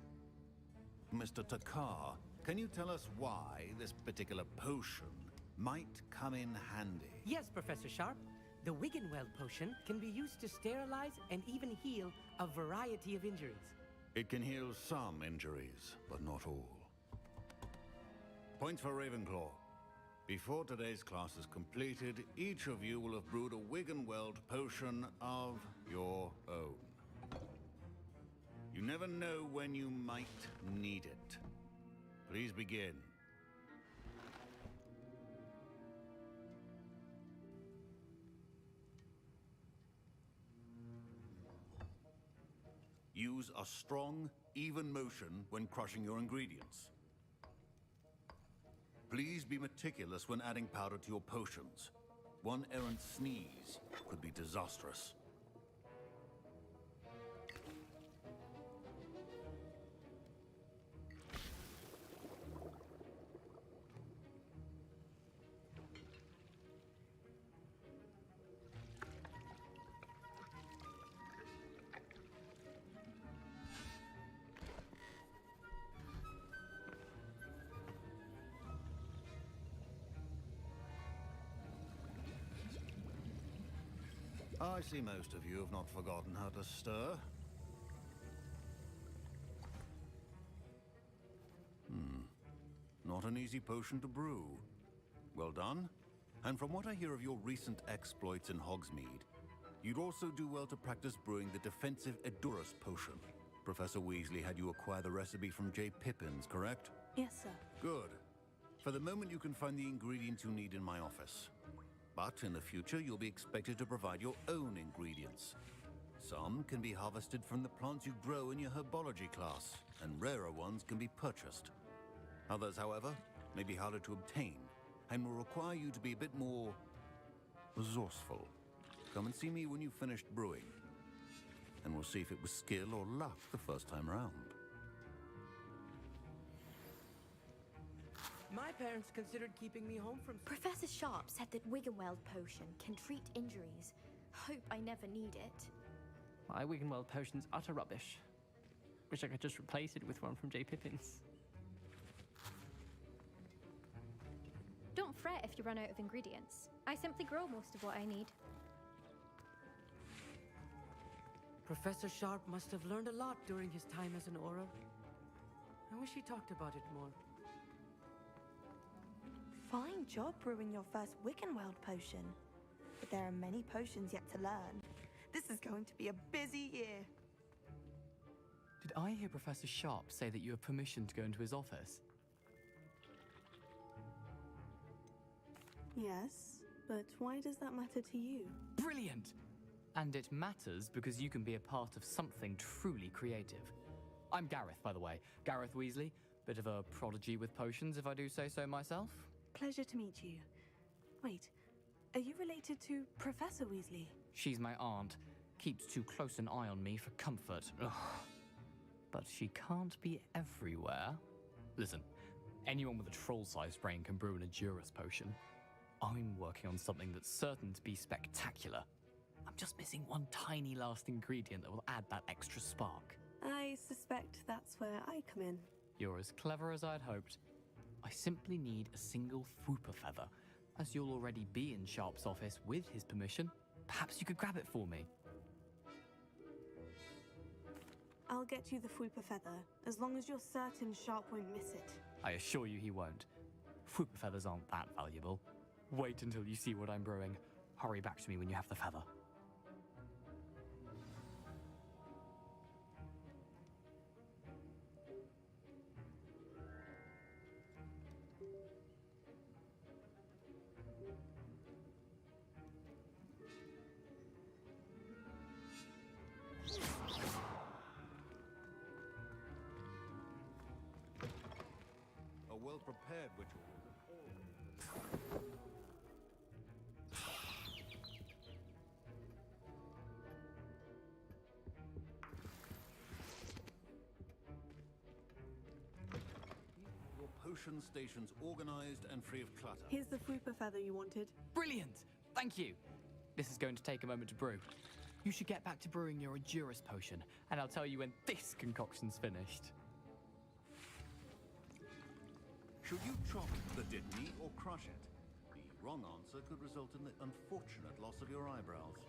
Mr. Takar, can you tell us why this particular potion might come in handy? Yes, Professor Sharp. The Wiggenweld potion can be used to sterilize and even heal a variety of injuries. It can heal some injuries, but not all. Points for Ravenclaw. Before today's class is completed, each of you will have brewed a Wiggenweld potion of your own. You never know when you might need it. Please begin. Use a strong, even motion when crushing your ingredients. Please be meticulous when adding powder to your potions. One errant sneeze could be disastrous. I see most of you have not forgotten how to stir. Not an easy potion to brew. Well done. And from what I hear of your recent exploits in Hogsmeade, you'd also do well to practice brewing the defensive Edurus potion. Professor Weasley had you acquire the recipe from J. Pippin's, correct? Yes, sir. Good. For the moment, you can find the ingredients you need in my office. But in the future, you'll be expected to provide your own ingredients. Some can be harvested from the plants you grow in your herbology class, and rarer ones can be purchased. Others, however, may be harder to obtain, and will require you to be a bit more resourceful. Come and see me when you've finished brewing, and we'll see if it was skill or luck the first time round. My parents considered keeping me home from... Professor Sharp said that Wiggenweld potion can treat injuries. Hope I never need it. My Wiggenweld potion's utter rubbish. Wish I could just replace it with one from J. Pippin's. Don't fret if you run out of ingredients. I simply grow most of what I need. Professor Sharp must have learned a lot during his time as an Auror. I wish he talked about it more. Fine job brewing your first Wiccanweld potion. But there are many potions yet to learn. This is going to be a busy year. Did I hear Professor Sharp say that you have permission to go into his office? Yes, but why does that matter to you? Brilliant! And it matters because you can be a part of something truly creative. I'm Gareth, by the way. Gareth Weasley. Bit of a prodigy with potions, if I do say so myself. Pleasure to meet you. Wait, are you related to Professor Weasley? She's my aunt. Keeps too close an eye on me for comfort. Ugh. But she can't be everywhere. Listen, anyone with a troll-sized brain can brew an Edurus potion. I'm working on something that's certain to be spectacular. I'm just missing one tiny last ingredient that will add that extra spark. I suspect that's where I come in. You're as clever as I'd hoped. I simply need a single Fwooper feather. As you'll already be in Sharp's office with his permission, perhaps you could grab it for me. I'll get you the Fwooper feather, as long as you're certain Sharp won't miss it. I assure you he won't. Fwooper feathers aren't that valuable. Wait until you see what I'm brewing. Hurry back to me when you have the feather. A well-prepared ritual. Your potion station's organized and free of clutter. Here's the Fwooper feather you wanted. Brilliant! Thank you! This is going to take a moment to brew. You should get back to brewing your Edurus potion, and I'll tell you when this concoction's finished. Should you chop the Dittany or crush it? The wrong answer could result in the unfortunate loss of your eyebrows.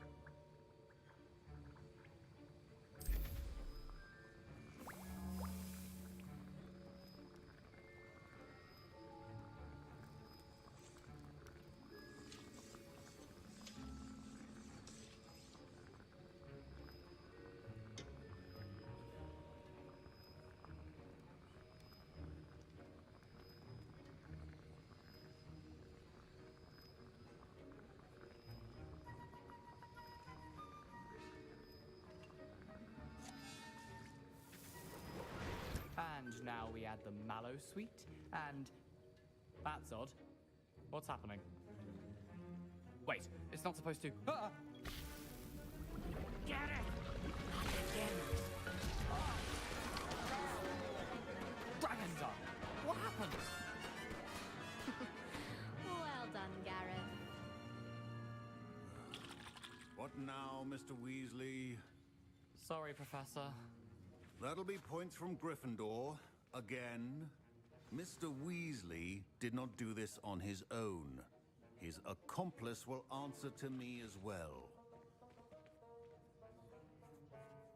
And now we add the mallow sweet, and... That's odd. What's happening? Wait, it's not supposed to... Ah! Get it! Not again. Dragons! What happened? Well done, Gareth. What now, Mr. Weasley? Sorry, Professor. That'll be points from Gryffindor. Again. Mr. Weasley did not do this on his own. His accomplice will answer to me as well.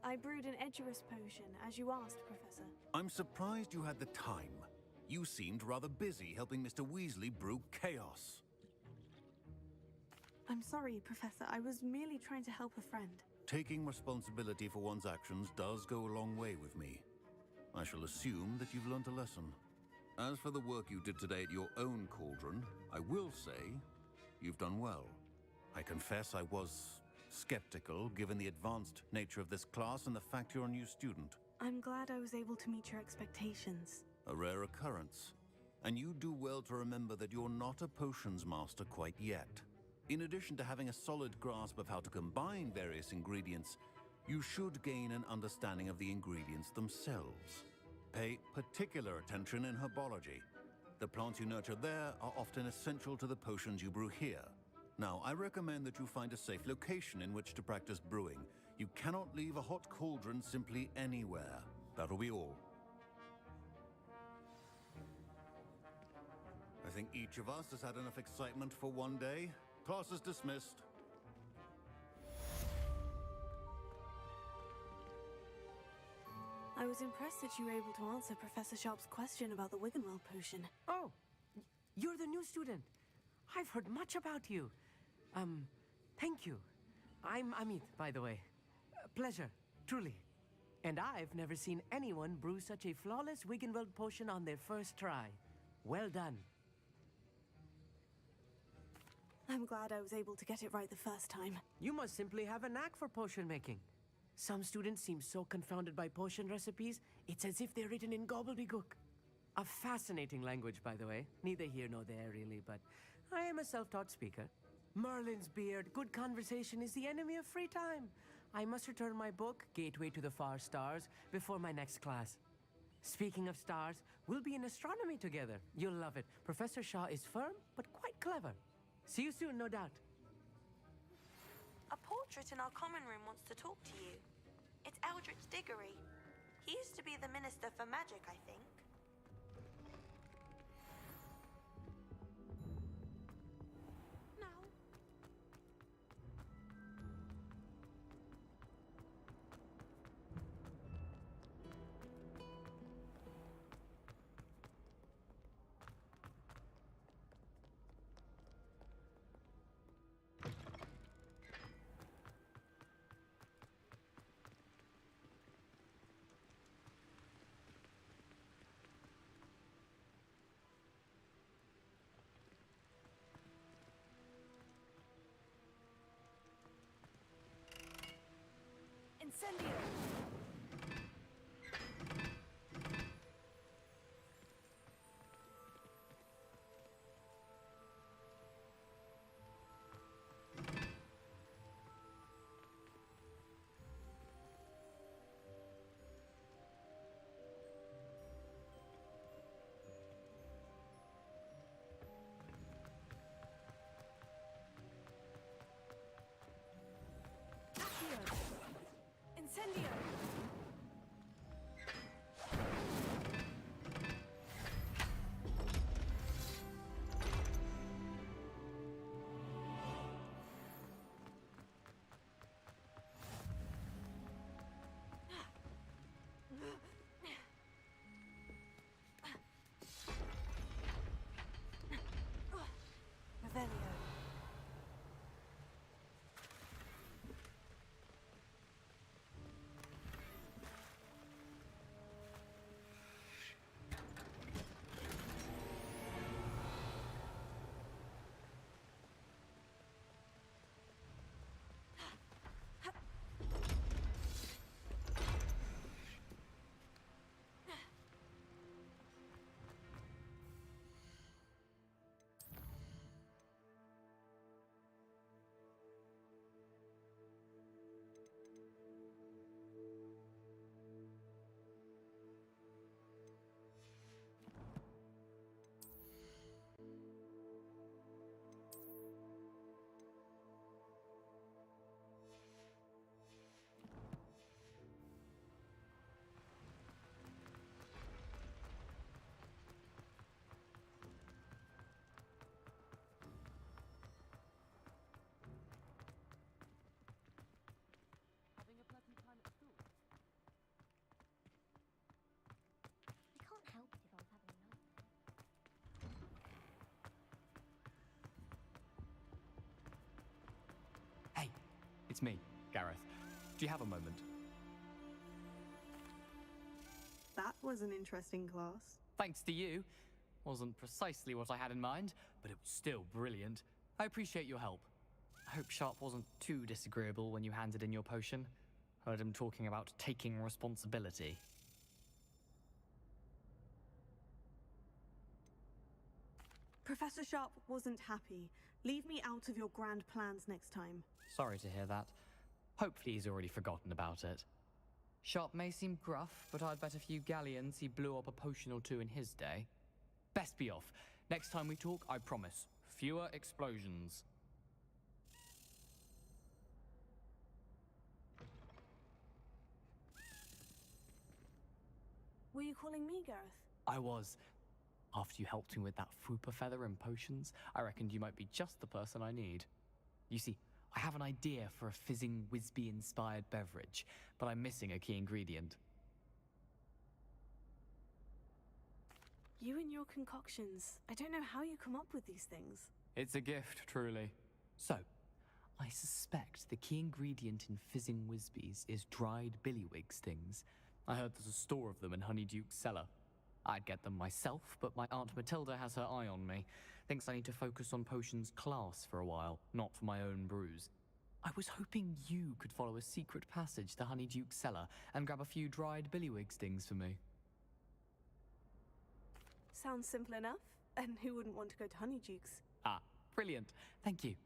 I brewed an Edgerus potion, as you asked, Professor. I'm surprised you had the time. You seemed rather busy helping Mr. Weasley brew chaos. I'm sorry, Professor. I was merely trying to help a friend. Taking responsibility for one's actions does go a long way with me. I shall assume that you've learnt a lesson. As for the work you did today at your own cauldron, I will say you've done well. I confess I was skeptical, given the advanced nature of this class and the fact you're a new student. I'm glad I was able to meet your expectations. A rare occurrence. And you do well to remember that you're not a potions master quite yet. In addition to having a solid grasp of how to combine various ingredients, you should gain an understanding of the ingredients themselves. Pay particular attention in herbology. The plants you nurture there are often essential to the potions you brew here. Now, I recommend that you find a safe location in which to practice brewing. You cannot leave a hot cauldron simply anywhere. That'll be all. I think each of us has had enough excitement for one day. Class is dismissed. I was impressed that you were able to answer Professor Sharp's question about the Wiggenweld potion. Oh, you're the new student. I've heard much about you. Thank you. I'm Amit, by the way. Pleasure, truly. And I've never seen anyone brew such a flawless Wiggenweld potion on their first try. Well done. I'm glad I was able to get it right the first time. You must simply have a knack for potion making. Some students seem so confounded by potion recipes, it's as if they're written in gobbledygook. A fascinating language, by the way. Neither here nor there, really, but I am a self-taught speaker. Merlin's beard, good conversation is the enemy of free time. I must return my book, Gateway to the Far Stars, before my next class. Speaking of stars, we'll be in astronomy together. You'll love it. Professor Shaw is firm, but quite clever. See you soon, no doubt. A portrait in our common room wants to talk to you. It's Eldritch Diggory. He used to be the Minister for Magic, I think. Incendio! Incendio! It's me, Gareth. Do you have a moment? That was an interesting class. Thanks to you. Wasn't precisely what I had in mind, but it was still brilliant. I appreciate your help. I hope Sharp wasn't too disagreeable when you handed in your potion. Heard him talking about taking responsibility. Professor Sharp wasn't happy. Leave me out of your grand plans next time. Sorry to hear that. Hopefully he's already forgotten about it. Sharp may seem gruff, but I'd bet a few galleons he blew up a potion or two in his day. Best be off. Next time we talk, I promise. Fewer explosions. Were you calling me, Gareth? I was. After you helped me with that Fupa feather and potions, I reckoned you might be just the person I need. You see, I have an idea for a fizzing Whizbee-inspired beverage, but I'm missing a key ingredient. You and your concoctions. I don't know how you come up with these things. It's a gift, truly. So, I suspect the key ingredient in fizzing Whizbees is dried billywig stings. I heard there's a store of them in Honeyduke's cellar. I'd get them myself, but my Aunt Matilda has her eye on me. Thinks I need to focus on potions class for a while, not for my own brews. I was hoping you could follow a secret passage to Honeyduke's cellar and grab a few dried billywig stings for me. Sounds simple enough. And who wouldn't want to go to Honeyduke's? Ah, brilliant. Thank you.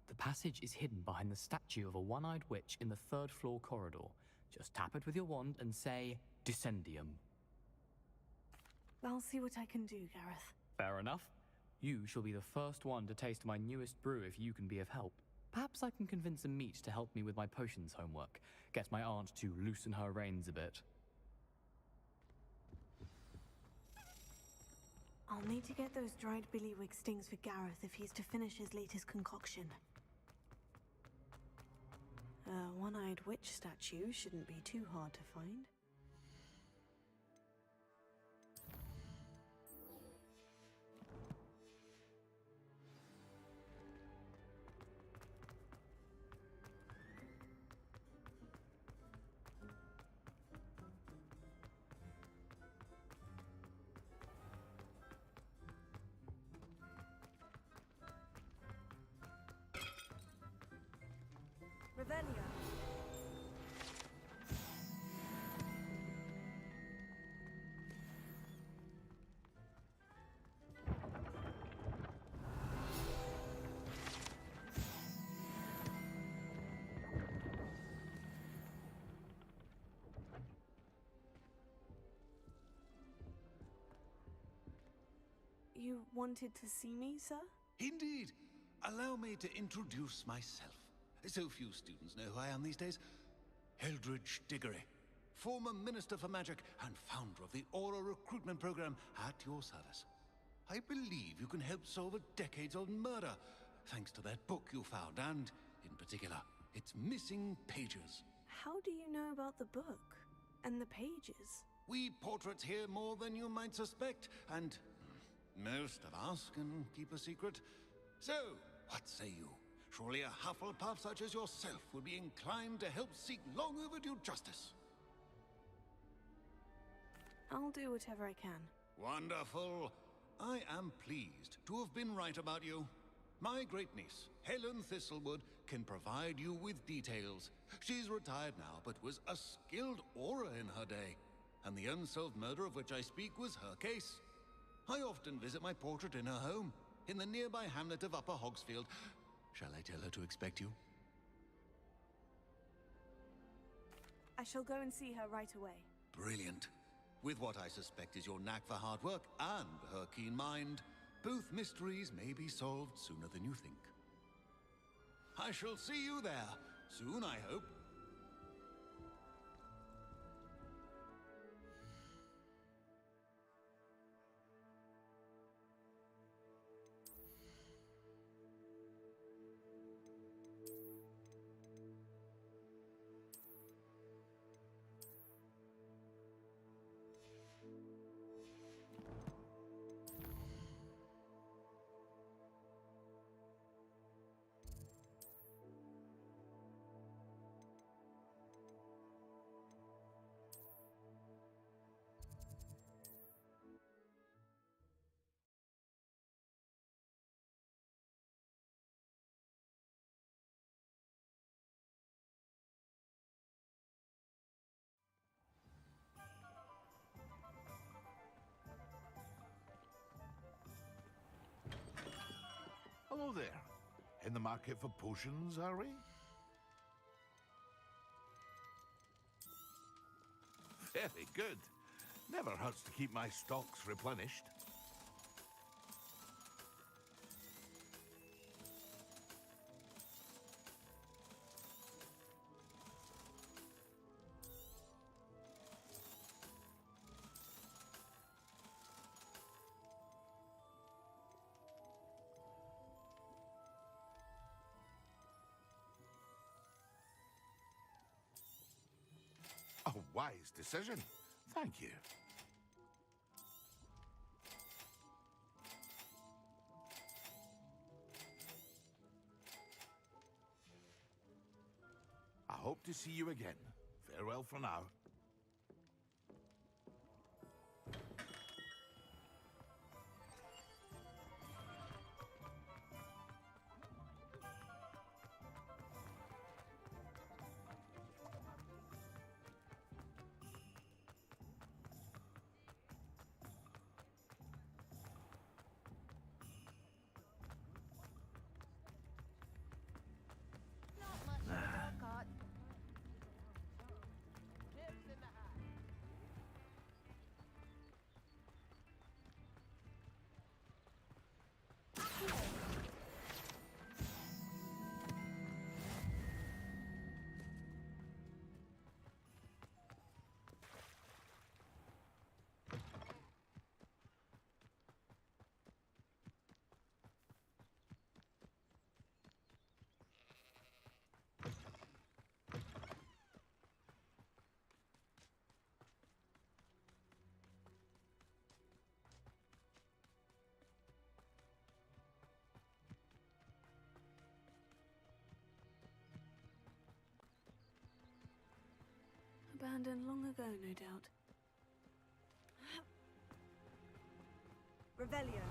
The passage is hidden behind the statue of a one-eyed witch in the third-floor corridor. Just tap it with your wand and say, Descendium. I'll see what I can do, Gareth. Fair enough. You shall be the first one to taste my newest brew if you can be of help. Perhaps I can convince a meat to help me with my potions homework. Get my aunt to loosen her reins a bit. I'll need to get those dried billywig stings for Gareth if he's to finish his latest concoction. A one-eyed witch statue shouldn't be too hard to find. Revelio. You wanted to see me, sir? Indeed. Allow me to introduce myself. So few students know who I am these days. Eldridge Diggory, former Minister for Magic and founder of the Aura Recruitment Program at your service. I believe you can help solve a decades-old murder, thanks to that book you found, and, in particular, its missing pages. How do you know about the book? And the pages? We portraits hear more than you might suspect, and most of us can keep a secret. So, what say you? Surely a Hufflepuff such as yourself would be inclined to help seek long overdue justice. I'll do whatever I can. Wonderful. I am pleased to have been right about you. My great-niece, Helen Thistlewood, can provide you with details. She's retired now, but was a skilled aura in her day. And the unsolved murder of which I speak was her case. I often visit my portrait in her home, in the nearby hamlet of Upper Hogsfield. Shall I tell her to expect you? I shall go and see her right away. Brilliant. With what I suspect is your knack for hard work and her keen mind, both mysteries may be solved sooner than you think. I shall see you there, soon I hope. Hello there. In the market for potions, are we? Very good. Never hurts to keep my stocks replenished. A wise decision. Thank you. I hope to see you again. Farewell for now. Not much of a dog cart. Abandoned long ago, no doubt. Revelio.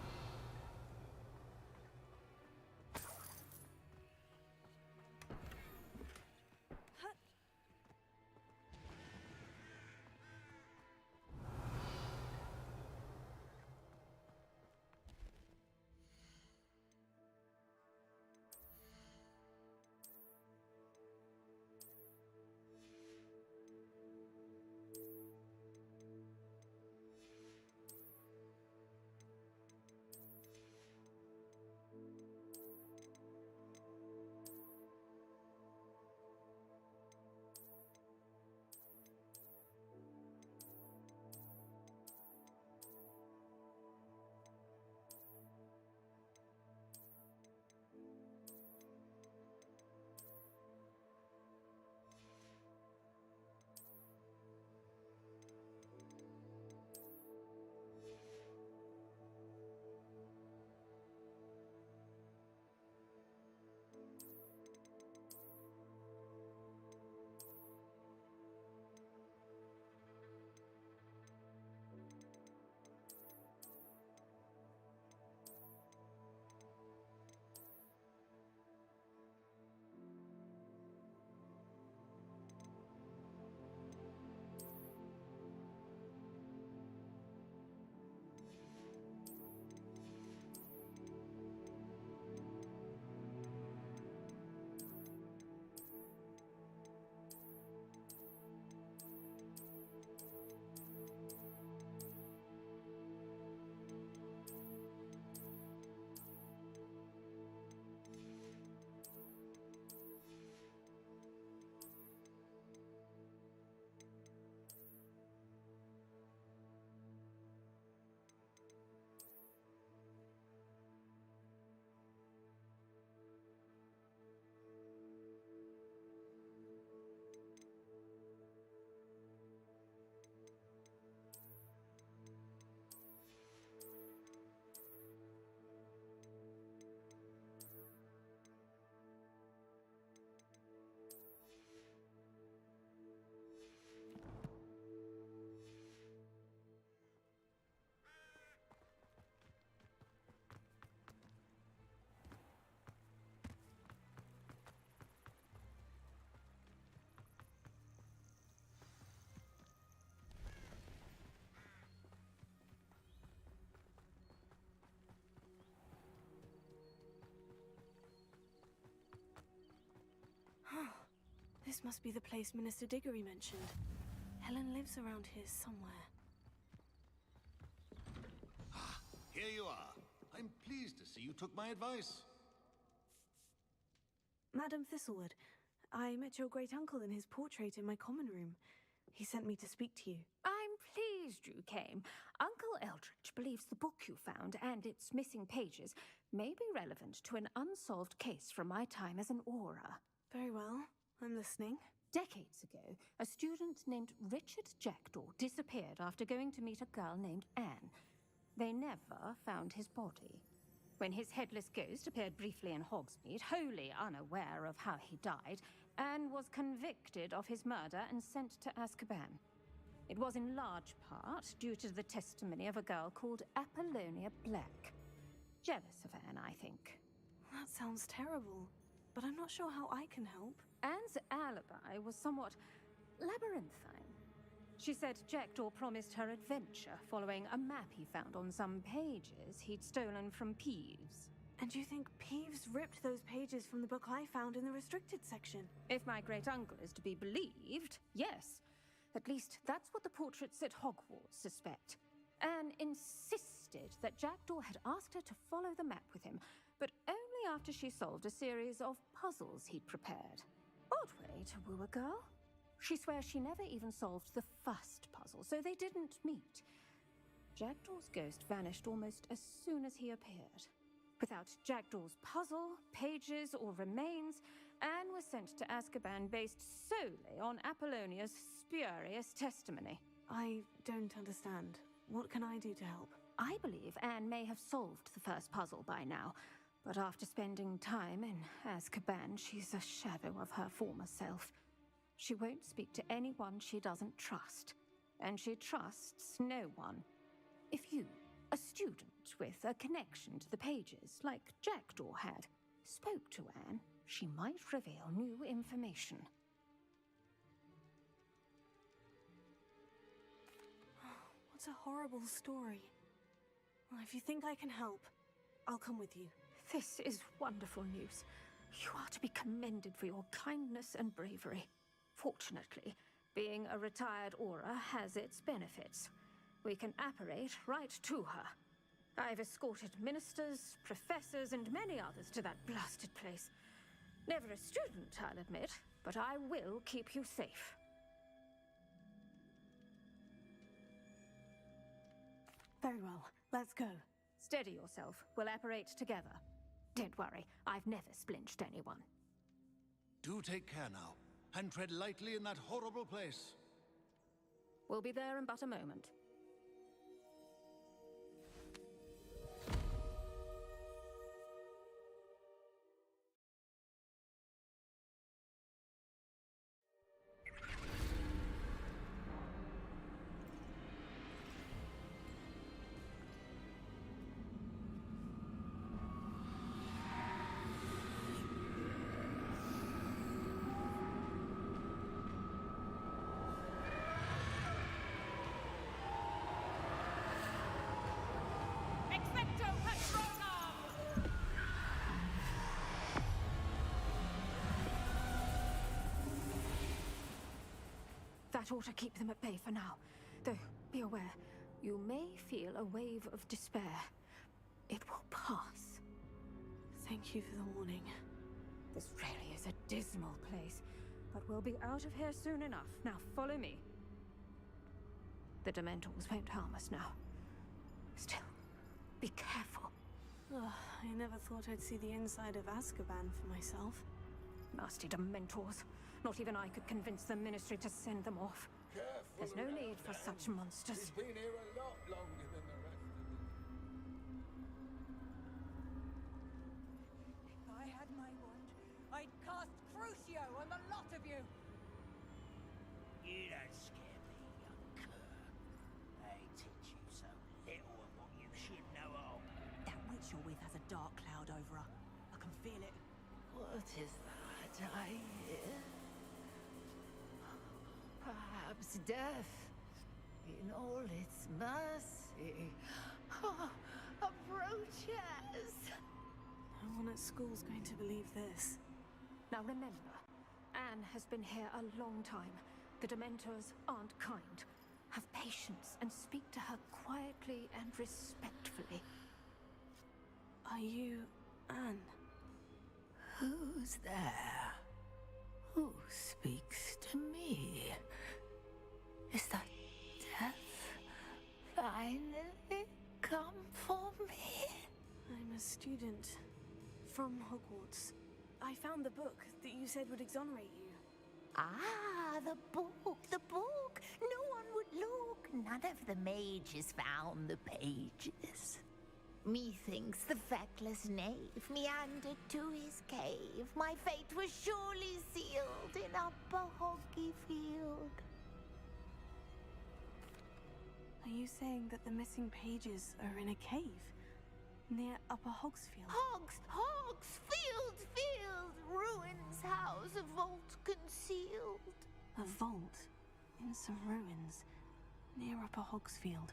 This must be the place Minister Diggory mentioned. Helen lives around here somewhere. Here you are. I'm pleased to see you took my advice. Madam Thistlewood, I met your great-uncle in his portrait in my common room. He sent me to speak to you. I'm pleased you came. Uncle Eldridge believes the book you found and its missing pages may be relevant to an unsolved case from my time as an Auror. Very well. I'm listening. Decades ago, a student named Richard Jackdaw disappeared after going to meet a girl named Anne. They never found his body. When his headless ghost appeared briefly in Hogsmeade, wholly unaware of how he died, Anne was convicted of his murder and sent to Azkaban. It was in large part due to the testimony of a girl called Apollonia Black. Jealous of Anne, I think. That sounds terrible, but I'm not sure how I can help. Anne's alibi was somewhat labyrinthine. She said Jackdaw promised her adventure following a map he found on some pages he'd stolen from Peeves. And you think Peeves ripped those pages from the book I found in the restricted section? If my great-uncle is to be believed, yes. At least that's what the portraits at Hogwarts suspect. Anne insisted that Jackdaw had asked her to follow the map with him, but only after she solved a series of puzzles he'd prepared. Odd way to woo a girl. She swears she never even solved the first puzzle, so they didn't meet. Jackdaw's ghost vanished almost as soon as he appeared. Without Jackdaw's puzzle, pages, or remains, Anne was sent to Azkaban based solely on Apollonia's spurious testimony. I don't understand. What can I do to help? I believe Anne may have solved the first puzzle by now, but after spending time in Azkaban, she's a shadow of her former self. She won't speak to anyone she doesn't trust, and she trusts no one. If you, a student with a connection to the pages, like Jackdaw had, spoke to Anne, she might reveal new information. What a horrible story. Well, if you think I can help, I'll come with you. This is wonderful news. You are to be commended for your kindness and bravery. Fortunately, being a retired Auror has its benefits. We can apparate right to her. I've escorted ministers, professors, and many others to that blasted place. Never a student, I'll admit, but I will keep you safe. Very well. Let's go. Steady yourself. We'll apparate together. Don't worry, I've never splinched anyone. Do take care now, and tread lightly in that horrible place. We'll be there in but a moment. That ought to keep them at bay for now. Though, be aware, you may feel a wave of despair. It will pass. Thank you for the warning. This really is a dismal place, but we'll be out of here soon enough. Now, follow me. The Dementors won't harm us now. Still, be careful. I never thought I'd see the inside of Azkaban for myself. Nasty Dementors. Not even I could convince the Ministry to send them off. Careful. There's no need for such monsters. He's been here a lot longer than the rest of them. If I had my wand, I'd cast Crucio on the lot of you! You don't scare me, young cur. They teach you so little of what you should know of. That witch you're with has a dark cloud over her. I can feel it. What is that I hear? Perhaps death, in all its mercy, approaches. No one at school's going to believe this. Now remember, Anne has been here a long time. The Dementors aren't kind. Have patience and speak to her quietly and respectfully. Are you Anne? Who's there? Who speaks to me? Is that death finally come for me? I'm a student from Hogwarts. I found the book that you said would exonerate you. Ah, the book, the book. No one would look. None of the mages found the pages. Methinks the feckless knave meandered to his cave. My fate was surely sealed in Upper Hoggy Field. Are you saying that the missing pages are in a cave near Upper Hogsfield? Hogsfield, ruins house, a vault concealed. A vault in some ruins near Upper Hogsfield.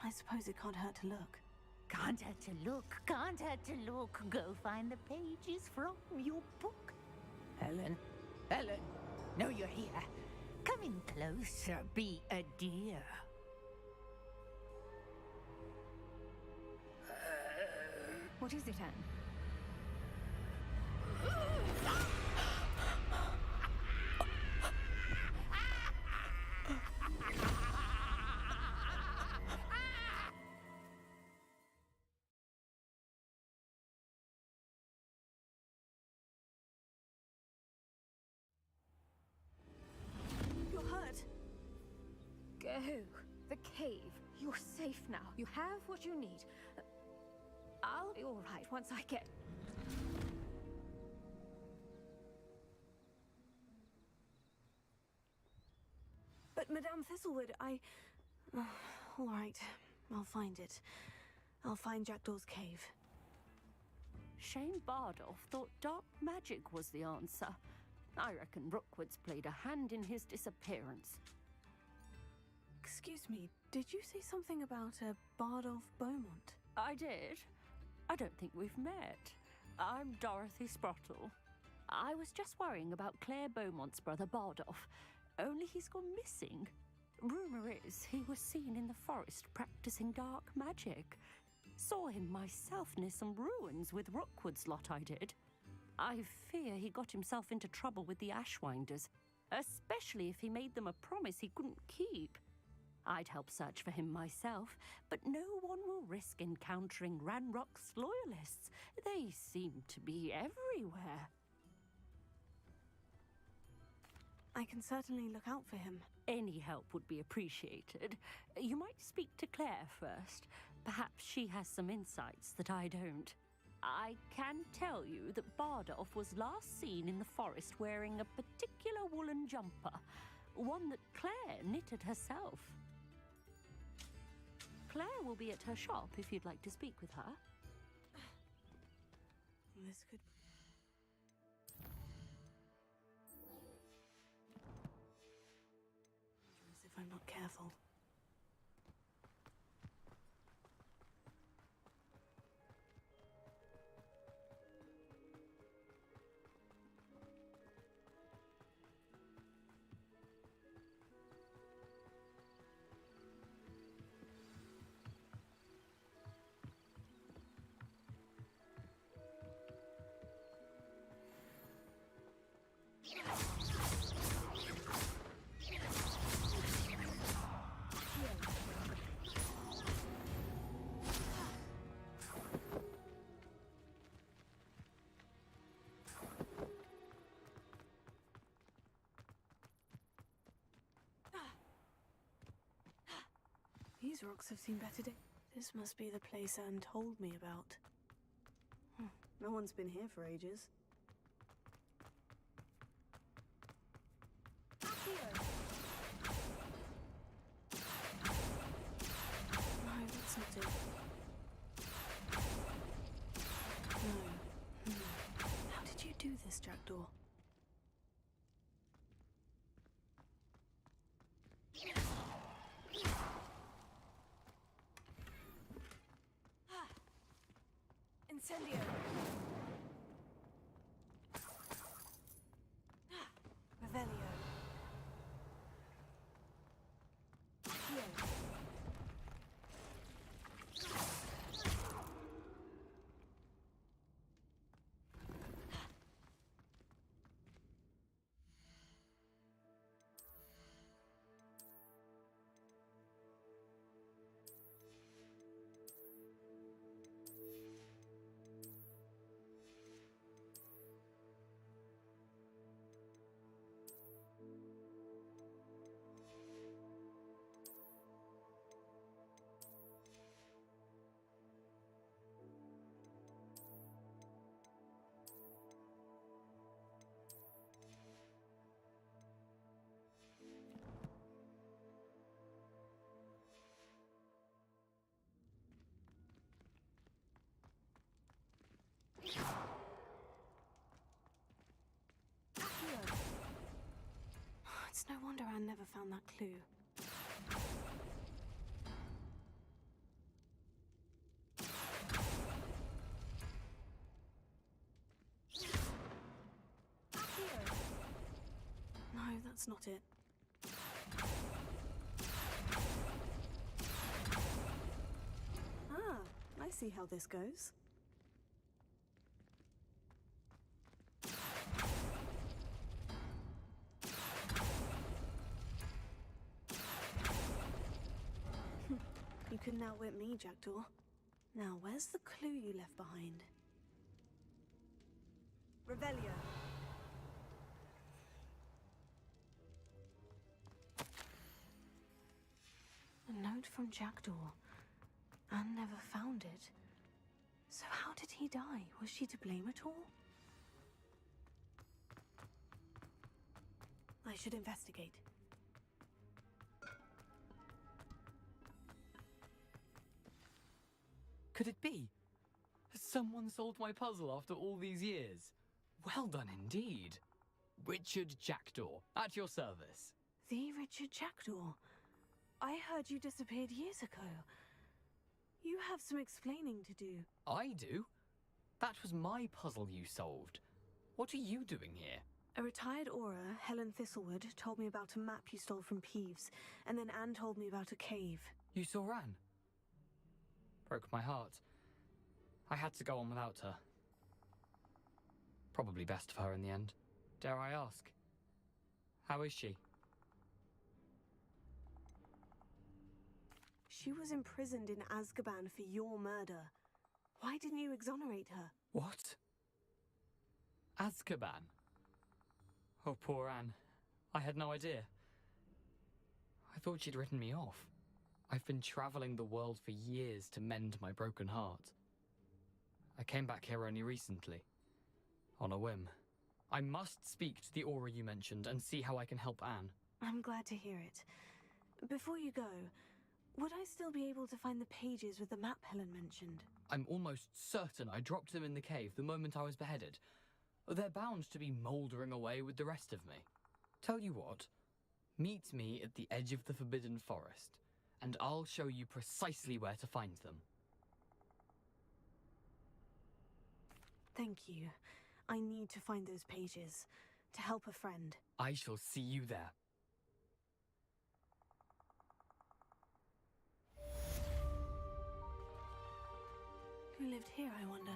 I suppose it can't hurt to look. Can't hurt to look, can't hurt to look. Go find the pages from your book. Helen, no, you're here. Come in closer, be a dear. What is it, Anne? You're hurt. Go. The cave. You're safe now. You have what you need. I'll be all right once I get... But Madame Thistlewood, all right, I'll find it. I'll find Jackdaw's cave. Shane Bardolph thought dark magic was the answer. I reckon Rookwood's played a hand in his disappearance. Excuse me, did you say something about a Bardolph Beaumont? I did. I don't think we've met. I'm Dorothy Sprottle. I was just worrying about Claire Beaumont's brother Bardolph, only he's gone missing. Rumour is he was seen in the forest practicing dark magic. Saw him myself near some ruins with Rookwood's lot I did. I fear he got himself into trouble with the Ashwinders, especially if he made them a promise he couldn't keep. I'd help search for him myself, but no one will risk encountering Ranrock's loyalists. They seem to be everywhere. I can certainly look out for him. Any help would be appreciated. You might speak to Claire first. Perhaps she has some insights that I don't. I can tell you that Bardolph was last seen in the forest wearing a particular woolen jumper, one that Claire knitted herself. Claire will be at her shop if you'd like to speak with her. This could... dangerous if I'm not careful. These rocks have seen better days. This must be the place Anne told me about. No one's been here for ages. No, that's not it. No. How did you do this, Jackdaw? Incendio. It's no wonder Anne never found that clue. No, that's not it. Ah, I see how this goes. You couldn't outwit me, Jackdaw. Now, where's the clue you left behind? Revelio. A note from Jackdaw. Anne never found it. So how did he die? Was she to blame at all? I should investigate. Could it be? Has someone solved my puzzle after all these years? Well done indeed. Richard Jackdaw, at your service. The Richard Jackdaw. I heard you disappeared years ago. You have some explaining to do. I do? That was my puzzle you solved. What are you doing here? A retired Aura, Helen Thistlewood, told me about a map you stole from Peeves, and then Anne told me about a cave. You saw Anne? Broke my heart. I had to go on without her. Probably best for her in the end. Dare I ask? How is she? She was imprisoned in Azkaban for your murder. Why didn't you exonerate her? What? Azkaban? Oh, poor Anne. I had no idea. I thought she'd written me off. I've been traveling the world for years to mend my broken heart. I came back here only recently. On a whim. I must speak to the Aura you mentioned and see how I can help Anne. I'm glad to hear it. Before you go, would I still be able to find the pages with the map Helen mentioned? I'm almost certain I dropped them in the cave the moment I was beheaded. They're bound to be mouldering away with the rest of me. Tell you what, meet me at the edge of the Forbidden Forest, and I'll show you precisely where to find them. Thank you. I need to find those pages to help a friend. I shall see you there. Who lived here, I wonder?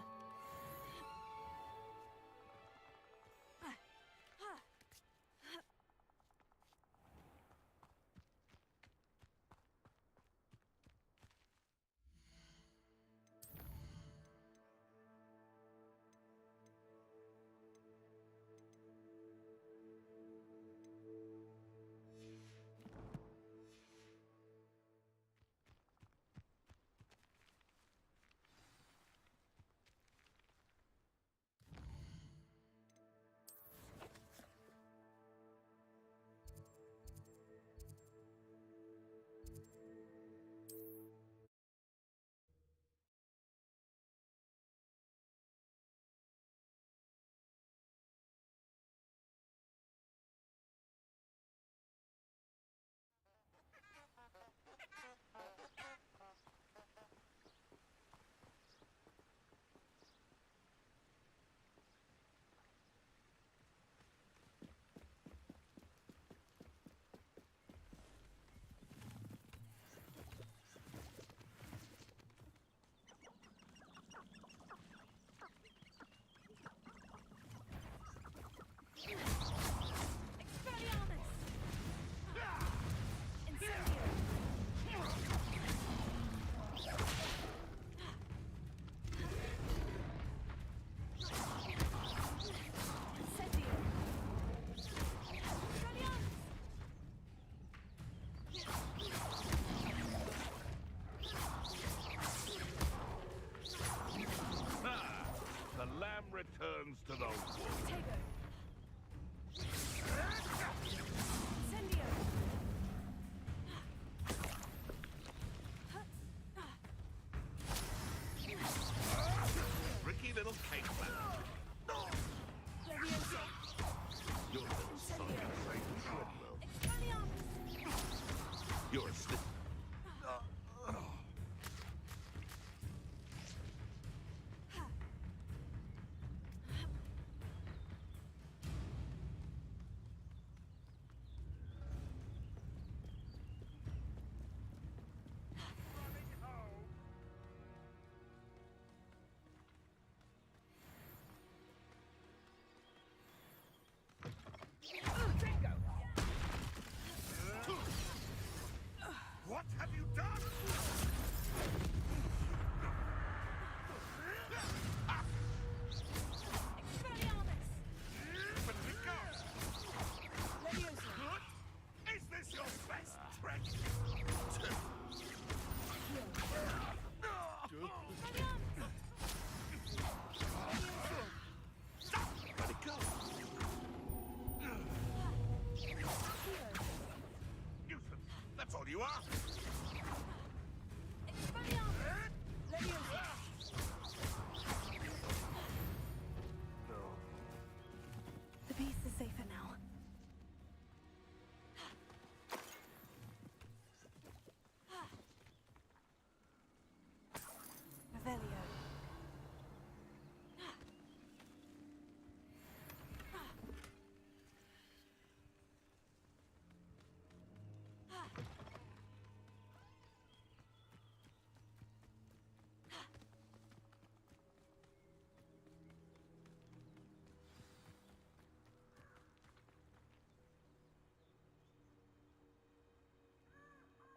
Returns to the wolf. Tricky little cake man. Your little son is a treadmill.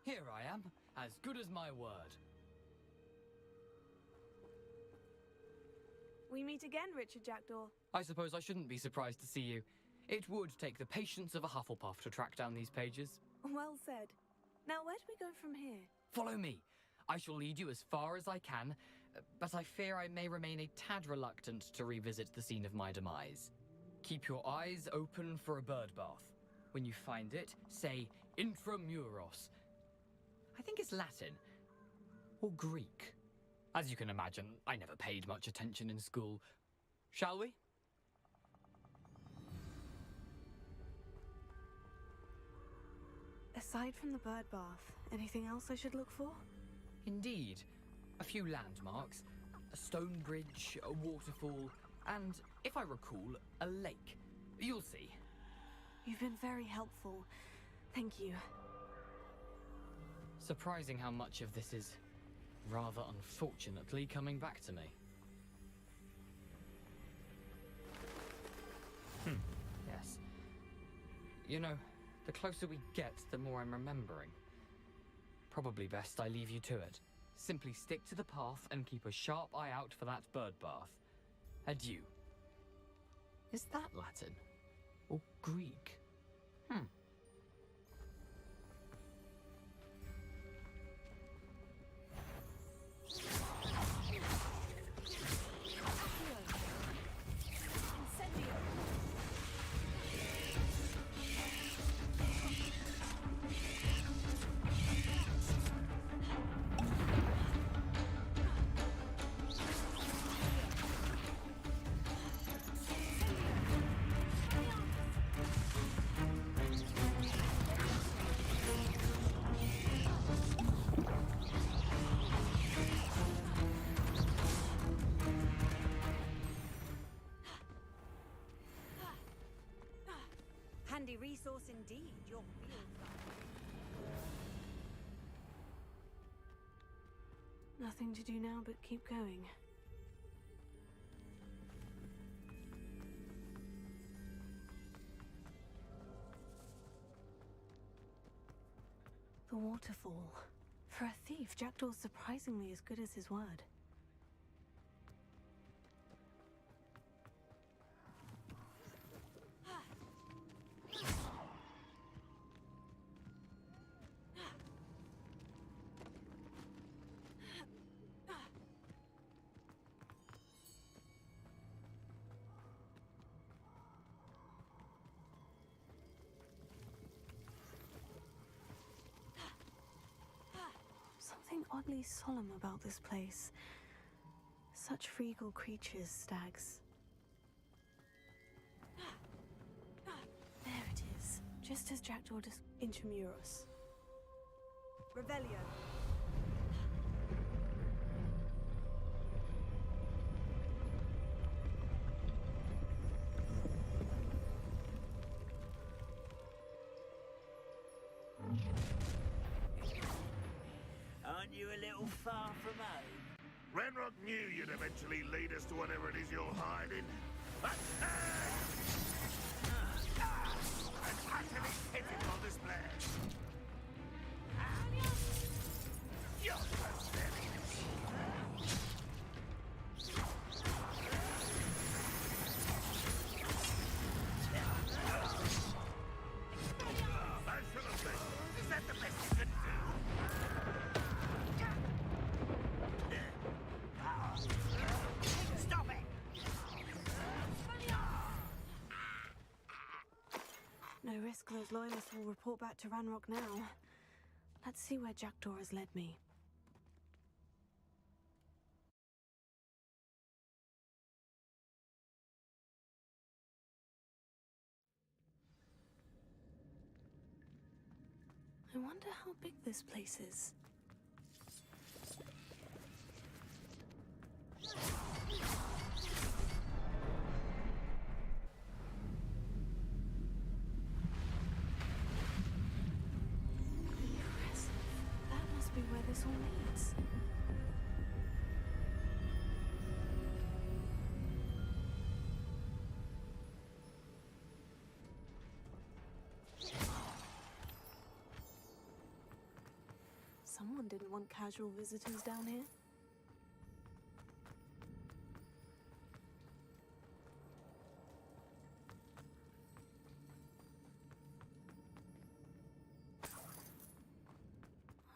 Here I am, as good as my word. We meet again, Richard Jackdaw. I suppose I shouldn't be surprised to see you. It would take the patience of a Hufflepuff to track down these pages. Well said. Now, where do we go from here? Follow me. I shall lead you as far as I can, but I fear I may remain a tad reluctant to revisit the scene of my demise. Keep your eyes open for a bird bath. When you find it, say intramuros. I think it's Latin. Or Greek. As you can imagine, I never paid much attention in school. Shall we? Aside from the bird bath, anything else I should look for? Indeed. A few landmarks, a stone bridge, a waterfall, and, if I recall, a lake. You'll see. You've been very helpful. Thank you. Surprising how much of this is, rather unfortunately, coming back to me. Yes. You know, the closer we get, the more I'm remembering. Probably best I leave you to it. Simply stick to the path and keep a sharp eye out for that bird bath. Adieu. Is that Latin? Or Greek? Handy resource indeed, your field guide. Nothing to do now but keep going. The waterfall. For a thief, Jackdaw's surprisingly as good as his word. Something oddly solemn about this place. Such regal creatures, stags. There it is, just as Jackdaw intramuros. Revelio. Aren't you a little far from home? Renrock knew you'd eventually lead us to whatever it is you're hiding. Attack! An utterly pitiful display. You're pathetic. I should have been. Is that the best you can do? Stop it! No risk those loyalists will report back to Ranrock now. Let's see where Jackdaw has led me. I wonder how big this place is. Impressive. That must be where this all leads. someone didn't want casual visitors down here.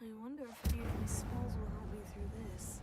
I wonder if any of my spells will help me through this.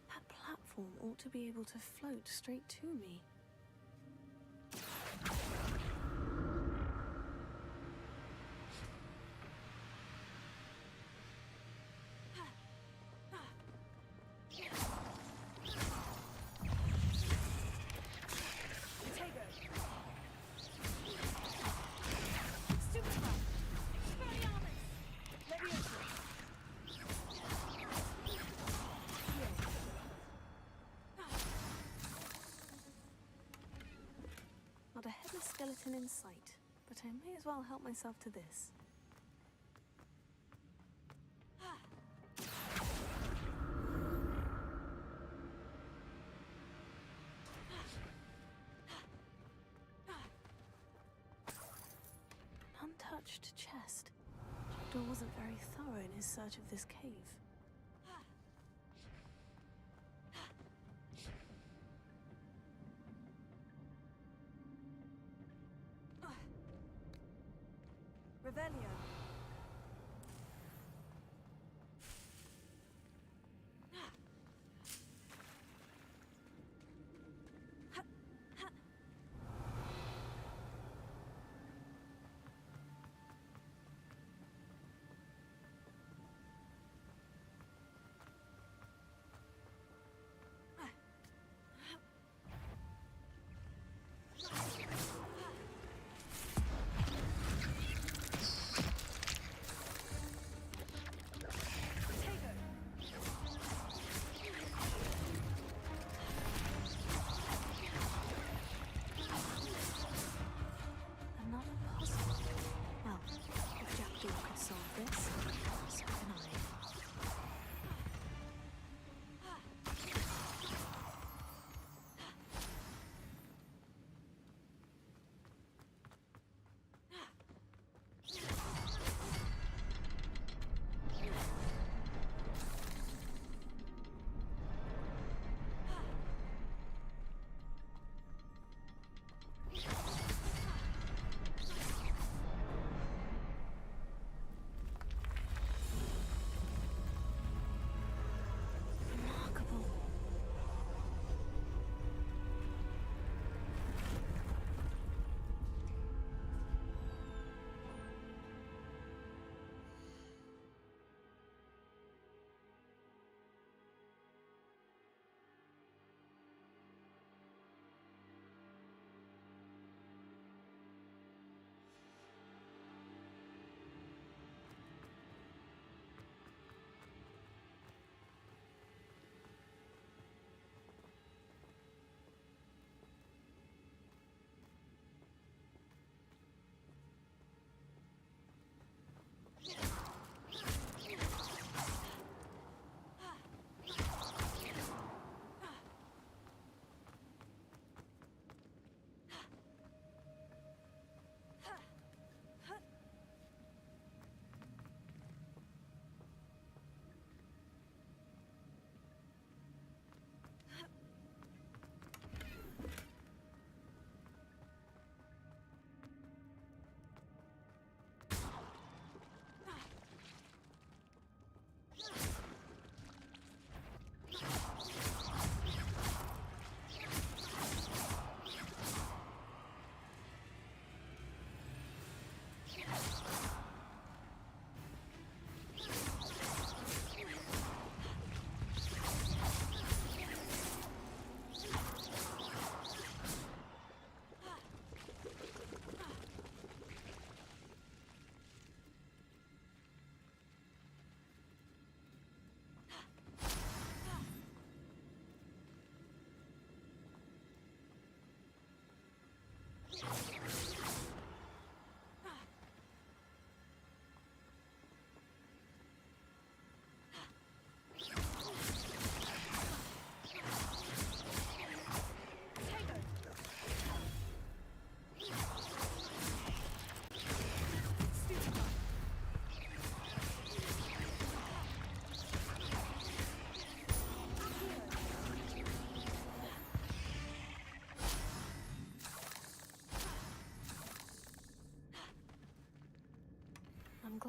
That platform ought to be able to float straight to me. Not a headless skeleton in sight, but I may as well help myself to this. An untouched chest. Jackdaw wasn't very thorough in his search of this cave. Revelio.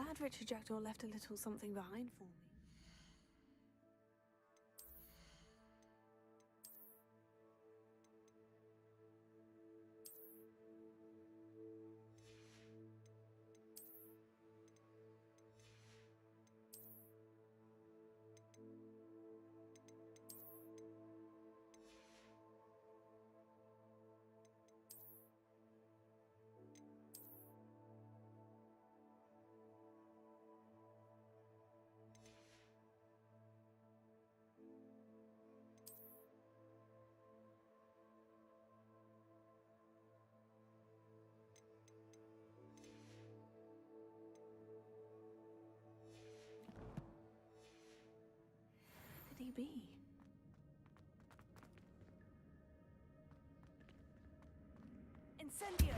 glad Richard Jackdaw left a little something behind for me. Could he be? Incendio!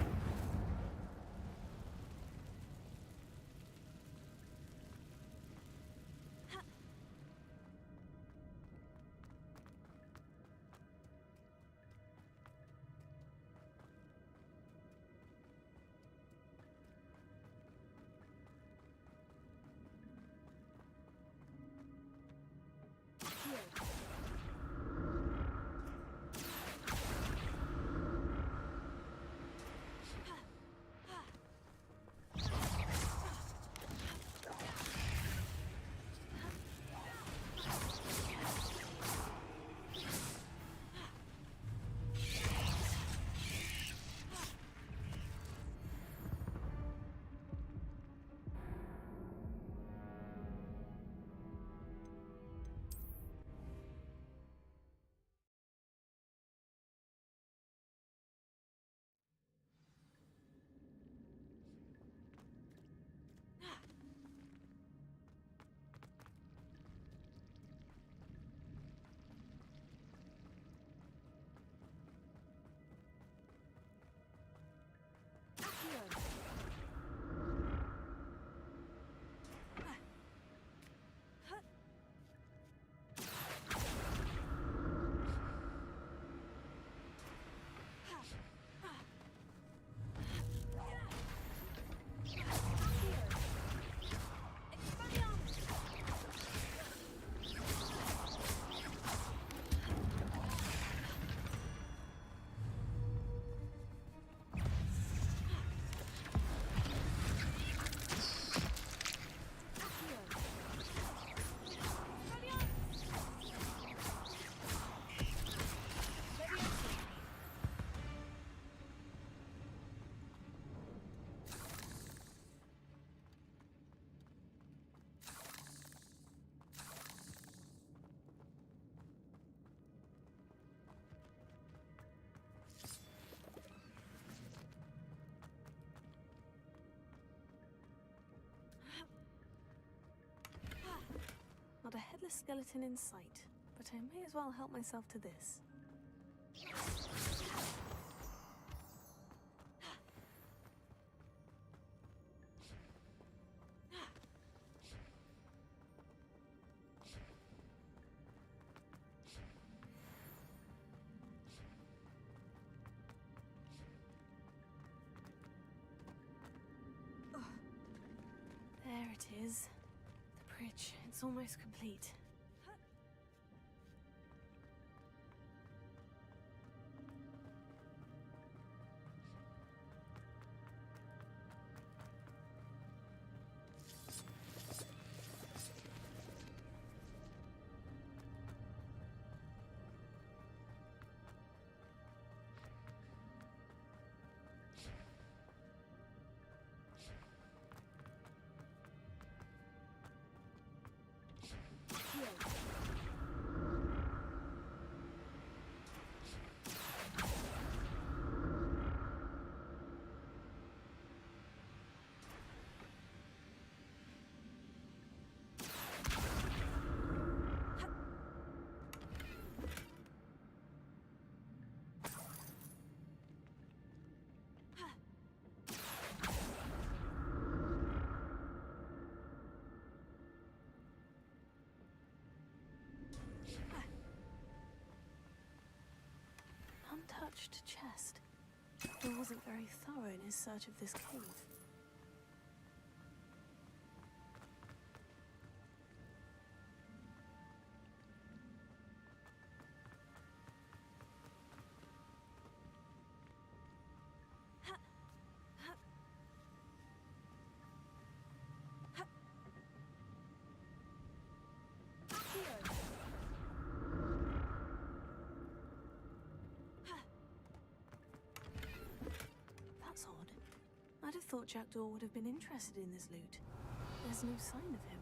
Not a headless skeleton in sight, but I may as well help myself to this. There it is. The bridge. It's almost complete. Untouched chest. He wasn't very thorough in his search of this cave. thought Jackdaw would have been interested in this loot. There's no sign of him.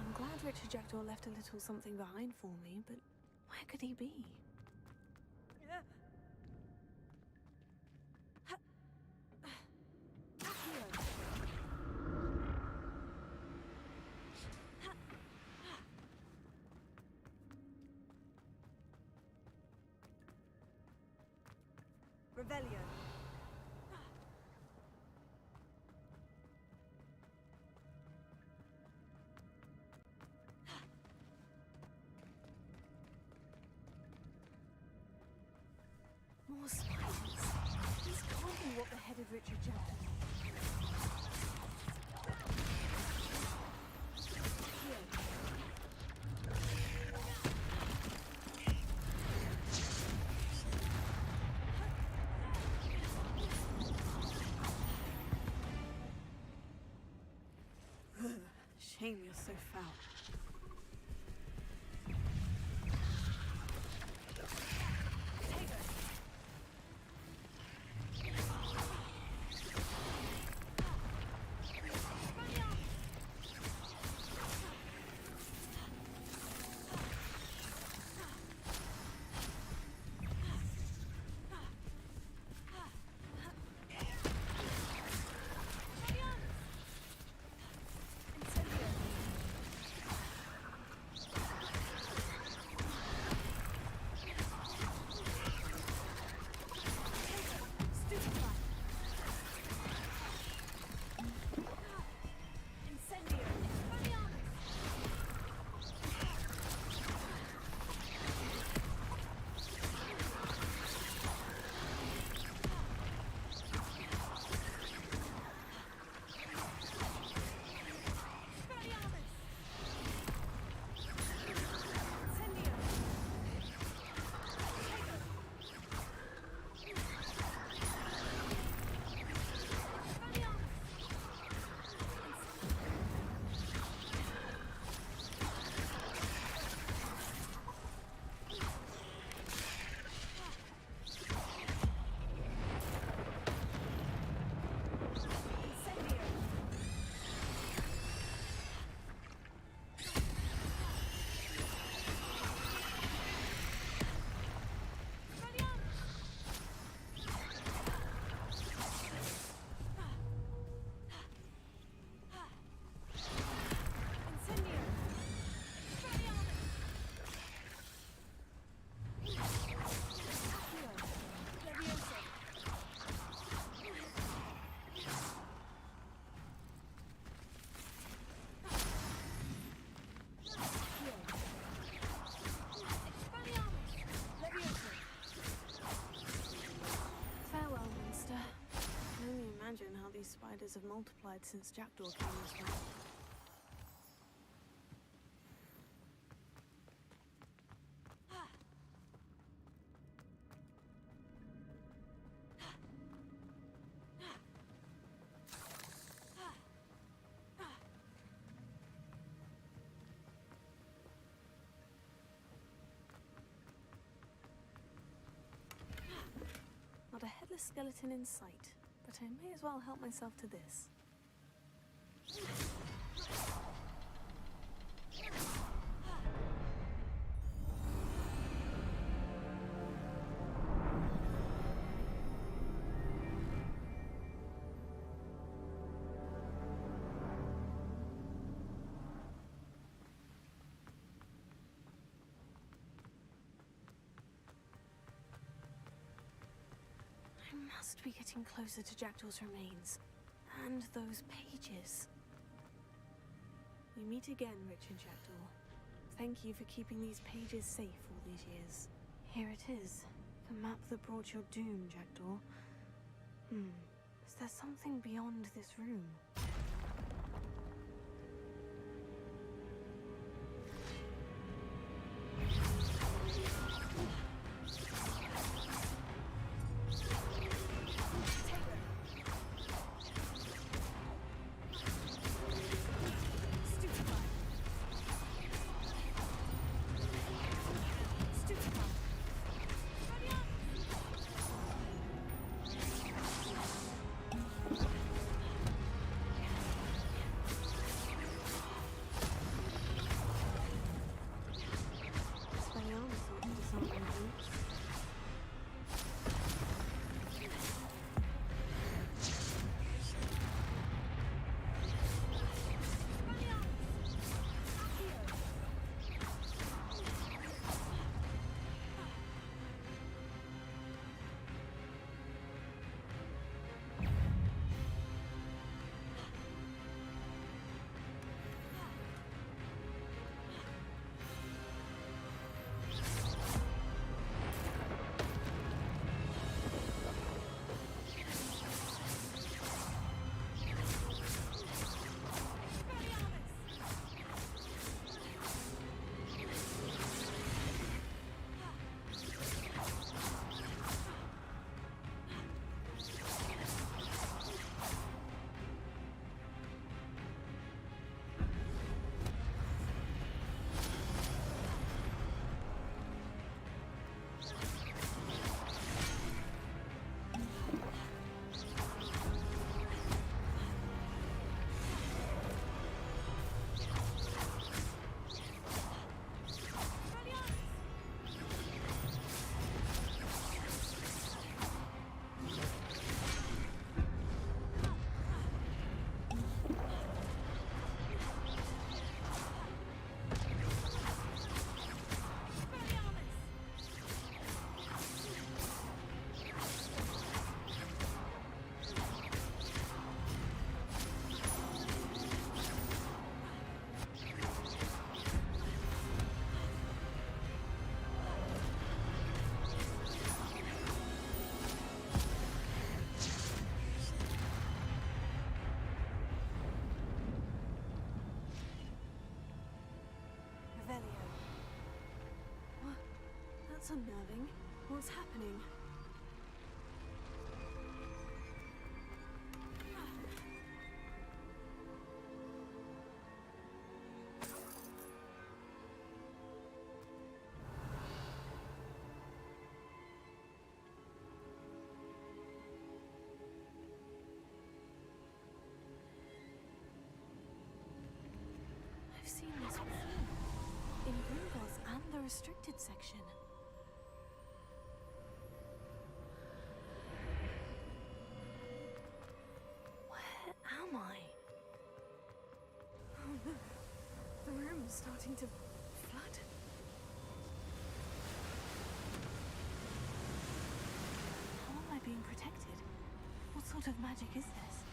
I'm glad Richard Jackdaw left a little something behind for me, but where could he be? Revelio. More spiders. This can't be what the headed Richard Jackdaw. Shame you're so foul. Imagine how these spiders have multiplied since Jackdaw came this way. skeleton in sight, but I may as well help myself to this. I must be getting closer to Jackdaw's remains. And those pages. We meet again, Richard Jackdaw. Thank you for keeping these pages safe all these years. Here it is. The map that brought your doom, Jackdaw. Is there something beyond this room? That's unnerving. What's happening? I've seen this before. In Gringotts and the restricted section. Am I? Oh no, the room is starting to flood. How am I being protected? What sort of magic is this?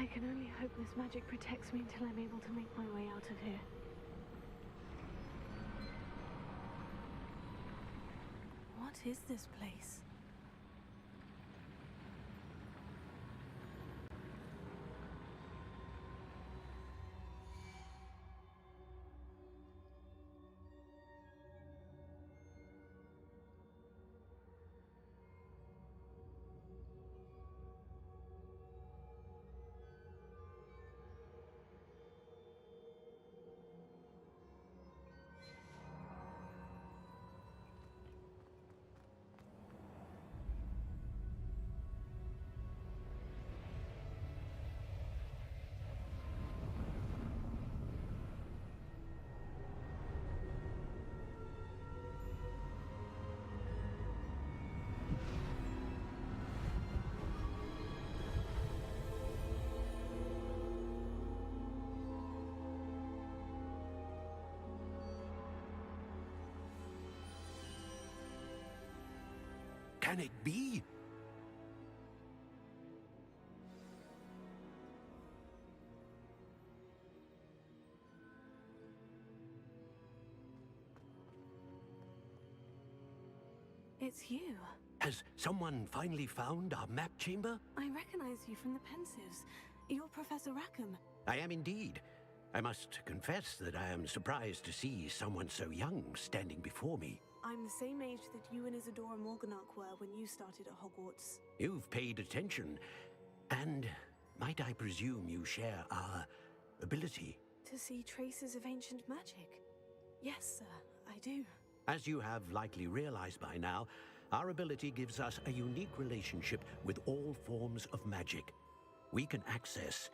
I can only hope this magic protects me until I'm able to make my way out of here. What is this place? can it be? It's you. Has someone finally found our map chamber? I recognize you from the Pensives. You're Professor Rackham. I am indeed. I must confess that I am surprised to see someone so young standing before me. I'm the same age that you and Isadora Morganach were when you started at Hogwarts. You've paid attention, and might I presume you share our ability? To see traces of ancient magic? Yes, sir, I do. As you have likely realized by now, our ability gives us a unique relationship with all forms of magic. We can access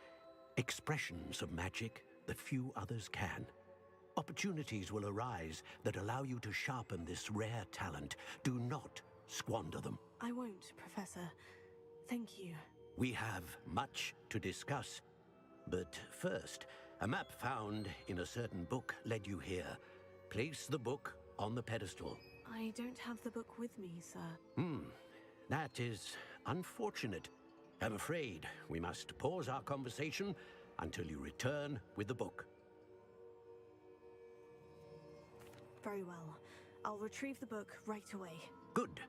expressions of magic that few others can. Opportunities will arise that allow you to sharpen this rare talent. Do not squander them. I won't, Professor. Thank you. We have much to discuss. But first, a map found in a certain book led you here. Place the book on the pedestal. I don't have the book with me, sir. That is unfortunate. I'm afraid we must pause our conversation until you return with the book. Very well. I'll retrieve the book right away. Good.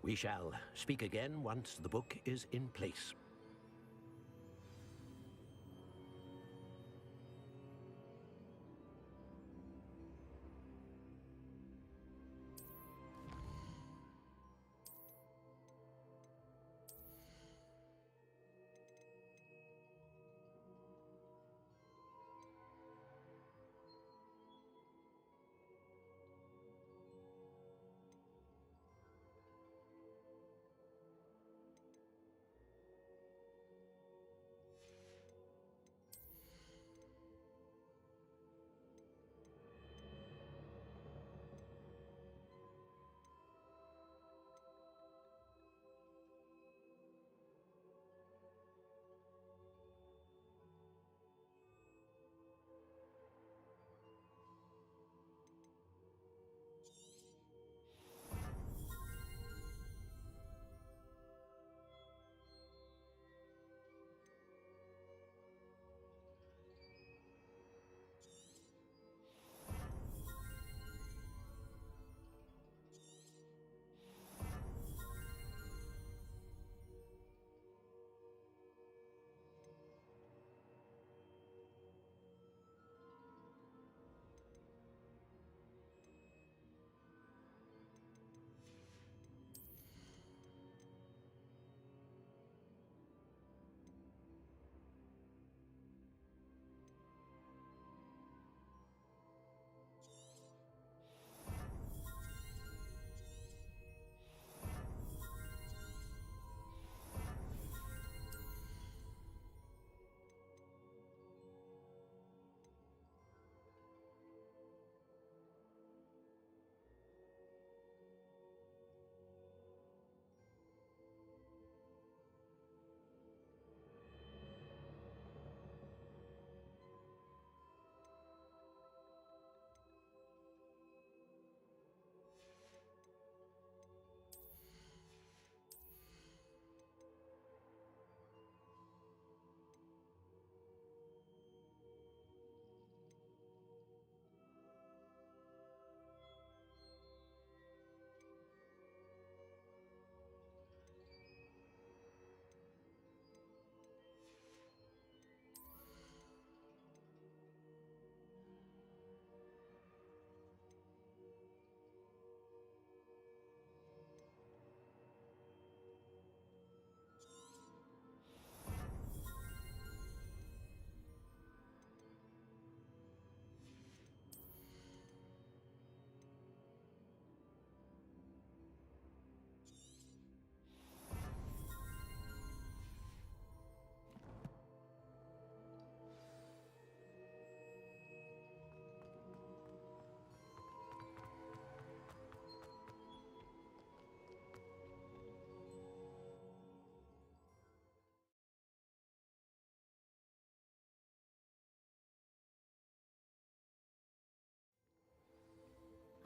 We shall speak again once the book is in place.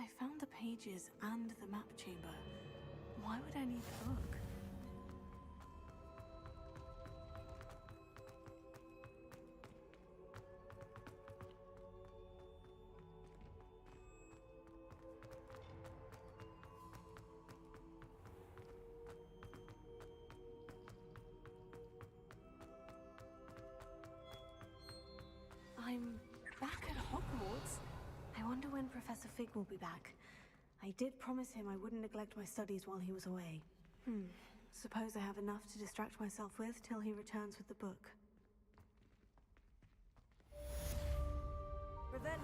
I found the pages and the map chamber. Why would I need the book? I'm back at Hogwarts. I wonder when Professor Fig will be back. I did promise him I wouldn't neglect my studies while he was away. Suppose I have enough to distract myself with till he returns with the book. Revelio.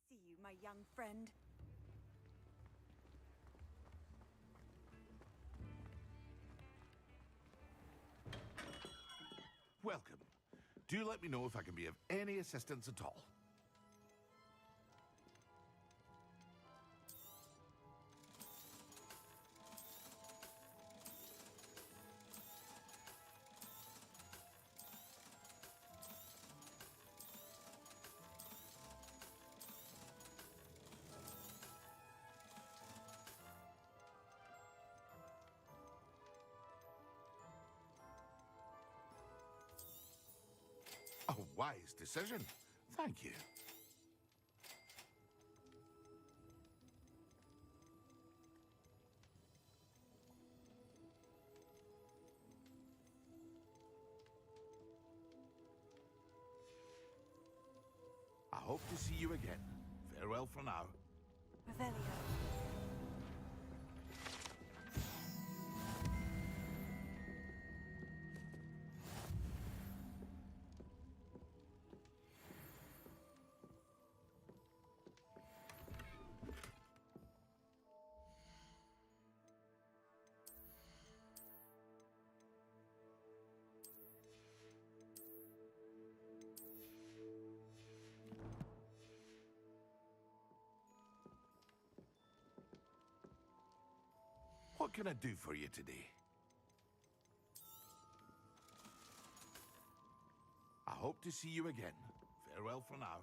See you, my young friend. Welcome. Do let me know if I can be of any assistance at all. A wise decision. Thank you. I hope to see you again. Farewell for now. Revelio. What can I do for you today? I hope to see you again. Farewell for now.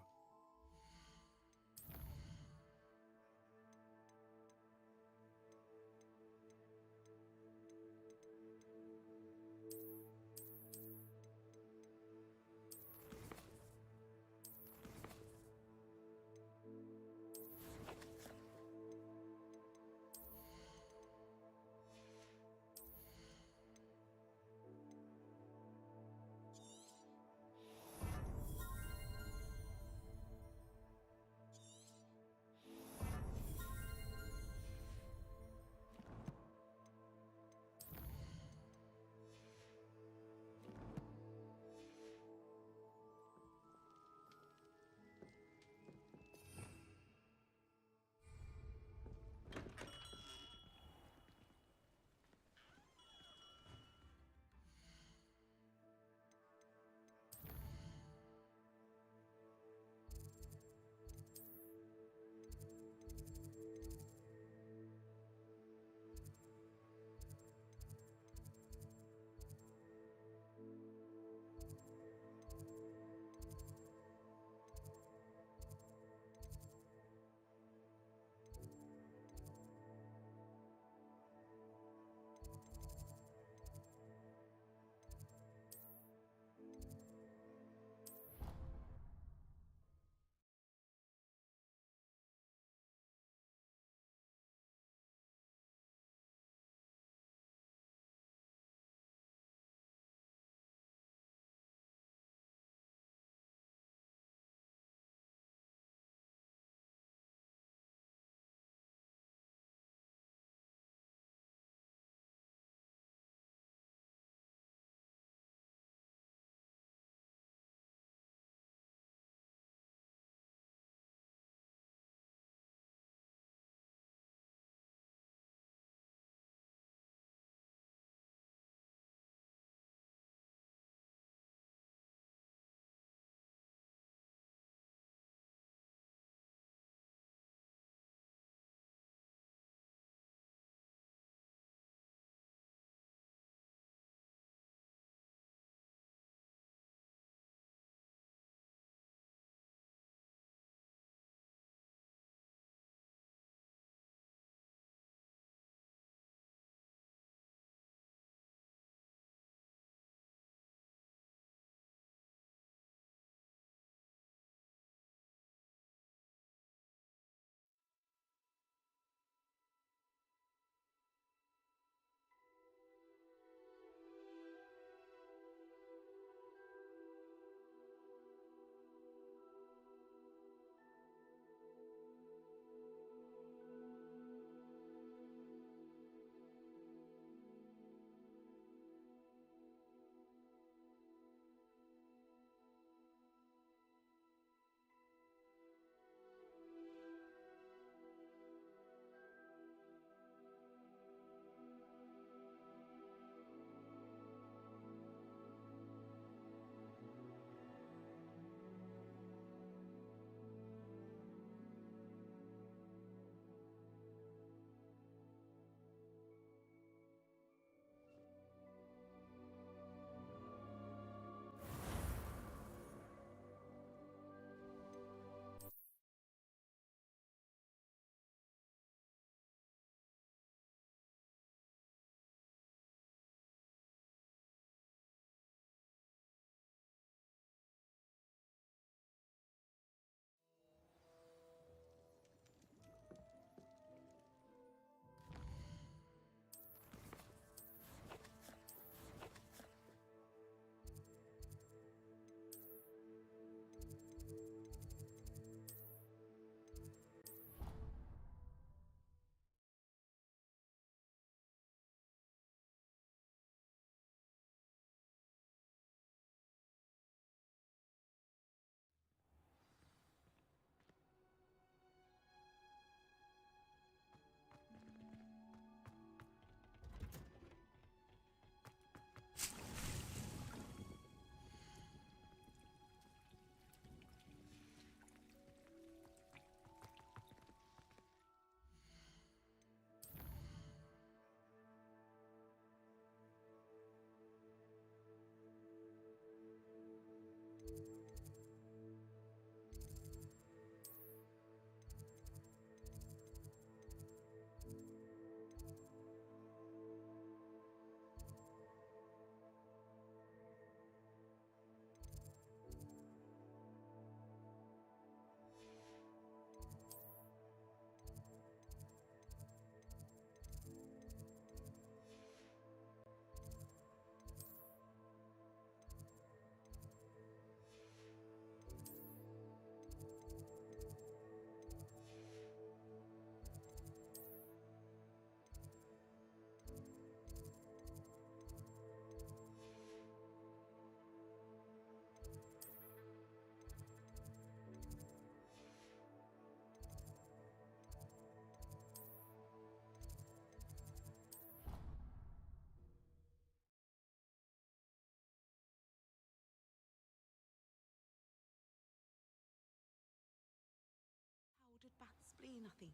fine, I think.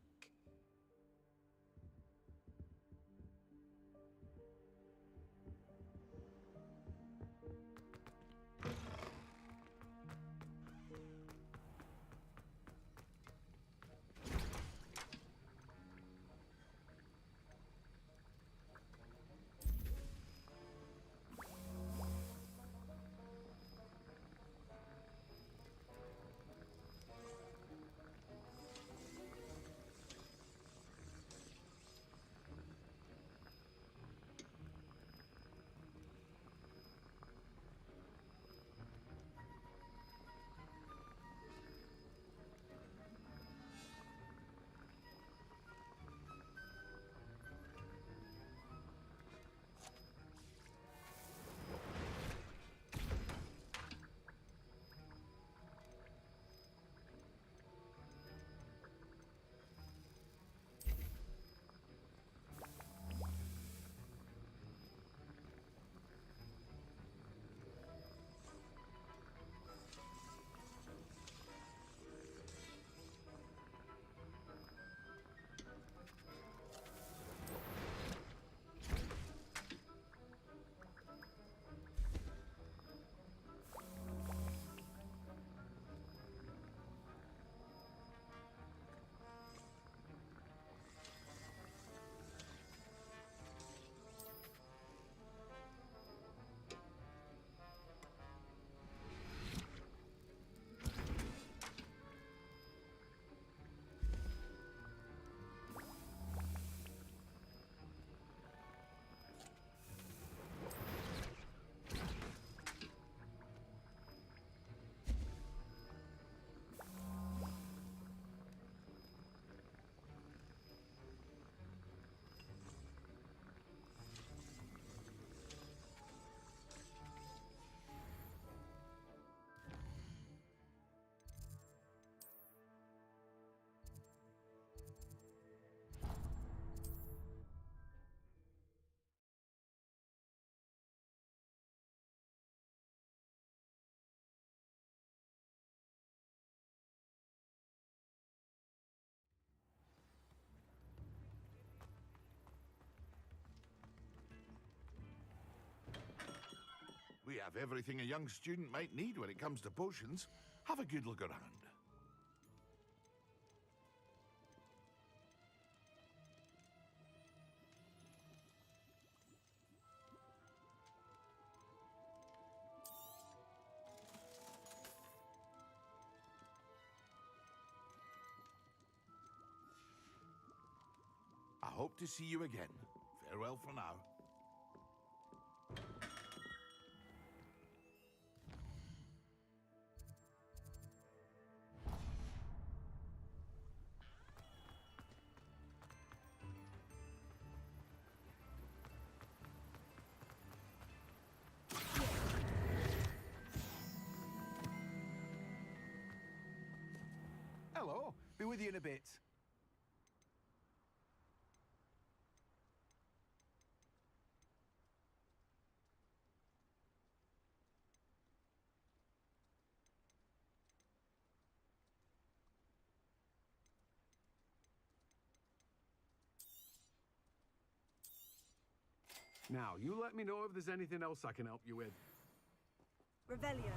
We have everything a young student might need when it comes to potions. Have a good look around. I hope to see you again. Farewell for now. Hello. Be with you in a bit. Now, you let me know if there's anything else I can help you with. Revelio.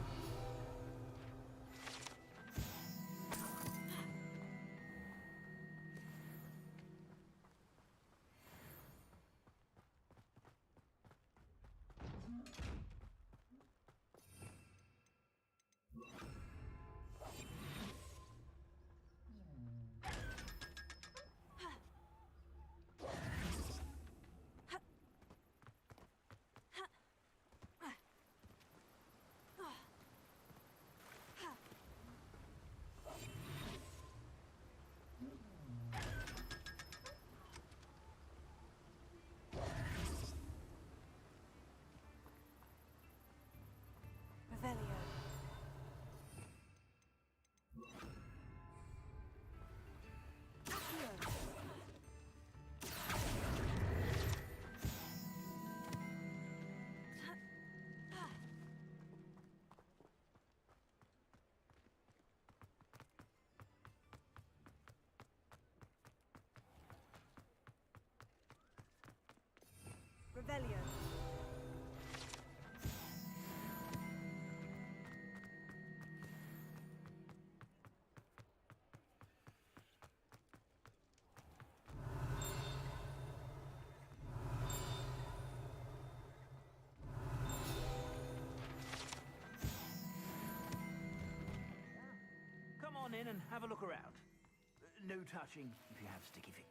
Revelio. Come on in and have a look around. No touching if you have sticky fingers.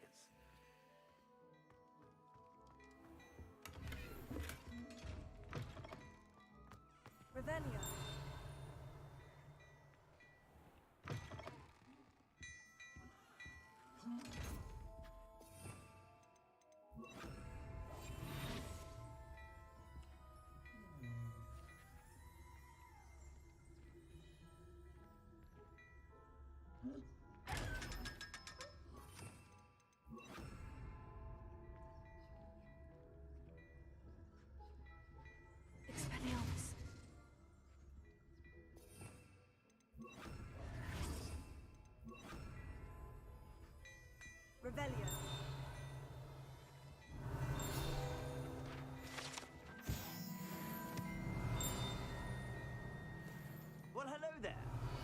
Revelio. Expelliarmus. Revelio. Well, hello there.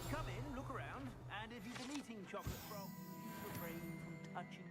Come in, look around, and if you've been eating chocolate frog, refrain from touching.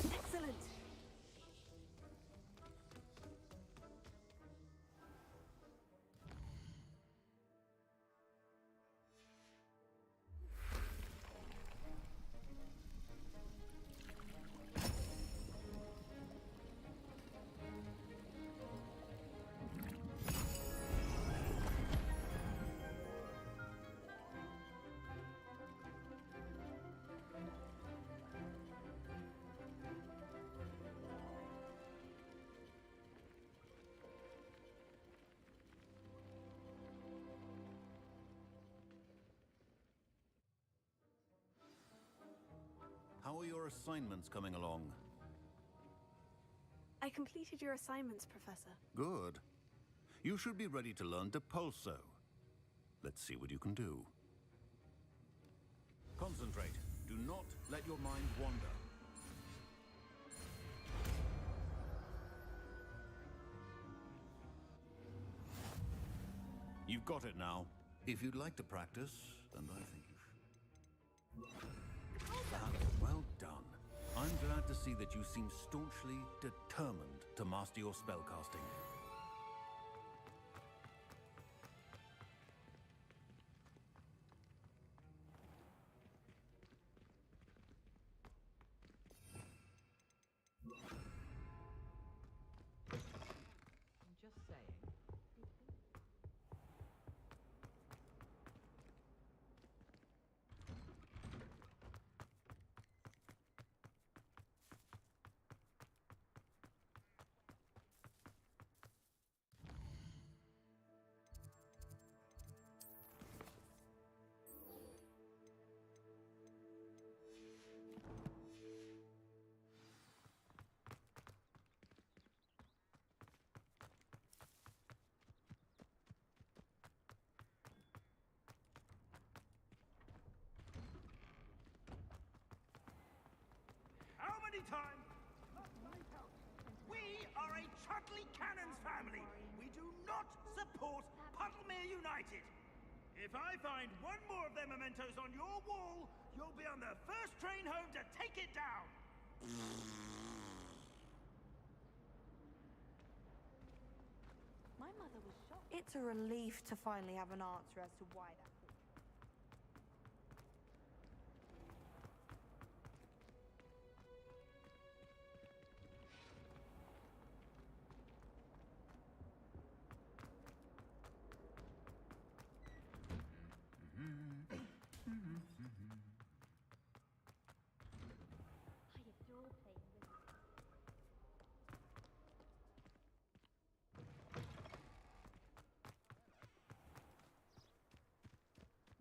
Excellent. How are your assignments coming along? I completed your assignments, Professor. Good. You should be ready to learn Depulso. Let's see what you can do. Concentrate. Do not let your mind wander. You've got it now. If you'd like to practice, and I think you should. Well done. I'm glad to see that you seem staunchly determined to master your spellcasting. time! We are a Chudley Cannons family. We do not support Puddlemere United. If I find one more of their mementos on your wall, you'll be on the first train home to take it down. My mother was shocked. It's a relief to finally have an answer as to why that.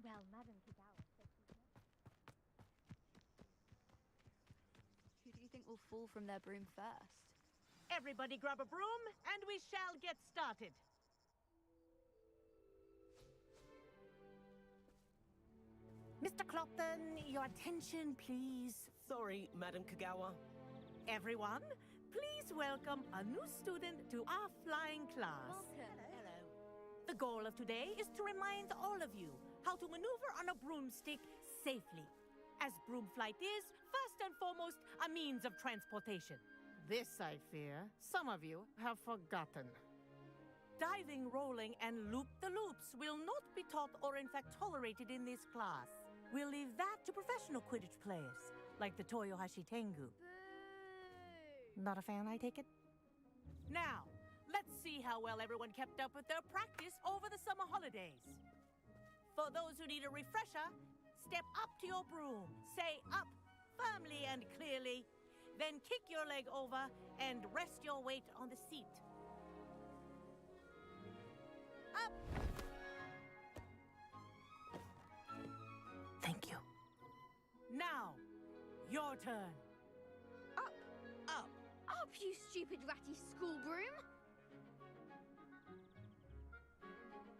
Well, Madame Kagawa said she's not. Who do you think will fall from their broom first? Everybody grab a broom, and we shall get started. Mr. Clopton, your attention, please. Sorry, Madam Kagawa. Everyone, please welcome a new student to our flying class. Welcome. Hello. The goal of today is to remind all of you how to maneuver on a broomstick safely, as broom flight is, first and foremost, a means of transportation. This, I fear, some of you have forgotten. Diving, rolling, and loop-the-loops will not be taught or in fact tolerated in this class. We'll leave that to professional Quidditch players, like the Toyohashi Tengu. Not a fan, I take it? Now, let's see how well everyone kept up with their practice over the summer holidays. For those who need a refresher, step up to your broom, say up firmly and clearly, then kick your leg over and rest your weight on the seat. Up! Thank you. Now, your turn. Up! Up! Up, you stupid ratty school broom!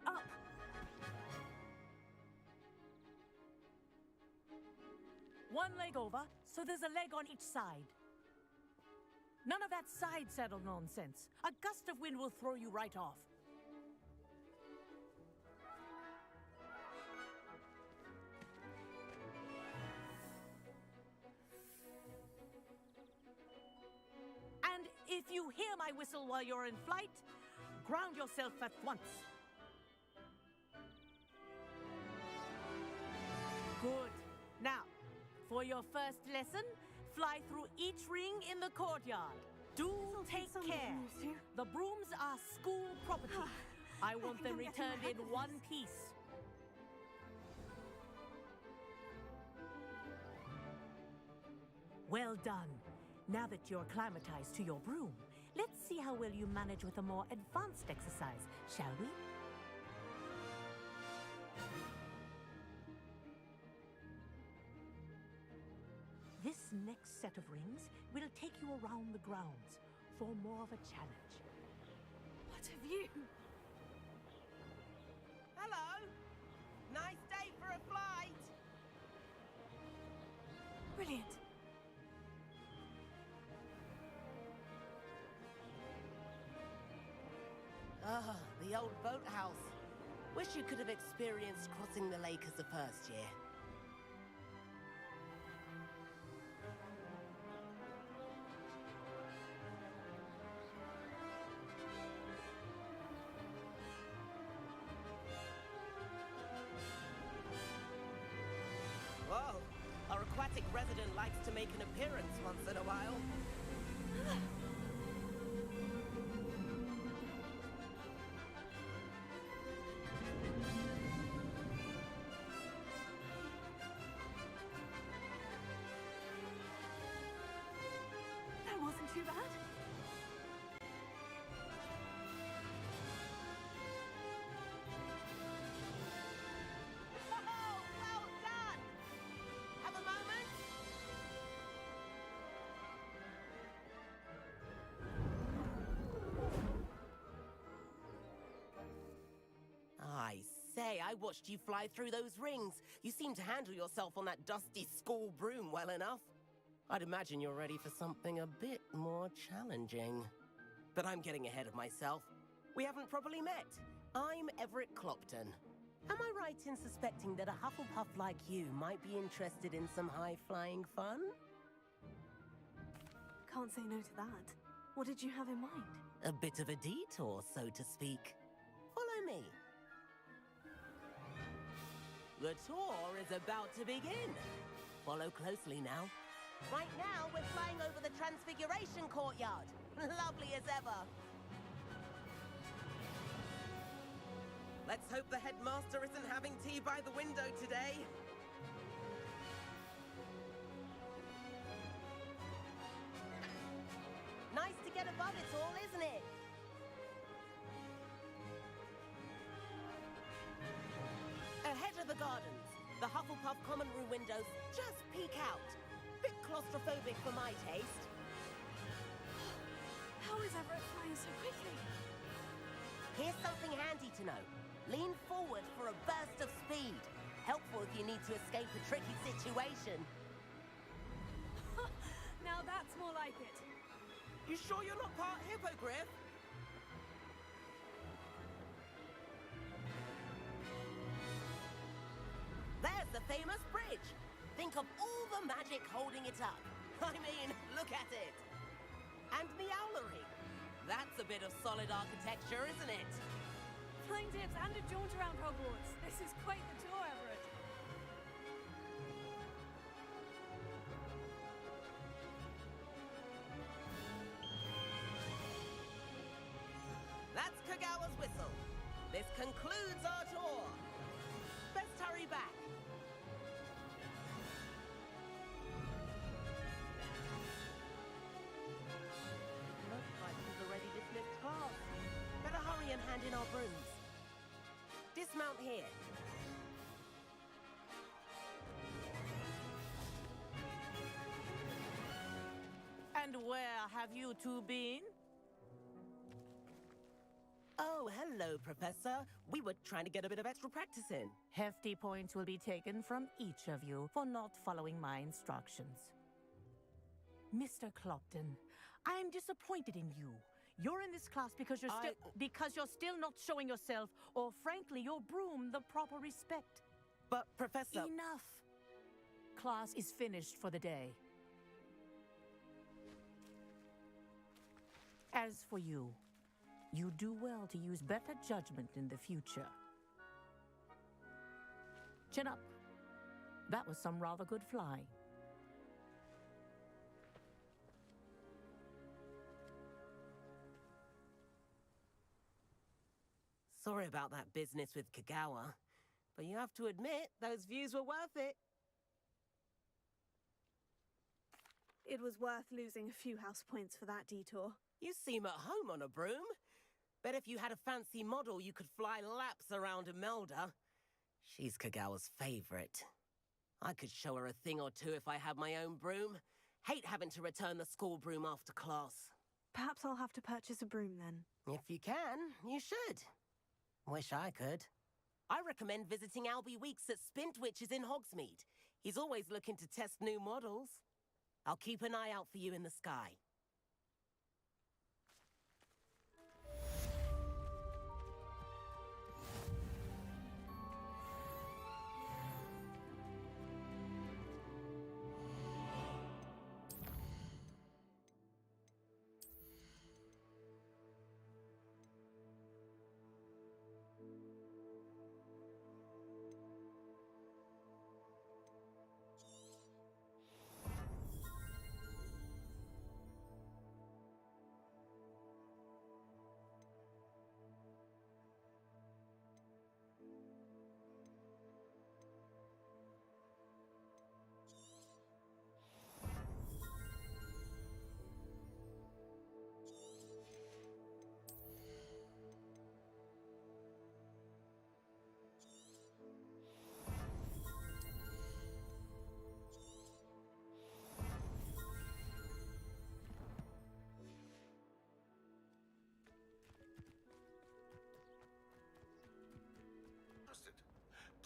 Up! One leg over, so there's a leg on each side. None of that side saddle nonsense. A gust of wind will throw you right off. And if you hear my whistle while you're in flight, ground yourself at once. Good. Now, for your first lesson, fly through each ring in the courtyard. Do take care. The brooms are school property. I want them returned in one piece. Well done. Now that you're acclimatized to your broom, let's see how well you manage with a more advanced exercise, shall we? This next set of rings will take you around the grounds for more of a challenge. What have you? Hello! Nice day for a flight! Brilliant. Ah, the old boathouse. Wish you could have experienced crossing the lake as the first year. Whoa! Our aquatic resident likes to make an appearance once in a while. That wasn't too bad. Oh, well done! Have a moment? I say, I watched you fly through those rings. You seem to handle yourself on that dusty school broom well enough. I'd imagine you're ready for something a bit more challenging. But I'm getting ahead of myself. We haven't properly met. I'm Everett Clopton. Am I right in suspecting that a Hufflepuff like you might be interested in some high-flying fun? Can't say no to that. What did you have in mind? A bit of a detour, so to speak. Follow me. The tour is about to begin. Follow closely now. Right now, we're flying over the Transfiguration Courtyard. Lovely as ever. Let's hope the headmaster isn't having tea by the window today. Nice to get above it all, isn't it? Ahead of the gardens, the Hufflepuff common room windows just peek out. Bit claustrophobic for my taste. How is Everett flying so quickly? Here's something handy to know. Lean forward for a burst of speed. Helpful if you need to escape a tricky situation. Now that's more like it. You sure you're not part hippogriff? There's the famous bridge. Think of all the magic holding it up. I mean, look at it. And the owlery. That's a bit of solid architecture, isn't it? Flying dips and a jaunt around Hogwarts. This is quite the tour, Everett. That's Kagawa's whistle. This concludes our tour. Best hurry back. Looks like we've already dismissed class. Better hurry and hand in our brooms. Dismount here. And where have you two been? Oh, hello, Professor. We were trying to get a bit of extra practice in. Hefty points will be taken from each of you for not following my instructions. Mr. Clopton, I am disappointed in you. You're in this class because you're still not showing yourself, or frankly, your broom, the proper respect. But, Professor... Enough. Class is finished for the day. As for you, you do well to use better judgment in the future. Chin up. That was some rather good flying. Sorry about that business with Kagawa, but you have to admit, those views were worth it. It was worth losing a few house points for that detour. You seem at home on a broom. Bet if you had a fancy model, you could fly laps around Imelda. She's Kagawa's favorite. I could show her a thing or two if I had my own broom. Hate having to return the school broom after class. Perhaps I'll have to purchase a broom then. If you can, you should. Wish I could. I recommend visiting Albie Weeks at Spintwitches in Hogsmeade. He's always looking to test new models. I'll keep an eye out for you in the sky.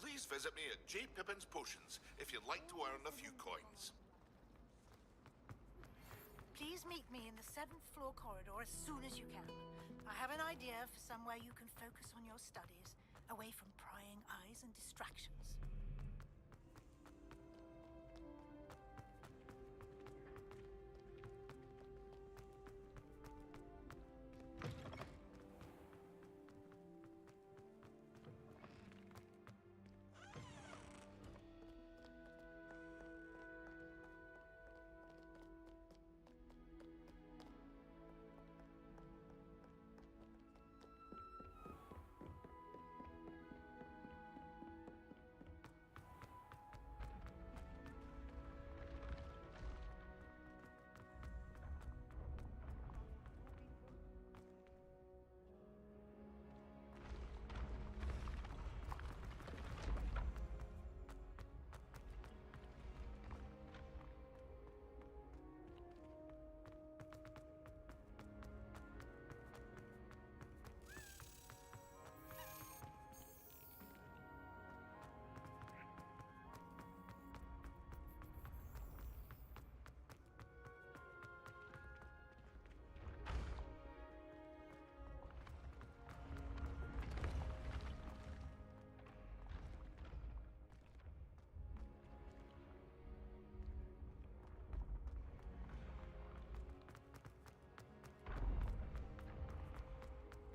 Please visit me at J. Pippin's Potions if you'd like to earn a few coins. Please meet me in the 7th floor corridor as soon as you can. I have an idea for somewhere you can focus on your studies, away from prying eyes and distractions.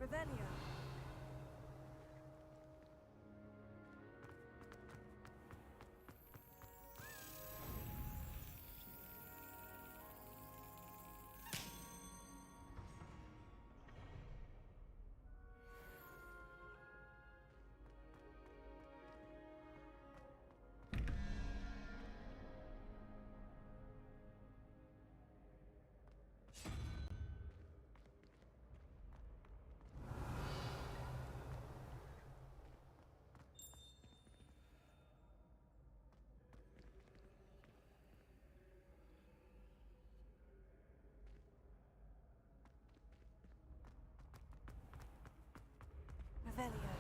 Revelio. Revelio.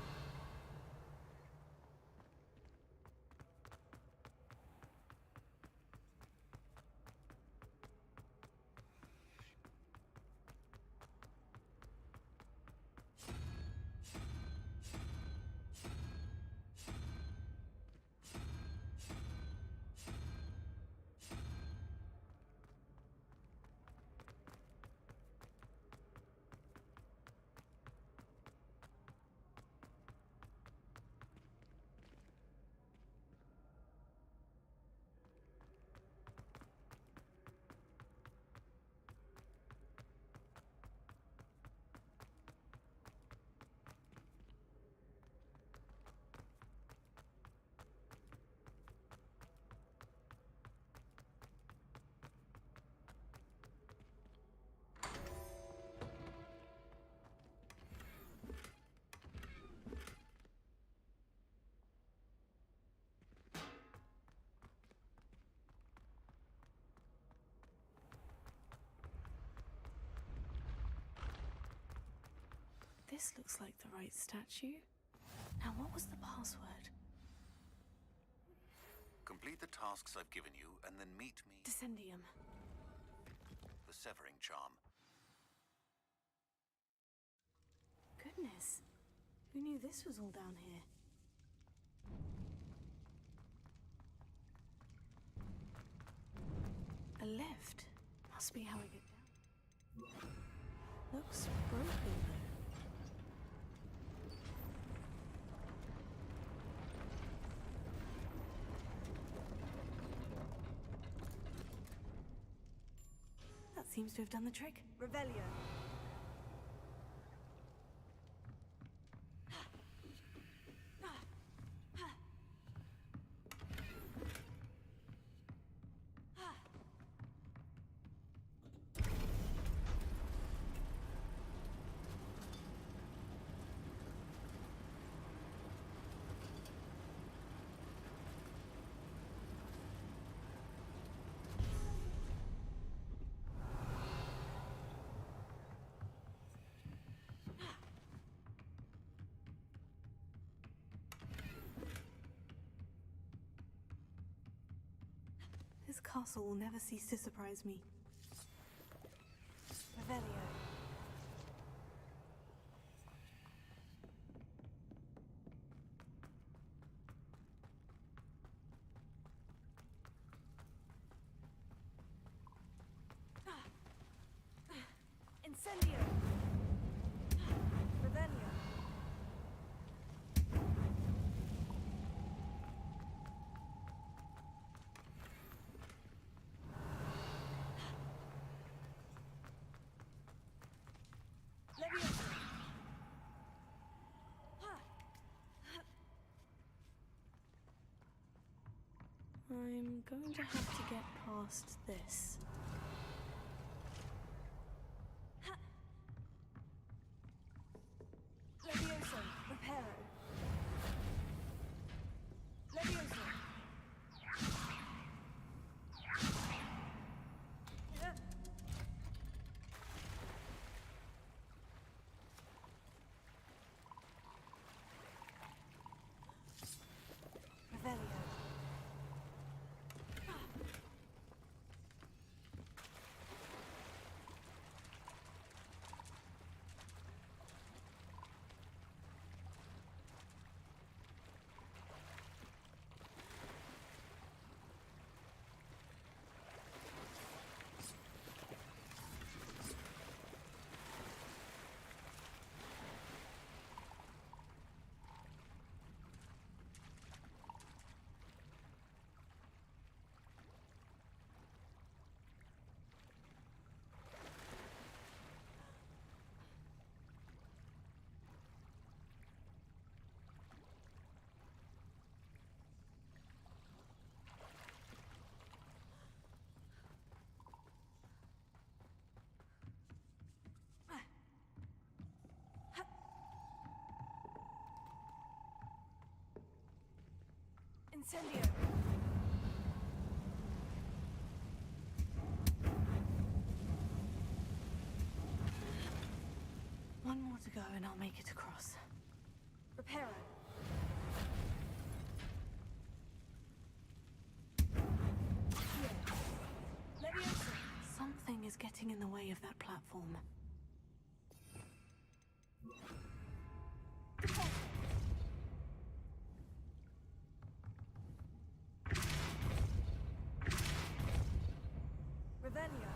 This looks like the right statue. Now, what was the password? Complete the tasks I've given you, and then meet me. Descendium. The Severing Charm. Goodness. Who knew this was all down here? A lift. Must be how I get down. Looks broken, though. That seems to have done the trick. Revelio. This castle will never cease to surprise me. Incendio! Revelio! I'm going to have to get past this. Levioso, Reparo. Levioso. Revelio. Incendio! One more to go and I'll make it across. Reparo. Levioso. Something is getting in the way of that platform. Revelio.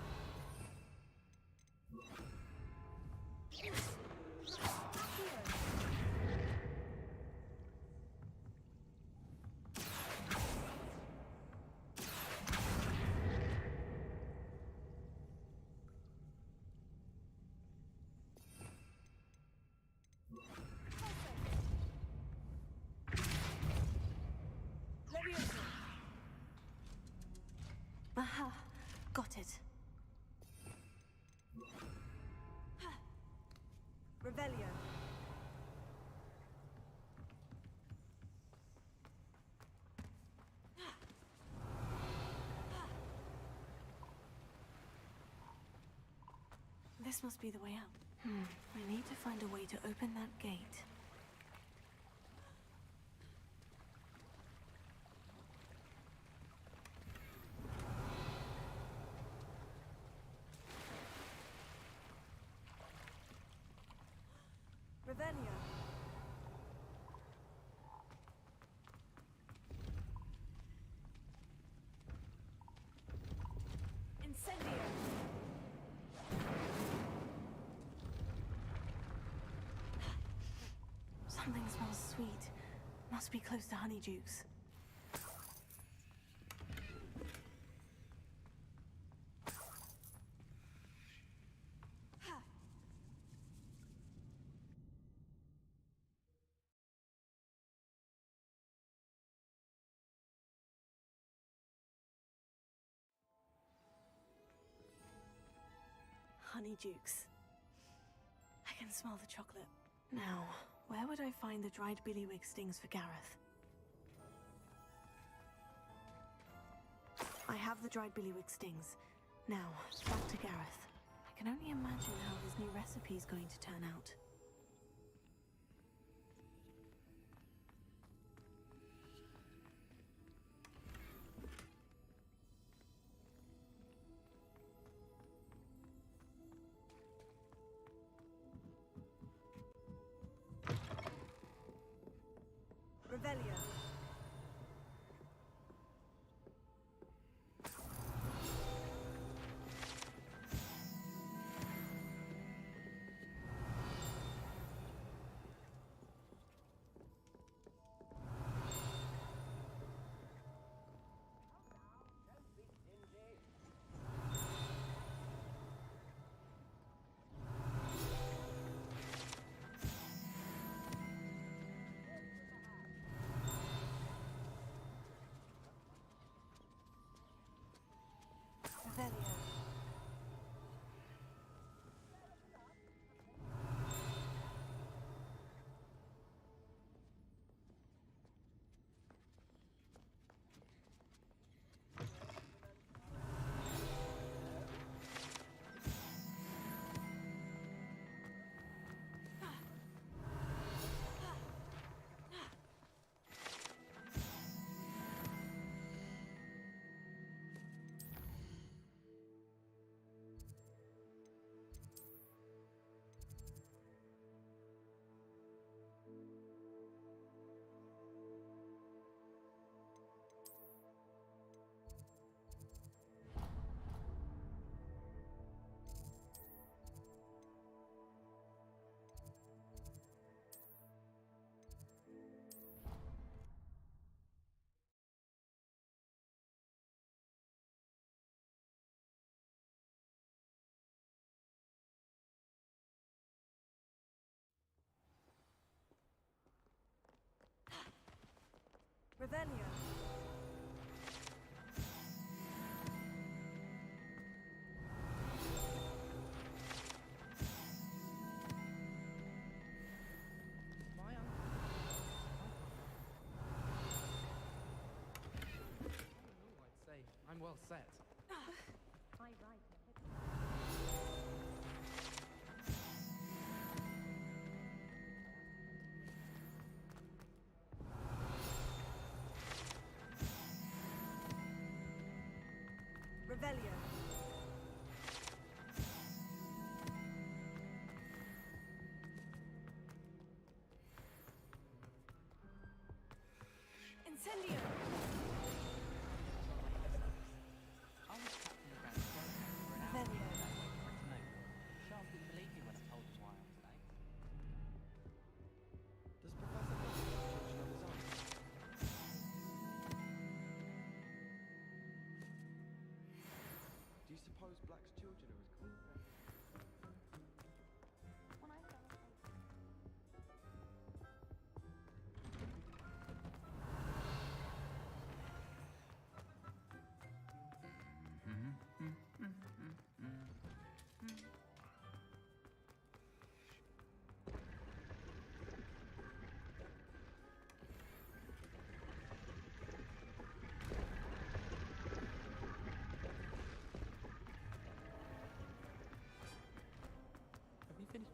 Levioso. Aha! Got it. Revelio. This must be the way out. I need to find a way to open that gate. Revelio. Incendio. Something smells sweet. Must be close to Honeydukes. Honeydukes. I can smell the chocolate. Now, where would I find the dried billywig stings for Gareth? I have the dried billywig stings. Now, back to Gareth. I can only imagine how his new recipe is going to turn out. Revelio. Revelio. I'd say I'm well set. Revelio. Incendio. I was captain of Grand Square for an hour. Revelio. Sharp didn't believe me when I told him why I was late. Does Professor Black have children of his own? Do you suppose Black's children are as cool? Have you finished?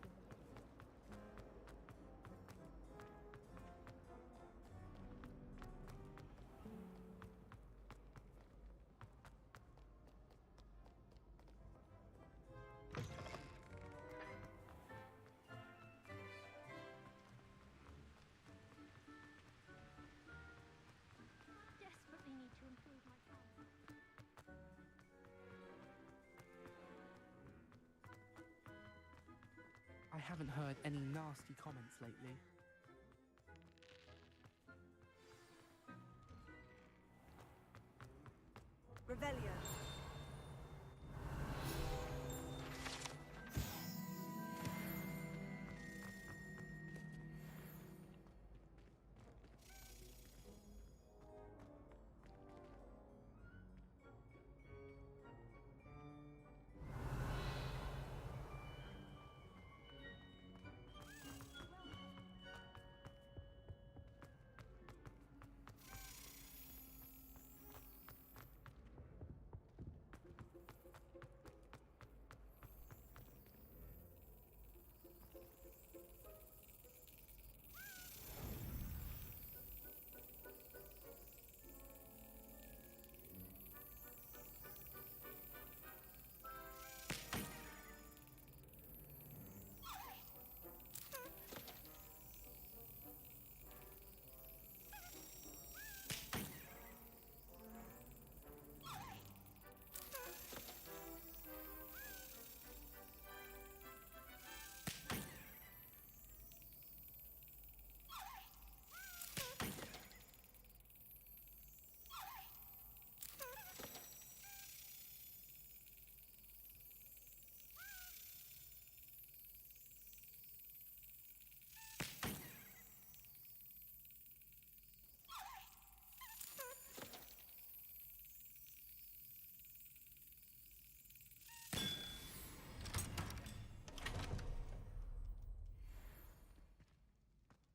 Desperately need to improve my time. I haven't heard any nasty comments lately. Revelio.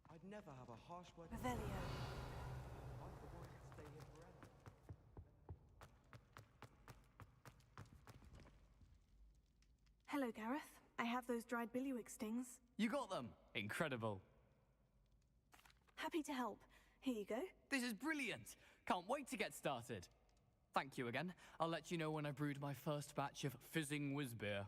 I'd never have a harsh word. Revelio. I'm the one to stay here forever. Hello, Gareth. I have those dried billywig stings. You got them! Incredible. Happy to help. Here you go. This is brilliant! Can't wait to get started. Thank you again. I'll let you know when I've brewed my first batch of fizzing whiz beer.